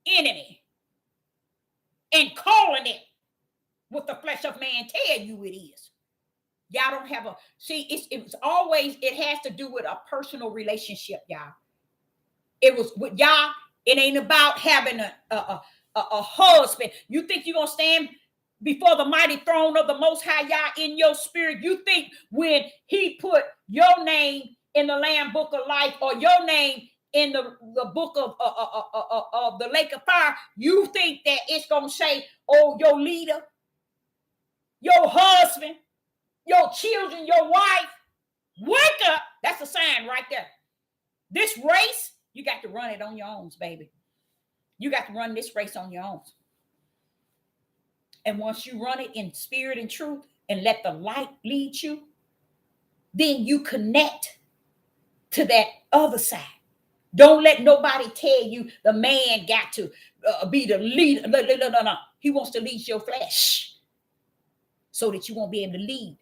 enemy. and calling it what the flesh of man tell you it is. Y'all don't have a, see, it's always, it has to do with a personal relationship, y'all. It was with y'all, it ain't about having a husband. You think you're going to stand before the mighty throne of the Most High, y'all, in your spirit? You think when he put your name in the Lamb Book of Life, or your name in the book of the lake of fire, you think that it's going to say, oh, your leader, your husband, your children, your wife, wake up? That's a sign right there. This race, you got to run it on your own, baby. You got to run this race on your own. And once you run it in spirit and truth and let the light lead you, then you connect to that other side. Don't let nobody tell you the man got to be the leader. No. He wants to lead your flesh so that you won't be able to lead.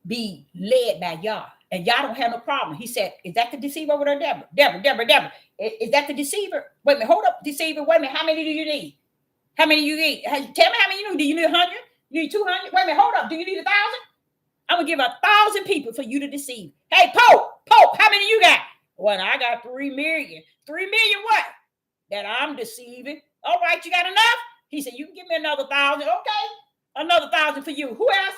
Be led by Yah. And Yah don't have no problem. He said, is that the deceiver over there, Deborah? Deborah. Is that the deceiver? Wait a minute, hold up, deceiver. Wait a minute, how many do you need? How many you need? Tell me how many you need. Do you need 100? You need 200? Wait a minute, hold up. Do you need 1,000? I'm going to give 1,000 people for you to deceive. Hey, Pope, how many you got? Well, I got 3 million. 3 million what? That I'm deceiving. All right, you got enough? He said, you can give me another 1,000. Okay, another 1,000 for you. Who else?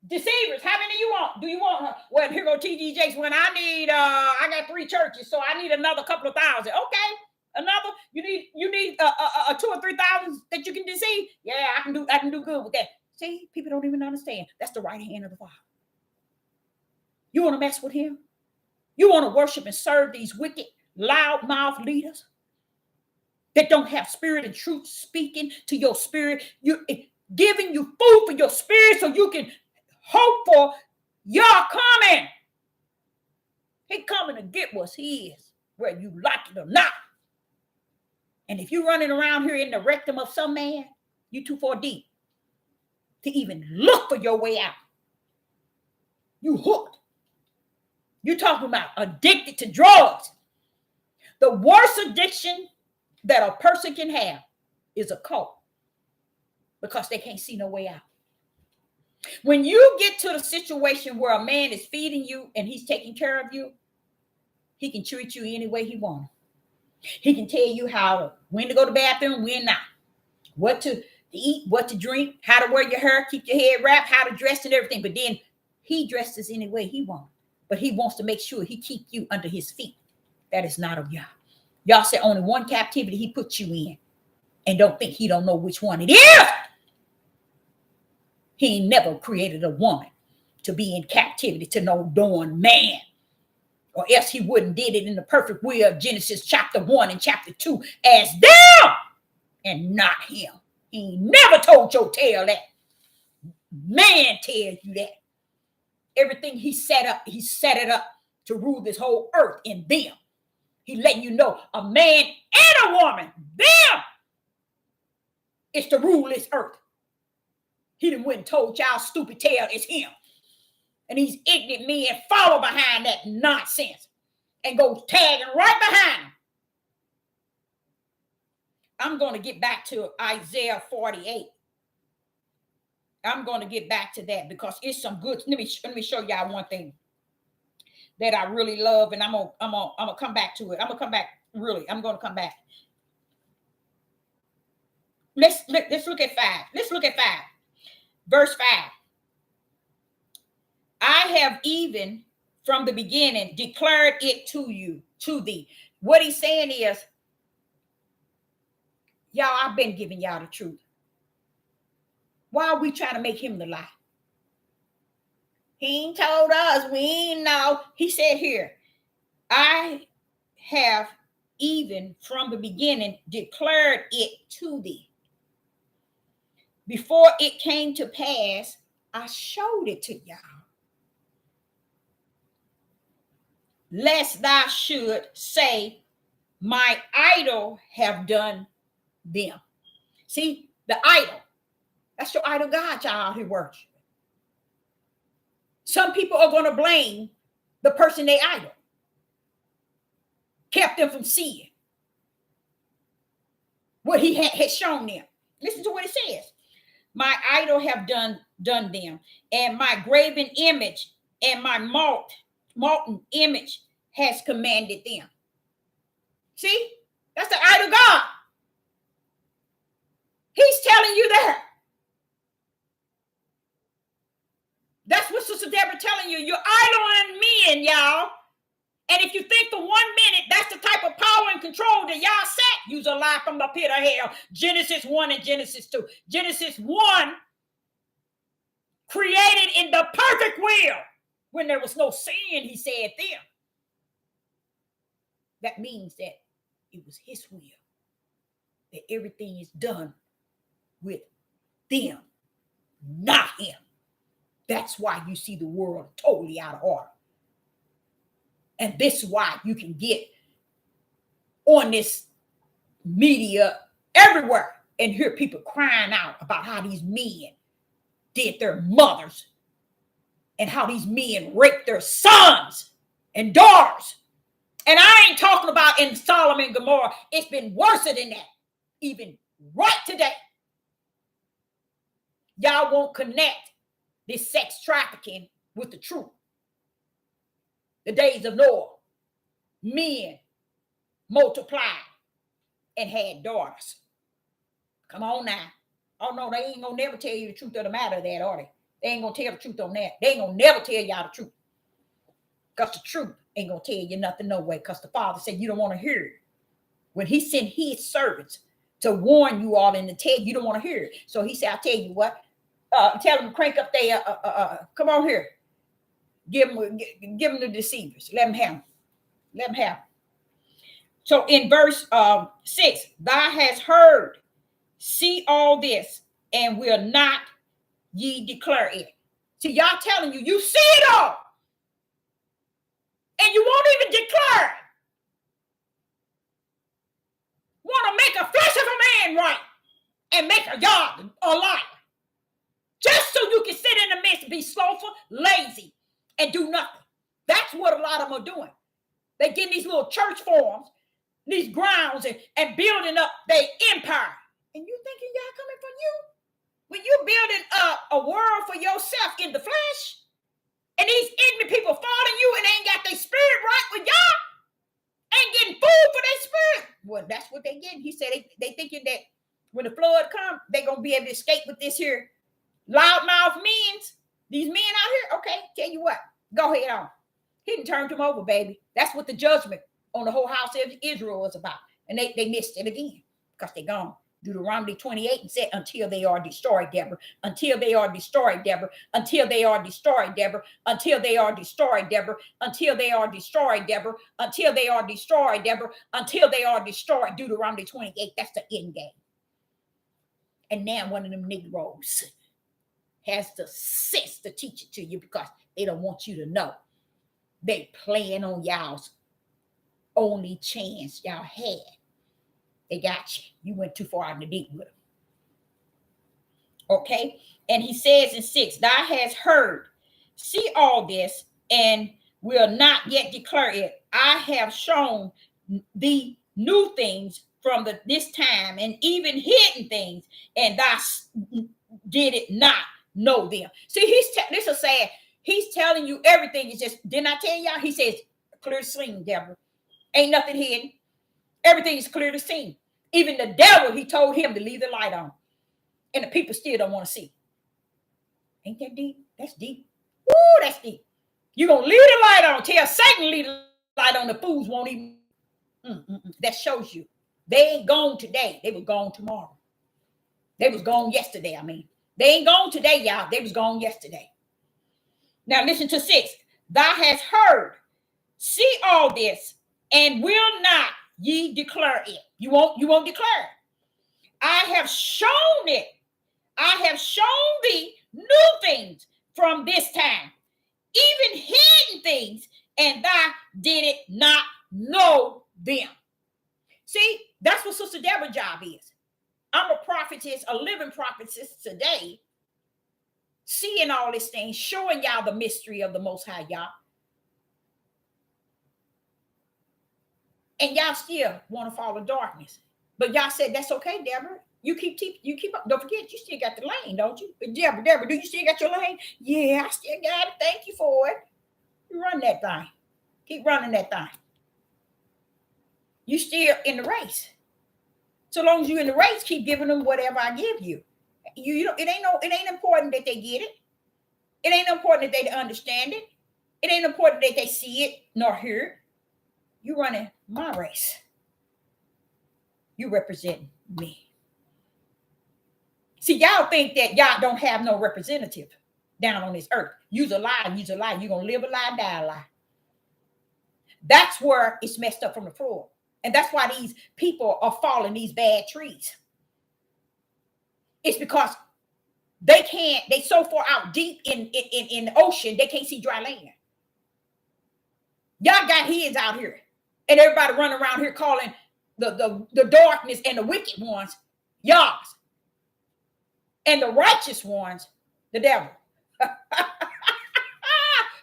Deceivers, how many you want? Do you want her? Well, here go TD Jakes. When I got 3 churches, so I need another couple of thousand. Okay, another. You need 2 or 3,000 that you can deceive. Yeah, I can do good with that. See, people don't even understand. That's the right hand of the Father. You want to mess with him? You want to worship and serve these wicked, loudmouth leaders that don't have spirit and truth speaking to your spirit? You giving you food for your spirit so you can hope for Yah coming. He coming to get what's his, whether you like it or not. And if you're running around here in the rectum of some man, you too far deep to even look for your way out. You hooked. You're talking about addicted to drugs. The worst addiction that a person can have is a cult, because they can't see no way out. When you get to the situation where a man is feeding you and he's taking care of you, he can treat you any way he wants. He can tell you when to go to the bathroom, when not, what to eat, what to drink, how to wear your hair, keep your head wrapped, how to dress and everything. But then he dresses any way he wants. But he wants to make sure he keep you under his feet. That is not of Yah. Yah said only one captivity he put you in. And don't think he don't know which one it is. He never created a woman to be in captivity to no darn man. Or else he wouldn't did it in the perfect will of Genesis chapter 1 and chapter 2 as them and not him. He never told your tale that. Man tells you that. Everything he set it up to rule this whole earth in them. He letting you know a man and a woman, them, is to rule this earth. He done went and told y'all stupid tale it's him. And these ignorant men follow behind that nonsense and go tagging right behind him. I'm going to get back to Isaiah 48. I'm going to get back to that because it's some good. Let me show y'all one thing that I really love, and I'm gonna come back to it. I'm going to come back. Let's look at 5. Let's look at 5. Verse 5. I have even from the beginning declared it to thee. What he's saying is, y'all, I've been giving y'all the truth. Why are we trying to make him the lie? He ain't told us. We ain't know. He said here, I have even from the beginning declared it to thee. Before it came to pass, I showed it to y'all. Lest thou should say, my idol have done them. See, the idol. That's your idol God y'all out here worshiping. Some people are going to blame the person they idol. Kept them from seeing. what he had shown them. Listen to what it says. My idol have done them, and my graven image and my molten image has commanded them. See, that's the idol God. He's telling you that. That's what Sister Deborah telling you. You're idling men, y'all. And if you think for 1 minute that's the type of power and control that y'all set, use a lie from the pit of hell. Genesis 1 and Genesis 2. Genesis 1 created in the perfect will when there was no sin, he said them. That means that it was his will, that everything is done with them, not him. That's why you see the world totally out of order. And this is why you can get on this media everywhere and hear people crying out about how these men did their mothers and how these men raped their sons and daughters. And I ain't talking about in Sodom and Gomorrah. It's been worse than that, even right today. Y'all won't connect this sex trafficking with the truth. The days of Noah, men multiplied and had daughters. Come on now. Oh no, they ain't gonna never tell you the truth of the matter of that, are they? They ain't gonna tell the truth on that. They ain't gonna never tell y'all the truth. Because the truth ain't gonna tell you nothing no way. Because the Father said you don't want to hear it. When he sent his servants to warn you all and to tell you don't want to hear it. So he said, I'll tell you what. Tell them to crank up their, come on here. Give them the deceivers. Let them have them. Let them have them. So in verse 6, thou hast heard, see all this, and will not ye declare it. See, y'all telling you, you see it all. And you won't even declare it. Want to make a flesh of a man right and make a God a liar. Just so you can sit in the midst and be slothful, lazy, and do nothing. That's what a lot of them are doing. They get these little church forms, these grounds, and building up their empire. And you thinking y'all coming from you? When you building up a world for yourself in the flesh, and these ignorant people following you and ain't got their spirit right with y'all, ain't getting food for their spirit. Well, that's what they getting. He said they thinking that when the flood comes, they're going to be able to escape with this here loudmouth men. These men out here, okay, tell you what, go ahead on. He done turned them over, baby. That's what the judgment on the whole house of Israel was about. And they missed it again because they gone. Deuteronomy 28 and said, until they are destroyed, Deborah. Until they are destroyed, Deborah. Until they are destroyed, Deborah. Until they are destroyed, Deborah. Until they are destroyed, Deborah. Until they are destroyed, Deborah. Until they are destroyed. Deuteronomy 28, that's the end game. And now one of them Negroes has the sense to teach it to you because they don't want you to know. They playing on y'all's only chance y'all had. They got you. You went too far out in the deep with them. Okay? And he says in 6, thou hast heard, see all this, and will not yet declare it. I have shown thee new things from this time, and even hidden things, and thou did it not know them. See, this is sad. He's telling you everything. Is just, didn't I tell y'all? He says, clear to see, Deborah. Ain't nothing hidden. Everything is clear to see. Even the devil, he told him to leave the light on. And the people still don't want to see. Ain't that deep? That's deep. Woo, that's deep. You're going to leave the light on. Tell Satan leave the light on. The fools won't even. That shows you. They ain't gone today. They were gone tomorrow. They was gone yesterday, I mean. They ain't gone today, y'all. They was gone yesterday. Now listen to 6. Thou hast heard, see all this, and will not ye declare it. You won't declare it. I have shown it. I have shown thee new things from this time, even hidden things, and thou did it not know them. See, that's what Sister Deborah's job is. I'm a prophetess, a living prophetess today, seeing all these things, showing y'all the mystery of the Most High, y'all. And y'all still want to follow darkness. But y'all said that's okay, Deborah. You keep up. Don't forget, you still got the lane, don't you? But Deborah, do you still got your lane? Yeah, I still got it. Thank you for it. You run that thing. Keep running that thing. You still in the race. So long as you're in the race, keep giving them whatever I give you. You know, it ain't important that they get it. It ain't important that they understand it. It ain't important that they see it nor hear it. You running my race. You represent me. See, y'all think that y'all don't have no representative down on this earth. You's a lie. You're going to live a lie, die a lie. That's where it's messed up from the floor. And that's why these people are falling these bad trees. It's because they so far out deep in the ocean, they can't see dry land. Y'all got heads out here. And everybody running around here calling the darkness and the wicked ones Yahs. And the righteous ones, the devil.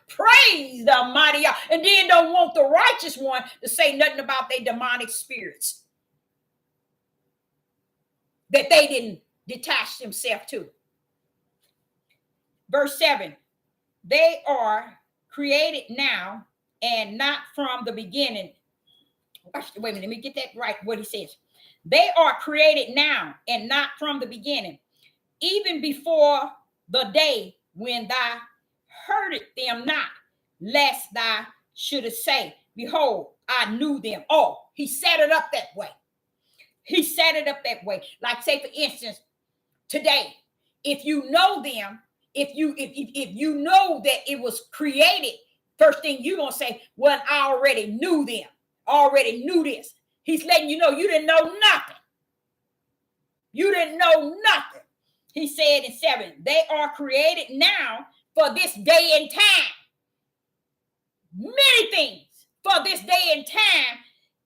Praise the mighty God. And then don't want the righteous one to say nothing about their demonic spirits that they didn't detach themselves to. Verse 7, they are created now and not from the beginning. Wait a minute, let me get that right, what he says. They are created now and not from the beginning, even before the day when thou heardest them not, lest thou shouldest say, behold, I knew them. Oh, he set it up that way. He set it up that way. Like, say, for instance, today, if you know them, if you know that it was created, first thing you're going to say, well, I already knew them. Already knew this. He's letting you know you didn't know nothing. You didn't know nothing. He said in 7, they are created now for this day and time. Many things for this day and time,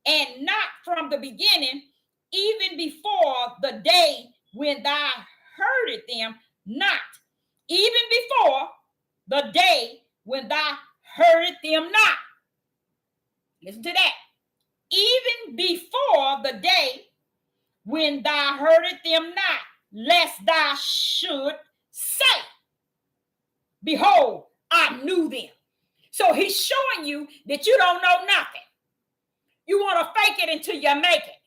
and not from the beginning, even before the day when thou hearded them not. Even before the day when thou hearded them not. Listen to that. Even before the day when thou heardest them not, lest thou should say, behold, I knew them. So he's showing you that you don't know nothing. You want to fake it until you make it.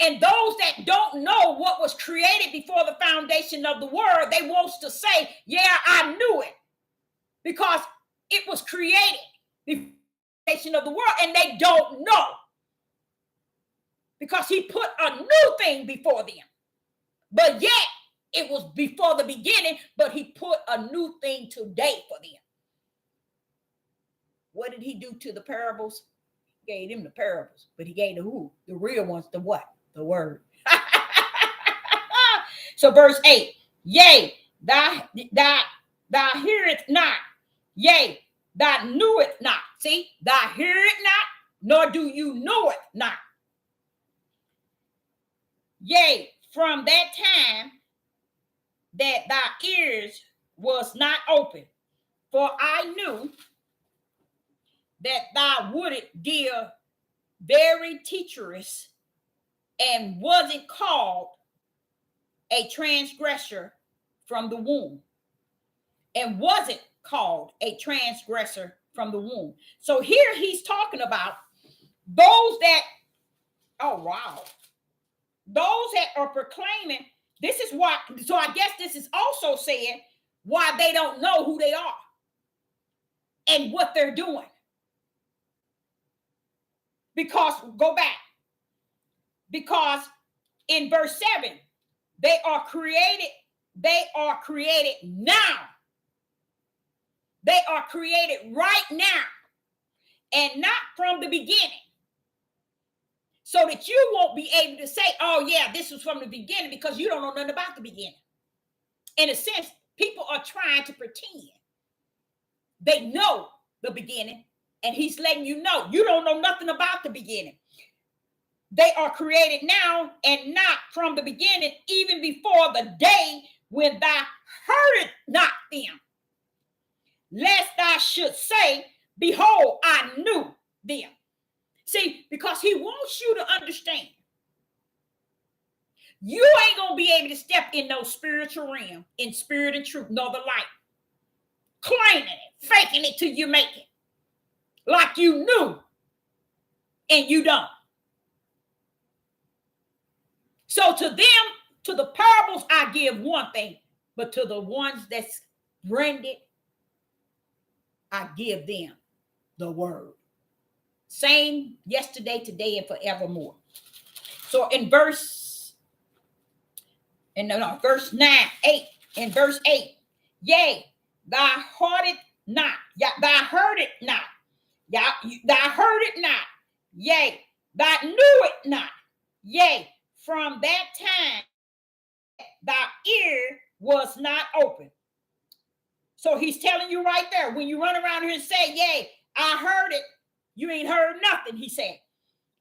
And those that don't know what was created before the foundation of the world, they want to say, yeah, I knew it. Because it was created before the foundation of the world, and they don't know. Because he put a new thing before them. But yet, it was before the beginning, but he put a new thing today for them. What did he do to the parables? He gave them the parables, but he gave the who? The real ones, the what? The word. So verse 8, yea, thou hearest not, yea, thou knewest not. See, thou hearest not, nor do you know it not. Yea, from that time that thy ears was not open, for I knew that thou wouldst give very teacheress, and wasn't called a transgressor from the womb. And wasn't called a transgressor from the womb. So here he's talking about those that, oh wow, those that are proclaiming, this is why, so I guess this is also saying why they don't know who they are and what they're doing. Because, go back, because in verse 7, they are created now. They are created right now and not from the beginning. So that you won't be able to say, oh yeah, this was from the beginning, because you don't know nothing about the beginning. In a sense, people are trying to pretend they know the beginning, and he's letting you know you don't know nothing about the beginning. They are created now and not from the beginning, even before the day when thou heardest not them, lest thou should say, behold, I knew them. See, because he wants you to understand. You ain't going to be able to step in no spiritual realm, in spirit and truth, nor the light. Claiming it, faking it till you make it. Like you knew, and you don't. So to them, to the parables, I give one thing, but to the ones that's branded, I give them the word. Same yesterday, today, and forevermore. So in verse 9, 8, in verse 8, yea, thou heard it not, thou heard it not, thou heard it not, yea, thou knew it not, yea, from that time thy ear was not open. So he's telling you right there, when you run around here and say, yea, I heard it, you ain't heard nothing, he said.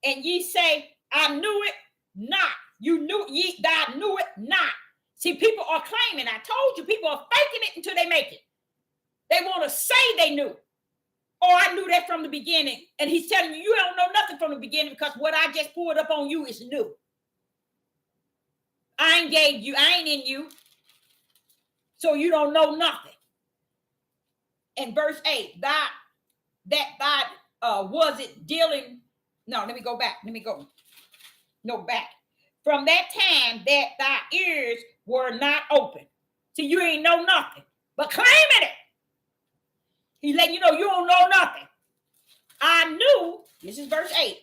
And ye say, I knew it not. You knew ye, thou knew it not. See, people are claiming, I told you, people are faking it until they make it. They want to say they knew. Or I knew that from the beginning. And he's telling you, you don't know nothing from the beginning because what I just pulled up on you is new. I ain't gave you, I ain't in you. So you don't know nothing. In verse 8, was it dealing? No, let me go back. Back. From that time that thy ears were not open. See, you ain't know nothing, but claiming it. He's letting you know you don't know nothing. I knew, this is verse 8,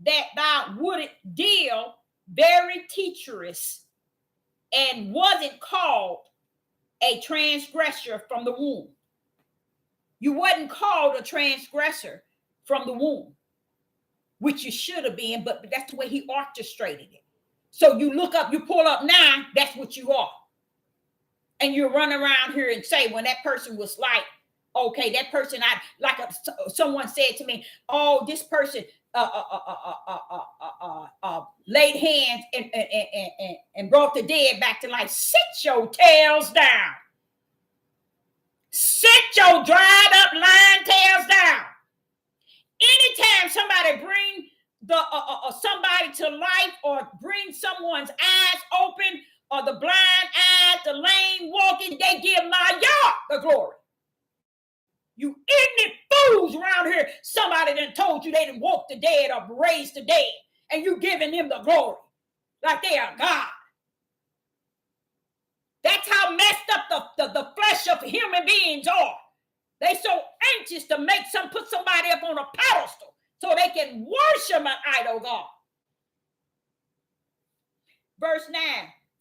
that thou wouldn't deal very teacherous and wasn't called a transgressor from the womb. You wasn't called a transgressor from the womb, which you should have been, but that's the way he orchestrated it. So you look up, you pull up now, that's what you are. And you run around here and say, when that person was like, okay, that person, someone said to me, oh, this person laid hands and brought the dead back to life. Sit your tails down. Sit your dried up lying tails down. Anytime somebody bring somebody to life or bring someone's eyes open or the blind eyes, the lame walking, they give my Yah the glory. You ignorant fools around here, somebody done told you they done woke the dead or raised the dead, and you giving them the glory like they are God. That's how messed up the flesh of human beings are. They so anxious to put somebody up on a pedestal so they can worship an idol God. Verse 9,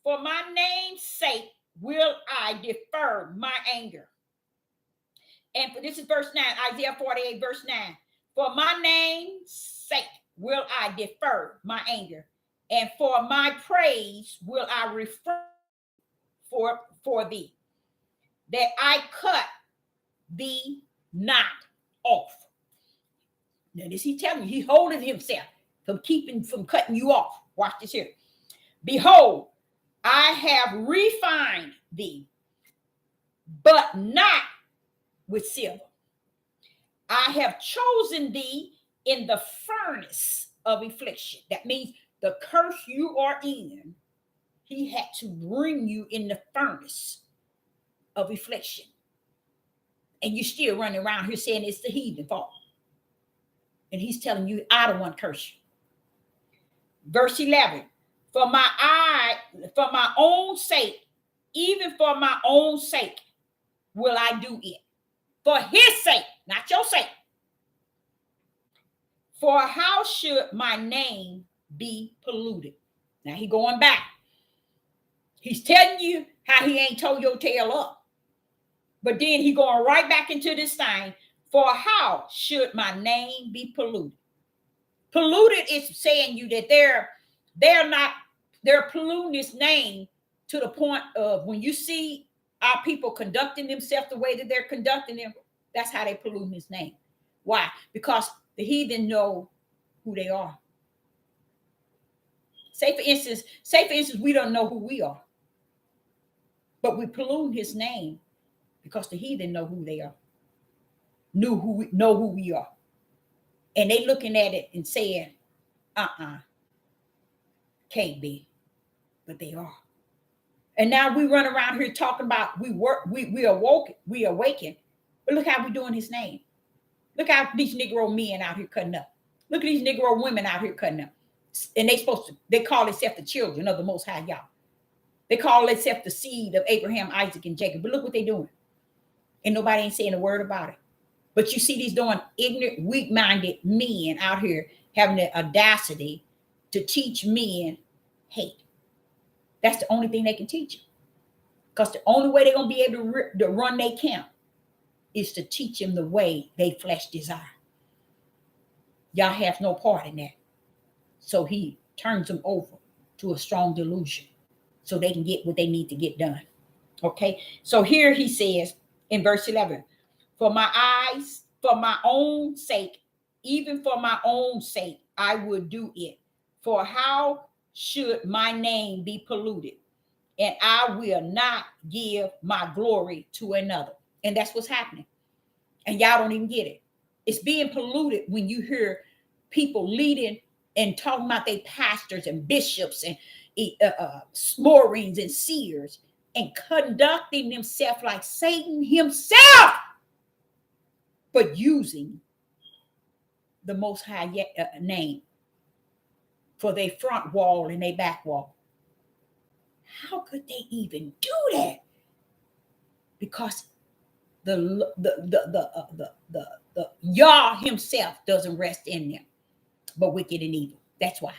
for my name's sake will I defer my anger. And this is verse 9, Isaiah 48, verse 9. For my name's sake will I defer my anger, and for my praise will I refrain for thee, that I cut thee not off. Now, this he telling you, he holding himself from cutting you off. Watch this here. Behold, I have refined thee, but not with silver. I have chosen thee in the furnace of affliction. That means the curse you are in, he had to bring you in the furnace of affliction. And you're still running around here saying it's the heathen fault. And he's telling you, I don't want to curse you. Verse 11, for my own sake, even for my own sake, will I do it. For his sake, not your sake. For how should my name be polluted? Now he going back. He's telling you how he ain't told your tail up. But then he going right back into this thing. For how should my name be polluted? Polluted is saying you that they're polluting his name to the point of when you see our people conducting themselves the way that they're conducting them, that's how they pollute his name. Why? Because the heathen know who they are. Say for instance, we don't know who we are. But we pollute his name because the heathen know who they are. Know who we are. And they looking at it and saying, can't be. But they are. And now we run around here talking about we awaken. But look how we doing his name. Look how these Negro men out here cutting up. Look at these Negro women out here cutting up. And they call themselves the children of the Most High Yah. They call themselves the seed of Abraham, Isaac, and Jacob. But look what they're doing. And nobody ain't saying a word about it. But you see these doing ignorant, weak-minded men out here having the audacity to teach men hate. That's the only thing they can teach them. Because the only way they're going to be able to run their camp is to teach them the way they flesh desire. Y'all have no part in that. So he turns them over to a strong delusion so they can get what they need to get done. Okay, so here he says in verse 11, for my own sake, even for my own sake, I would do it. For how should my name be polluted? And I will not give my glory to another. And that's what's happening. And y'all don't even get it. It's being polluted when you hear people leading and talking about their pastors and bishops and Smoreens and seers and conducting themselves like Satan himself, but using the Most High name for their front wall and their back wall. How could they even do that? Because the Yah himself doesn't rest in them, but wicked and evil. That's why.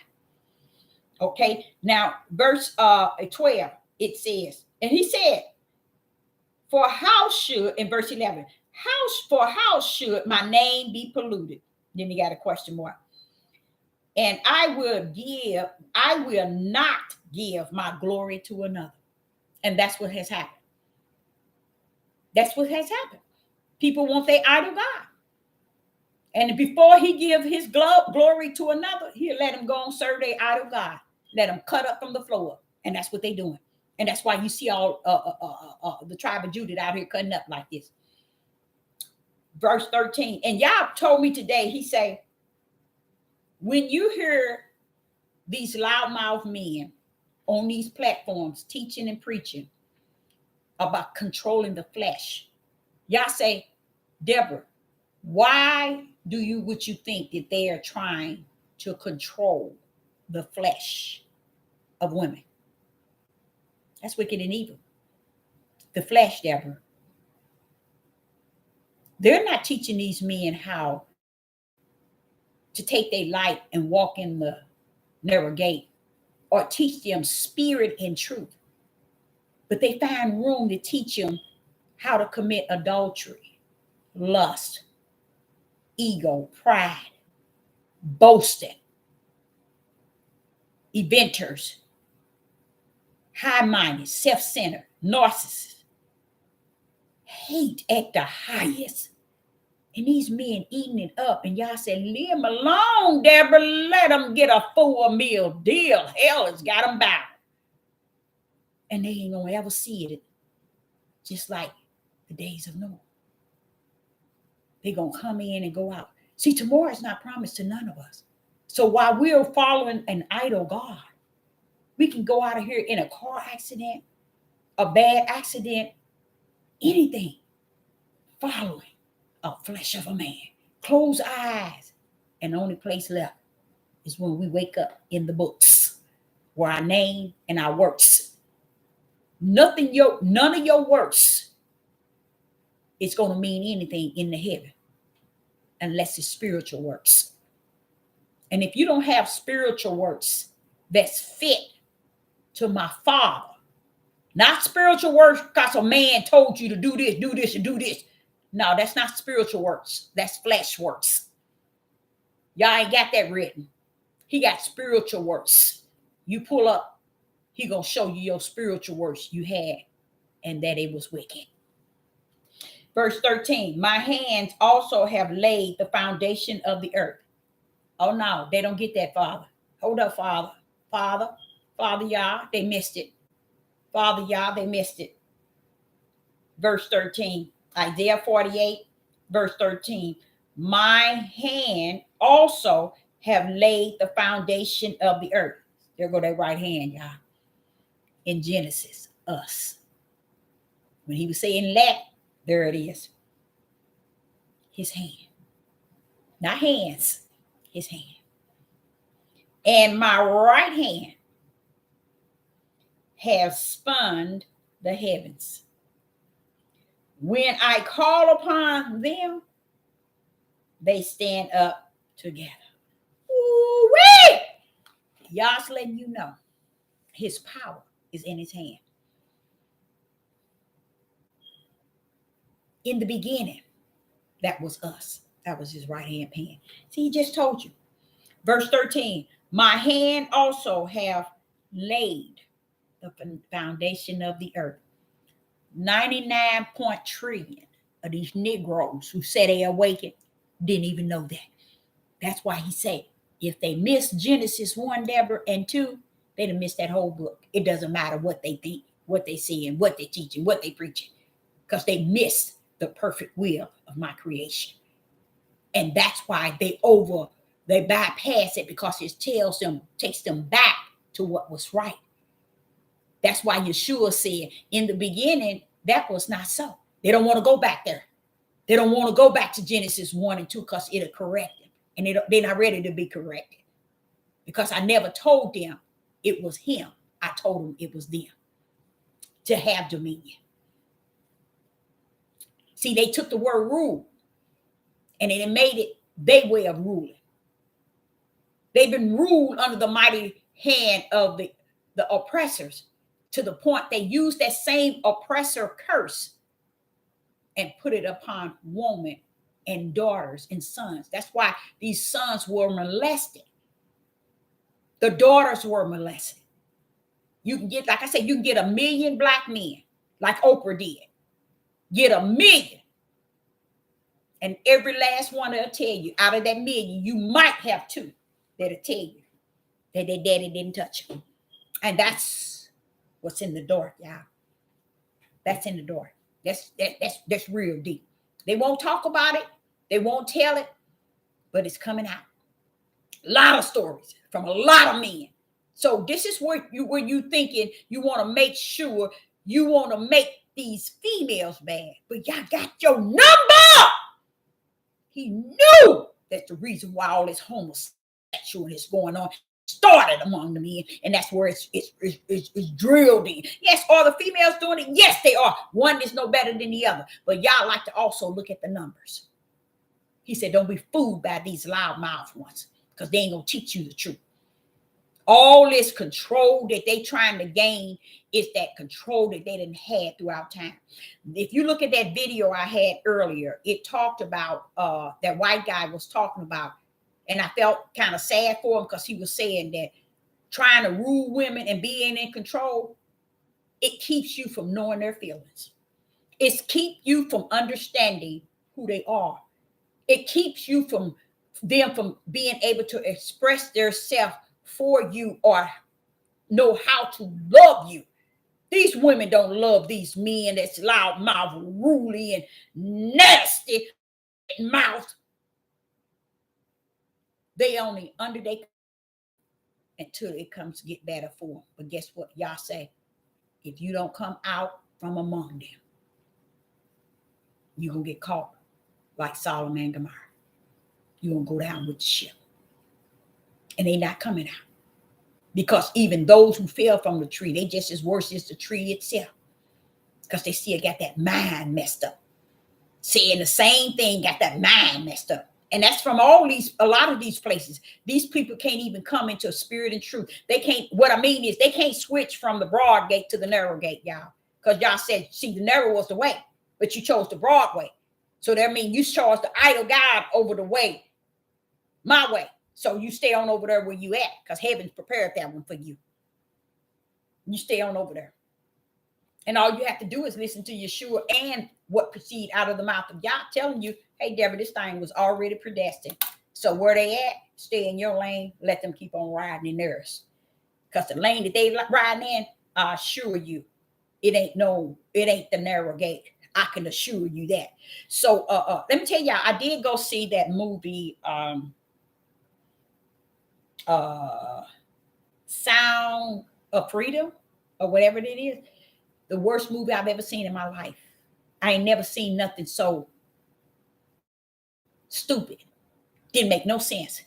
Okay, now verse 12, it says, and he said, for how should, in verse 11, how should my name be polluted? Then he got a question mark. And I will not give my glory to another. And that's what has happened. That's what has happened. People want their idol God. And before he give his glory to another, he'll let them go and serve their idol God. Let them cut up from the floor. And that's what they're doing. And that's why you see all the tribe of Judah out here cutting up like this. Verse 13. And Yah told me today, he say, when you hear these loudmouth men on these platforms teaching and preaching about controlling the flesh, Yah say, Deborah, why do you think that they are trying to control the flesh of women? That's wicked and evil. The flesh, Deborah. They're not teaching these men how to take their light and walk in the narrow gate or teach them spirit and truth. But they find room to teach them how to commit adultery, lust, ego, pride, boasting, inventors, high-minded, self-centered, narcissists, hate at the highest. And these men eating it up. And y'all said, leave them alone, Deborah. Let them get a full meal deal. Hell has got them bound. And they ain't going to ever see it just like the days of Noah. They're going to come in and go out. See, tomorrow is not promised to none of us. So while we're following an idol God, we can go out of here in a car accident, a bad accident, anything, following a flesh of a man. Close eyes. And the only place left is when we wake up in the books where our name and our works. None of your works is going to mean anything in the heaven unless it's spiritual works. And if you don't have spiritual works that's fit to my Father, not spiritual works because a man told you to do this, and do this. No, that's not spiritual works. That's flesh works. Y'all ain't got that written. He got spiritual works. You pull up, he gonna show you your spiritual works you had and that it was wicked. Verse 13, my hands also have laid the foundation of the earth. Oh no, they don't get that, Father. Hold up, Father. Father Yah, they missed it. Father Yah, they missed it. Verse 13, Isaiah 48, verse 13. My hand also have laid the foundation of the earth. There go that right hand, y'all. In Genesis, us. When he was saying let, there it is. His hand. Not hands, his hand. And my right hand has spun the heavens. When I call upon them, they stand up together. Ooh-wee! Yah's letting you know his power is in his hand. In the beginning, that was us. That was his right hand pan. See, he just told you. Verse 13, my hand also have laid the foundation of the earth. 99 trillion of these Negroes who say they awakened didn't even know that. That's why he said, if they miss Genesis 1, Deborah, and 2, they'd have missed that whole book. It doesn't matter what they think, what they see, and what they teaching, what they preaching, because they missed the perfect will of my creation. And that's why they bypass it, because it takes them back to what was right. That's why Yeshua said in the beginning, that was not so. They don't want to go back there. They don't want to go back to Genesis 1 and 2 because it'll correct them. And they're not ready to be corrected. Because I never told them it was him. I told them it was them to have dominion. See, they took the word rule and it made it their way of ruling. They've been ruled under the mighty hand of the oppressors, to the point they used that same oppressor curse and put it upon women and daughters and sons. That's why these sons were molested. The daughters were molested. You can get, like I said, you can get 1 million black men, like Oprah did. Get 1 million. And every last one will tell you, out of that million, you might have 2 that'll tell you that their daddy didn't touch them. And that's what's in the dark, y'all. That's in the dark. That's real deep. They won't talk about it. They won't tell it, but it's coming out. A lot of stories from a lot of men. So this is where you thinking you want to make sure you want to make these females bad, but y'all got your number. He knew that's the reason why all this homosexualness going on started among the men, and that's where it's drilled in. Yes, are the females doing it? Yes, they are. One is no better than the other, but y'all like to also look at the numbers. He said, don't be fooled by these loudmouth ones, because they ain't gonna teach you the truth. All this control that they trying to gain is that control that they didn't have throughout time. If you look at that video I had earlier, it talked about that white guy was talking about, and I felt kind of sad for him, because he was saying that trying to rule women and being in control, it keeps you from knowing their feelings. It keeps you from understanding who they are. It keeps you from them from being able to express their self for you or know how to love you. These women don't love these men that's loud mouth, ruly and nasty mouth. They only under they until it comes to get better for them. But guess what? Y'all say, if you don't come out from among them, you're going to get caught like Solomon and Gomorrah. You're going to go down with the ship. And they're not coming out. Because even those who fell from the tree, they just as worse as the tree itself. Because they still got that mind messed up. Saying the same thing, got that mind messed up. And that's from a lot of these places. These people can't even come into a spirit and truth. They can't, what I mean is they can't switch from the broad gate to the narrow gate, y'all. Because y'all said, see, the narrow was the way, but you chose the broad way. So that means you chose the idol God over the way, my way. So you stay on over there where you at, because heaven's prepared that one for you. You stay on over there. And all you have to do is listen to Yeshua and what proceed out of the mouth of Yah telling you, hey, Deborah, this thing was already predestined. So where they at, stay in your lane. Let them keep on riding in theirs. Because the lane that they riding in, I assure you, it ain't the narrow gate. I can assure you that. So let me tell y'all, I did go see that movie, Sound of Freedom, or whatever it is. The worst movie I've ever seen in my life. I ain't never seen nothing so stupid. Didn't make no sense.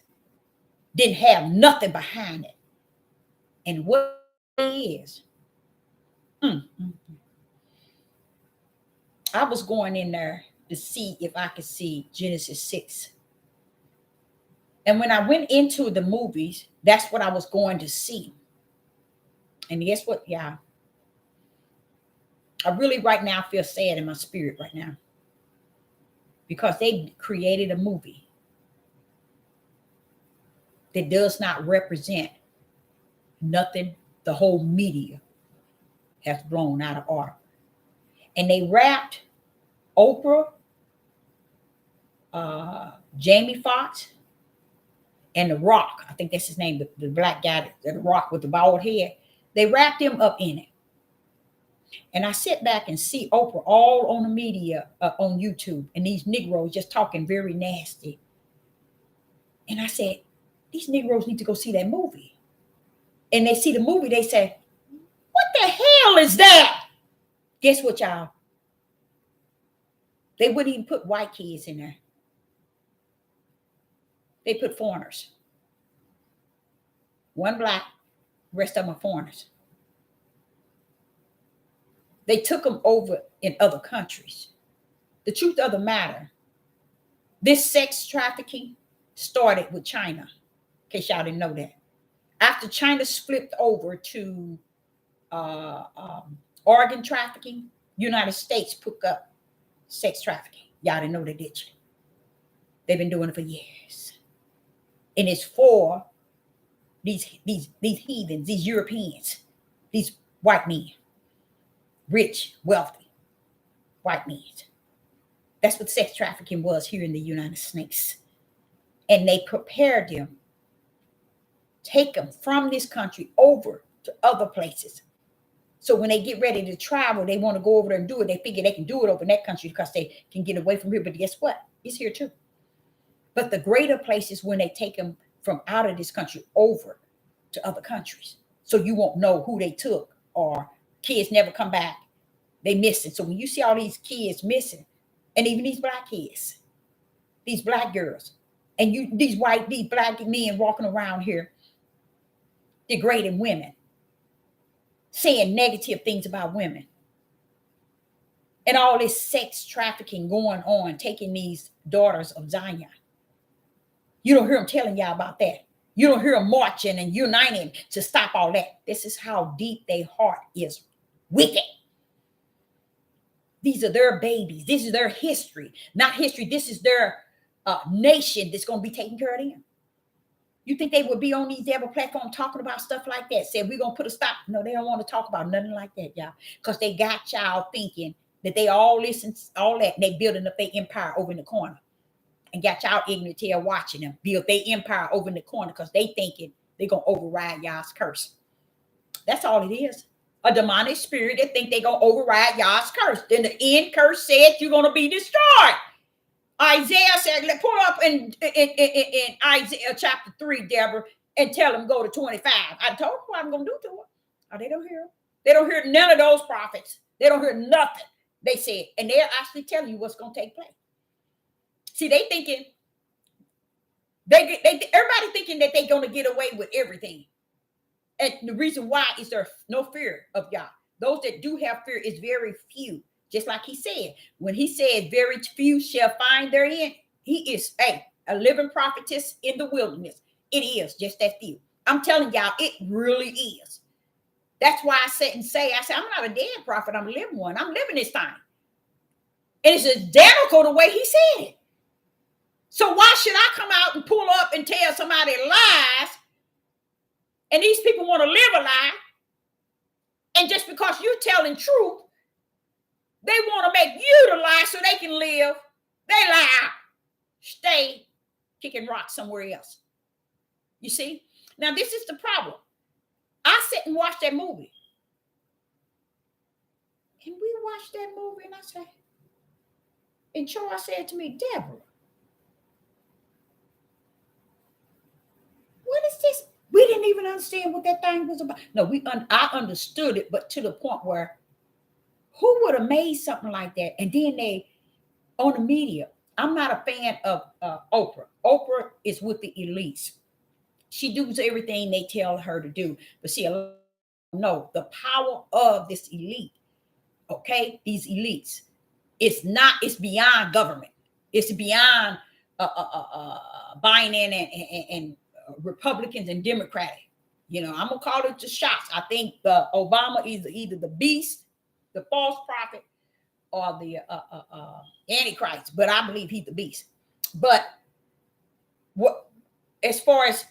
Didn't have nothing behind it. And what it is, I was going in there to see if I could see Genesis 6. And when I went into the movies, that's what I was going to see. And guess what, y'all? I really right now feel sad in my spirit right now. Because they created a movie that does not represent nothing the whole media has blown out of order. And they wrapped Oprah, Jamie Foxx, and The Rock. I think that's his name, the black guy, The Rock with the bald head. They wrapped him up in it. And I sit back and see Oprah all on the media, on YouTube, and these Negroes just talking very nasty. And I said, these Negroes need to go see that movie. And they see the movie, they say, what the hell is that? Guess what, y'all? They wouldn't even put white kids in there. They put foreigners. One black, rest of them are foreigners. They took them over in other countries. The truth of the matter, this sex trafficking started with China, in case y'all didn't know that. After China flipped over to organ trafficking, United States took up sex trafficking. Y'all didn't know that, did you? They've been doing it for years. And it's for these heathens, these Europeans, these white men, rich, wealthy white men. That's what sex trafficking was here in the United States. And they prepared them, take them from this country over to other places. So when they get ready to travel, they want to go over there and do it. They figure they can do it over in that country because they can get away from here. But guess what? It's here too. But the greater place is when they take them from out of this country over to other countries. So you won't know who they took, or kids never come back. They missing. So when you see all these kids missing, and even these black kids, these black girls, and these black men walking around here degrading women, saying negative things about women, and all this sex trafficking going on, taking these daughters of Zion. You don't hear them telling y'all about that. You don't hear them marching and uniting to stop all that. This is how deep their heart is wicked. These are their babies. This is their history. Not history. This is their nation that's going to be taking care of them. You think they would be on these devil platforms talking about stuff like that? Said we're going to put a stop. No, they don't want to talk about nothing like that, y'all. Because they got y'all thinking that they all listen, all that, and they building up their empire over in the corner. And got y'all ignorant here watching them build their empire over in the corner because they thinking they're going to override y'all's curse. That's all it is. A demonic spirit that think they're going to override y'all's curse. Then the end curse said you're going to be destroyed. Isaiah said, let's pull up in Isaiah chapter 3, Deborah, and tell them go to 25. I told them what I'm going to do to them. Oh, they don't hear them. They don't hear none of those prophets. They don't hear nothing. They said, and they're actually telling you what's going to take place. See, they thinking, everybody thinking that they're going to get away with everything. And the reason why is there's no fear of God. Those that do have fear is very few. Just like he said, when he said very few shall find therein, he is a living prophetess in the wilderness. It is just that few. I'm telling y'all, it really is. That's why I sit and say, I'm not a dead prophet. I'm a living one. I'm living this time. And it's identical the way he said it. So why should I come out and pull up and tell somebody lies? And these people want to live a lie. And just because you're telling truth, they want to make you the lie so they can live. They lie. Stay kicking rocks somewhere else. You see? Now, this is the problem. I sit and watch that movie. And we watch that movie and I say, And Charles said to me, Deborah, what is this? We didn't even understand what that thing was about. No, I understood it, but to the point where who would have made something like that? And then they on the media. I'm not a fan of Oprah. Oprah is with the elites. She does everything they tell her to do. But see, no, the power of this elite, okay, these elites, it's beyond government. It's beyond Biden and Republicans and Democratic. I'm gonna call it the shots. I think Obama is either the beast, the false prophet, or the Antichrist. But I believe he's the beast. But what, as far as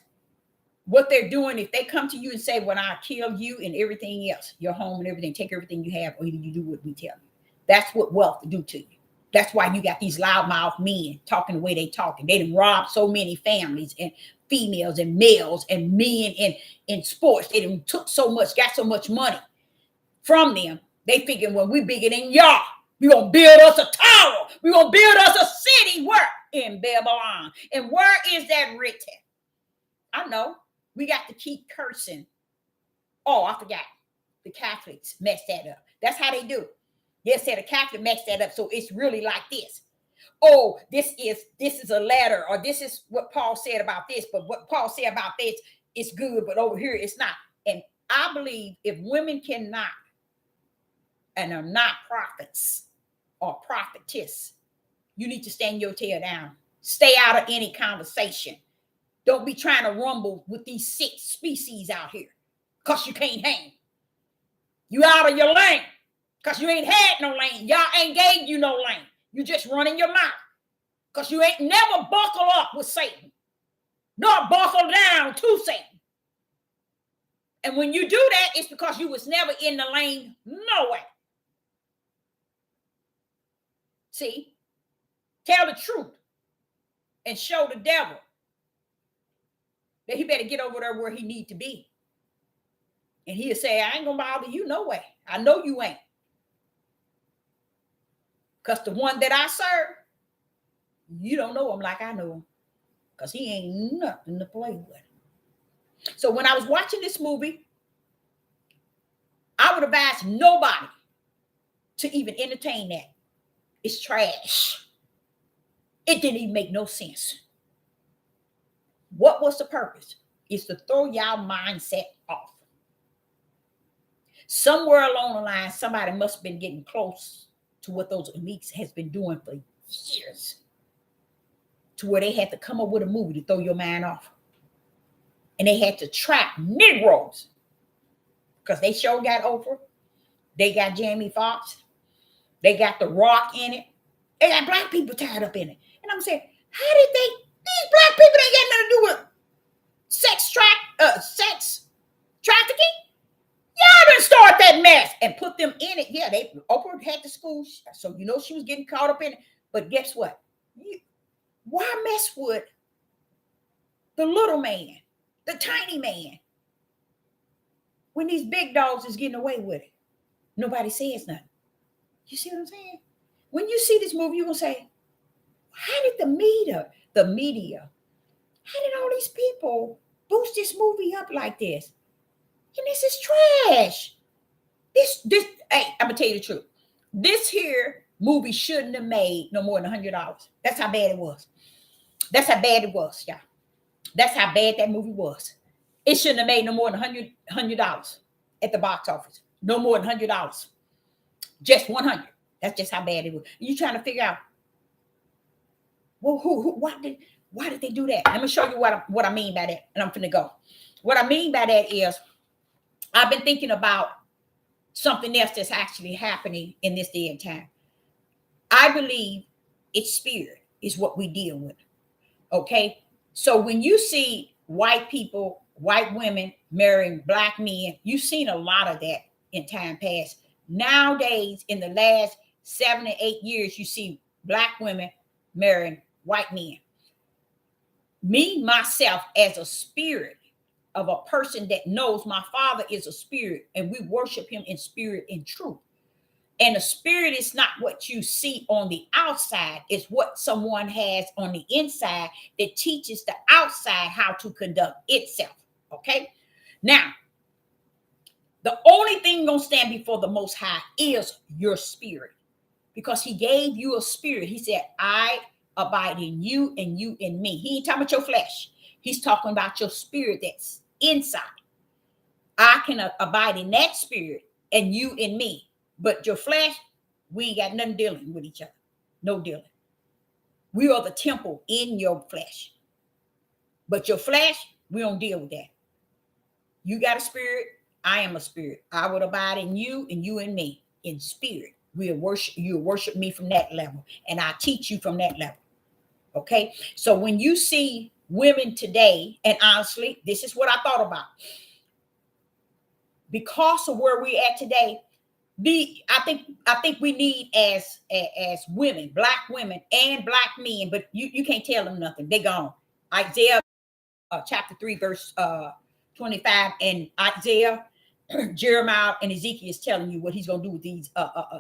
what they're doing, if they come to you and say, "When I kill you and everything else, your home and everything, take everything you have, or you do what we tell you," that's what wealth do to you. That's why you got these loudmouth men talking the way they talking. They done robbed so many families and females and males and men in sports. They done took so much, got so much money from them. They thinking, well, we bigger than y'all. We gonna build us a tower. We gonna build us a city. Where? In Babylon. And where is that written? I know. We got to keep cursing. Oh, I forgot. The Catholics messed that up. That's how they do. They said the Catholic messed that up. So it's really like this. Oh, this is a letter, or this is what Paul said about this, but what Paul said about this is good, but over here it's not. And I believe if women cannot and are not prophets or prophetess, you need to stand your tail down. Stay out of any conversation. Don't be trying to rumble with these 6 species out here because you can't hang. You out of your lane because you ain't had no lane. Y'all ain't gave you no lane. You just running your mouth because you ain't never buckle up with Satan, nor buckle down to Satan. And when you do that, it's because you was never in the lane. No way. See, tell the truth and show the devil that he better get over there where he need to be. And he'll say, I ain't gonna bother you no way. I know you ain't. Because the one that I serve, you don't know him like I know him. Because he ain't nothing to play with. So when I was watching this movie, I would advise nobody to even entertain that. It's trash. It didn't even make no sense. What was the purpose? It's to throw y'all mindset off. Somewhere along the line, somebody must have been getting close to what those elites has been doing for years, to where they had to come up with a movie to throw your mind off. And they had to trap Negroes because they sure got Oprah. They got Jamie Foxx. They got The Rock in it. They got black people tied up in it. And I'm saying, how did these black people ain't got nothing to do with sex trafficking? Y'all done start that mess and put them in it. Yeah, Oprah had the school, so she was getting caught up in it. But guess what? Why mess with the little man, the tiny man, when these big dogs is getting away with it? Nobody says nothing. You see what I'm saying? When you see this movie, you're gonna say, how did the media, how did all these people boost this movie up like this? And this is trash. This, hey, I'm gonna tell you the truth. This here movie shouldn't have made no more than $100. That's how bad it was. That's how bad it was, y'all. That's how bad that movie was. It shouldn't have made no more than $100 at the box office. No more than $100. Just 100. That's just how bad it was. You trying to figure out, well, why did they do that? Let me show you what I mean by that, and I'm finna go. What I mean by that is, I've been thinking about something else that's actually happening in this day and time. I believe it's spirit is what we deal with. Okay. So when you see white people, white women marrying black men, you've seen a lot of that in time past. Nowadays, in the last 7 to 8 years, you see black women marrying white men. Me, myself, as a spirit of a person that knows my father is a spirit and we worship him in spirit and truth. And the spirit is not what you see on the outside, it's what someone has on the inside that teaches the outside how to conduct itself. Okay. Now, the only thing gonna stand before the Most High is your spirit, because He gave you a spirit. He said, I abide in you and you in me. He ain't talking about your flesh. He's talking about your spirit that's inside. I can abide in that spirit and you in me. But your flesh, we ain't got nothing dealing with each other. No dealing. We are the temple in your flesh. But your flesh, we don't deal with that. You got a spirit, I am a spirit. I would abide in you and you in me in spirit. You'll worship me from that level, and I teach you from that level. Okay. So when you see women today, and honestly, this is what I thought about. Because of where we're at today, I think we need as women, black women and black men, but you can't tell them nothing. They gone. Isaiah chapter 3, verse 25, and Isaiah, Jeremiah, and Ezekiel is telling you what He's going to do with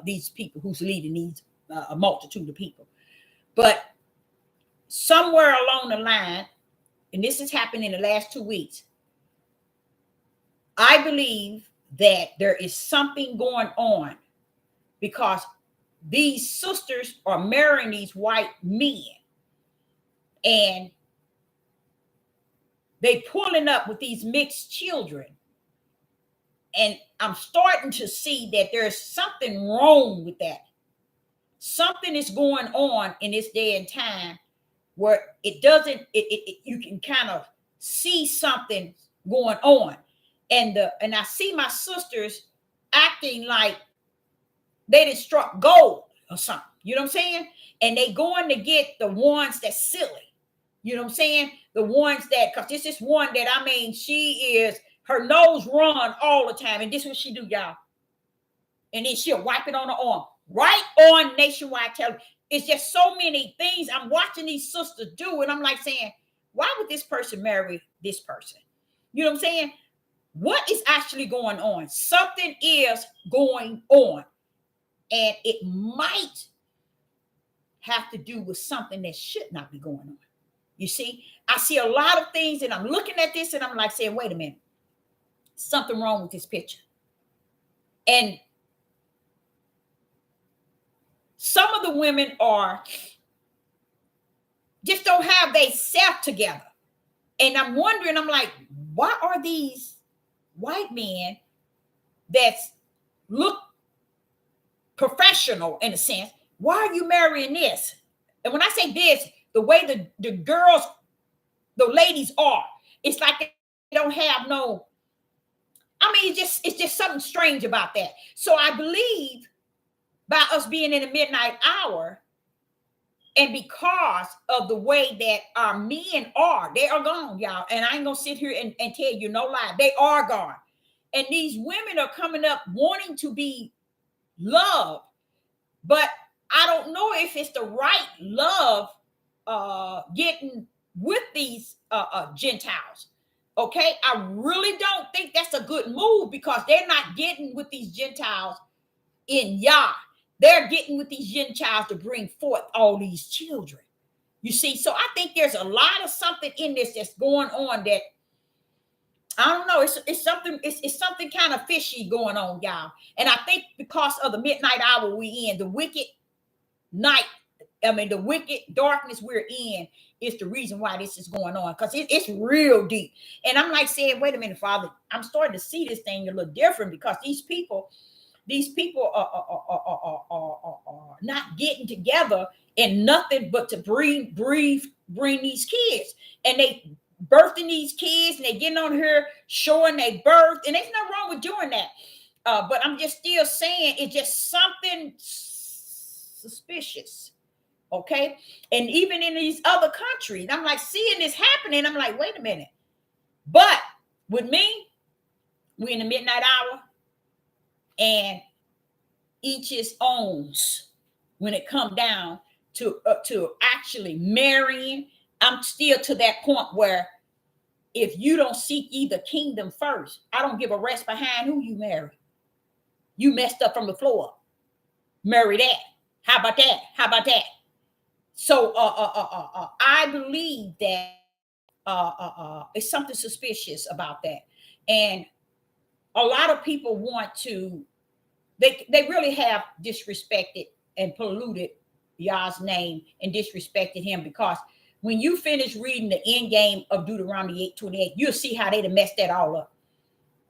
these people who's leading these a multitude of people. But somewhere along the line, and this has happened in the last 2 weeks, I believe that there is something going on, because these sisters are marrying these white men, and they pulling up with these mixed children. And I'm starting to see that there's something wrong with that. Something is going on in this day and time where it doesn't, you can kind of see something going on. And I see my sisters acting like they done struck gold or something. You know what I'm saying? And they going to get the ones that's silly. You know what I'm saying? The ones that, because this is one that, I mean, she is, her nose run all the time. And this is what she do, y'all. And then she'll wipe it on her arm. Right on nationwide television. It's just so many things I'm watching these sisters do. And I'm like saying, why would this person marry this person? You know what I'm saying? What is actually going on? Something is going on. And it might have to do with something that should not be going on. You see, I see a lot of things, and I'm looking at this and I'm like saying, wait a minute, something wrong with this picture. And some of the women are just don't have their self together. And I'm wondering, I'm like, why are these white men that look professional in a sense, why are you marrying this? And when I say this, the way the girls, the ladies are, it's like they don't have no, I mean, it's just something strange about that. So I believe by us being in the midnight hour, and because of the way that our men are, they are gone, y'all. And I ain't gonna sit here and tell you no lie. They are gone. And these women are coming up wanting to be loved, but I don't know if it's the right love getting with these Gentiles. Okay, I really don't think that's a good move, because they're not getting with these Gentiles in Yah. They're getting with these Gentiles to bring forth all these children. You see, so I think there's a lot of something in this that's going on that I don't know. It's something kind of fishy going on, y'all. And I think because of the midnight hour we in, the wicked night, I mean, the wicked darkness we're in is the reason why this is going on, because it's real deep. And I'm like saying, wait a minute, Father, I'm starting to see this thing a little different, because these people are not getting together and nothing but to bring these kids, and they birthing these kids, and they getting on here showing they birth, and there's nothing wrong with doing that. But I'm just still saying it's just something suspicious. Okay. And even in these other countries, I'm like seeing this happening. I'm like, wait a minute. But with me, we're in the midnight hour, and each his owns when it come down to actually marrying. I'm still to that point where if you don't seek ye the kingdom first, I don't give a rest behind who you marry. You messed up from the floor up. marry that. How about that? How about that? So I believe that it's something suspicious about that. And a lot of people want to, they really have disrespected and polluted Yah's name and disrespected him, because when you finish reading the end game of Deuteronomy 8:28, you'll see how they'd have messed that all up.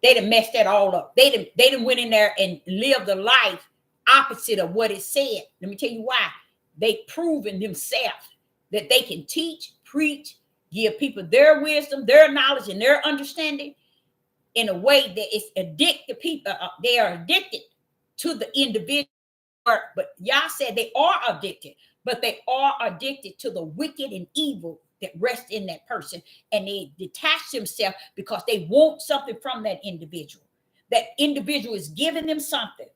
They'd have messed that all up. They'd have went in there and lived a life opposite of what it said. Let me tell you why. They proven themselves that they can teach, preach, give people their wisdom, their knowledge, and their understanding in a way that it's addicted. People, they are addicted to the individual. But Yah said they are addicted, but they are addicted to the wicked and evil that rests in that person. And they detach themselves because they want something from that individual. That individual is giving them something,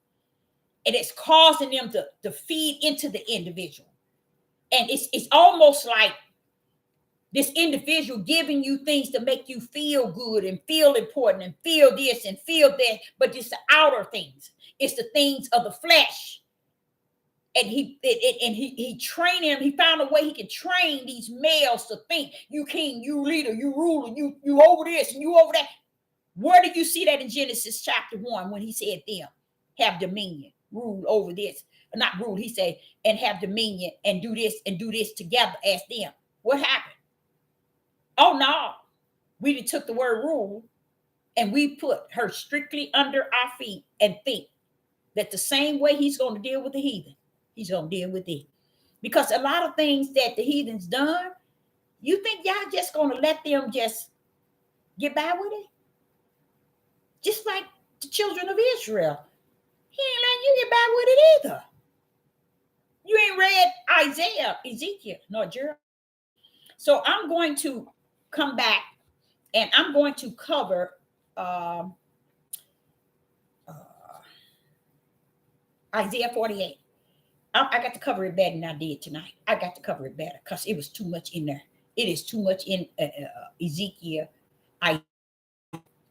and it's causing them to feed into the individual. And it's almost like this individual giving you things to make you feel good and feel important and feel this and feel that, but it's the outer things. It's the things of the flesh. And he trained him. He found a way he could train these males to think you king, you leader, you ruler, you over this and you over that. Where do you see that in Genesis chapter 1 when he said them have dominion, rule over this, not rule? He said, and have dominion and do this together as them. What happened? Oh no, we took the word rule and we put her strictly under our feet and think that the same way he's going to deal with the heathen, he's going to deal with it. Because a lot of things that the heathens done, you think y'all just going to let them just get by with it? Just like the children of Israel. He ain't letting you get by with it either. You ain't read Isaiah, Ezekiel, nor Jeremiah. So I'm going to come back and I'm going to cover Isaiah 48. I got to cover it better than I did tonight. I got to cover it better because it was too much in there. It is too much in Ezekiel,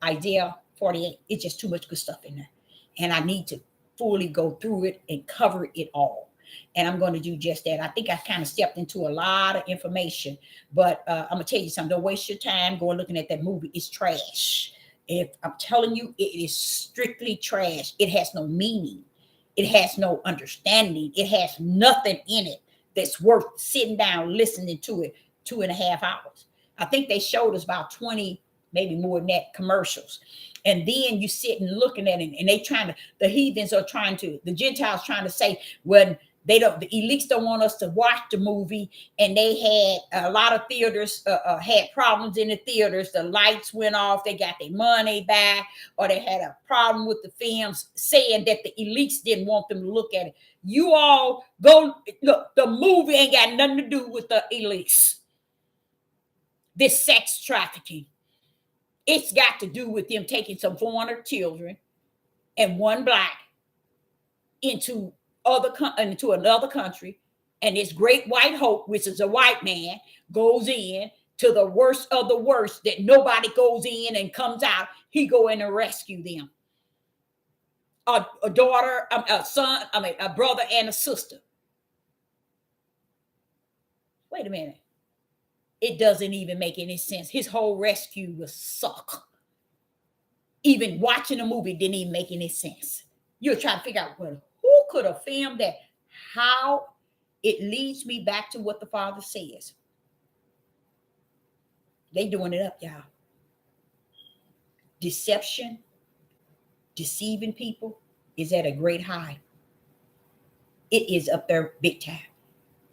Isaiah 48. It's just too much good stuff in there. And I need to fully go through it and cover it all. And I'm going to do just that. I think I kind of stepped into a lot of information, but I'm going to tell you something. Don't waste your time going looking at that movie. It's trash. If I'm telling you, it is strictly trash. It has no meaning. It has no understanding. It has nothing in it that's worth sitting down listening to it 2.5 hours. I think they showed us about 20, maybe more than that, commercials. And then you sit and looking at it, and the heathens are trying to, the Gentiles trying to say, when the elites don't want us to watch the movie, and they had a lot of theaters had problems in the theaters. The lights went off, they got their money back, or they had a problem with the films, saying that the elites didn't want them to look at it. You all go look, the movie ain't got nothing to do with the elites. This sex trafficking, it's got to do with them taking some foreigner children and one black into another country, and this great white hope, which is a white man, goes in to the worst of the worst that nobody goes in and comes out. He go in and rescue them. A daughter, a son, a brother and a sister. Wait a minute. It doesn't even make any sense. His whole rescue was suck. Even watching the movie didn't even make any sense. You're trying to figure out, well, who could have filmed that? How? It leads me back to what the Father says. They doing it up, y'all. Deception, deceiving people is at a great high. It is up there big time.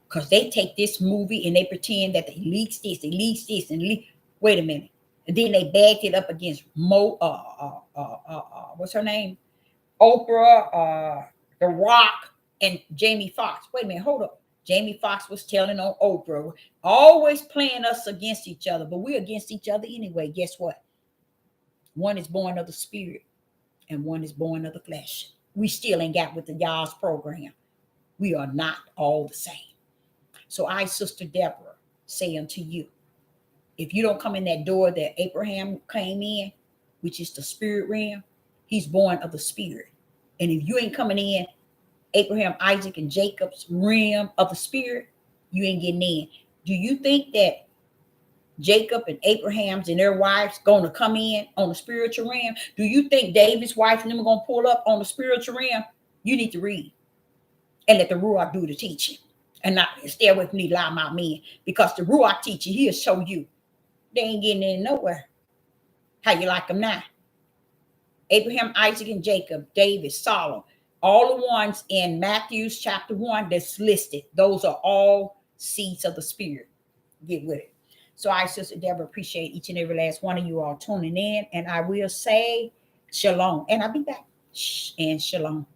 Because they take this movie and they pretend that the elites this, and wait a minute. And then they bagged it up against what's her name? Oprah, The Rock, and Jamie Foxx. Wait a minute, hold up. Jamie Foxx was telling on Oprah, always playing us against each other, but we're against each other anyway. Guess what? One is born of the spirit and one is born of the flesh. We still ain't got with the Yah's program. We are not all the same. So I, Sister Deborah, say unto you, if you don't come in that door that Abraham came in, which is the spirit realm, he's born of the spirit. And if you ain't coming in Abraham, Isaac, and Jacob's realm of the spirit, you ain't getting in. Do you think that Jacob and Abraham's and their wives going to come in on the spiritual realm? Do you think David's wife and them are going to pull up on the spiritual realm? You need to read and let the Ruach do the teaching, and not stay away from these loudmouth men, because the Ruach teacher, he'll show you they ain't getting in nowhere. How you like them now? Abraham, Isaac, and Jacob, David, Solomon, all the ones in Matthew's chapter 1 that's listed, those are all seeds of the spirit. Get with it. So I, Sister Deborah, appreciate each and every last one of you all tuning in. And I will say shalom. And I'll be back. And shalom.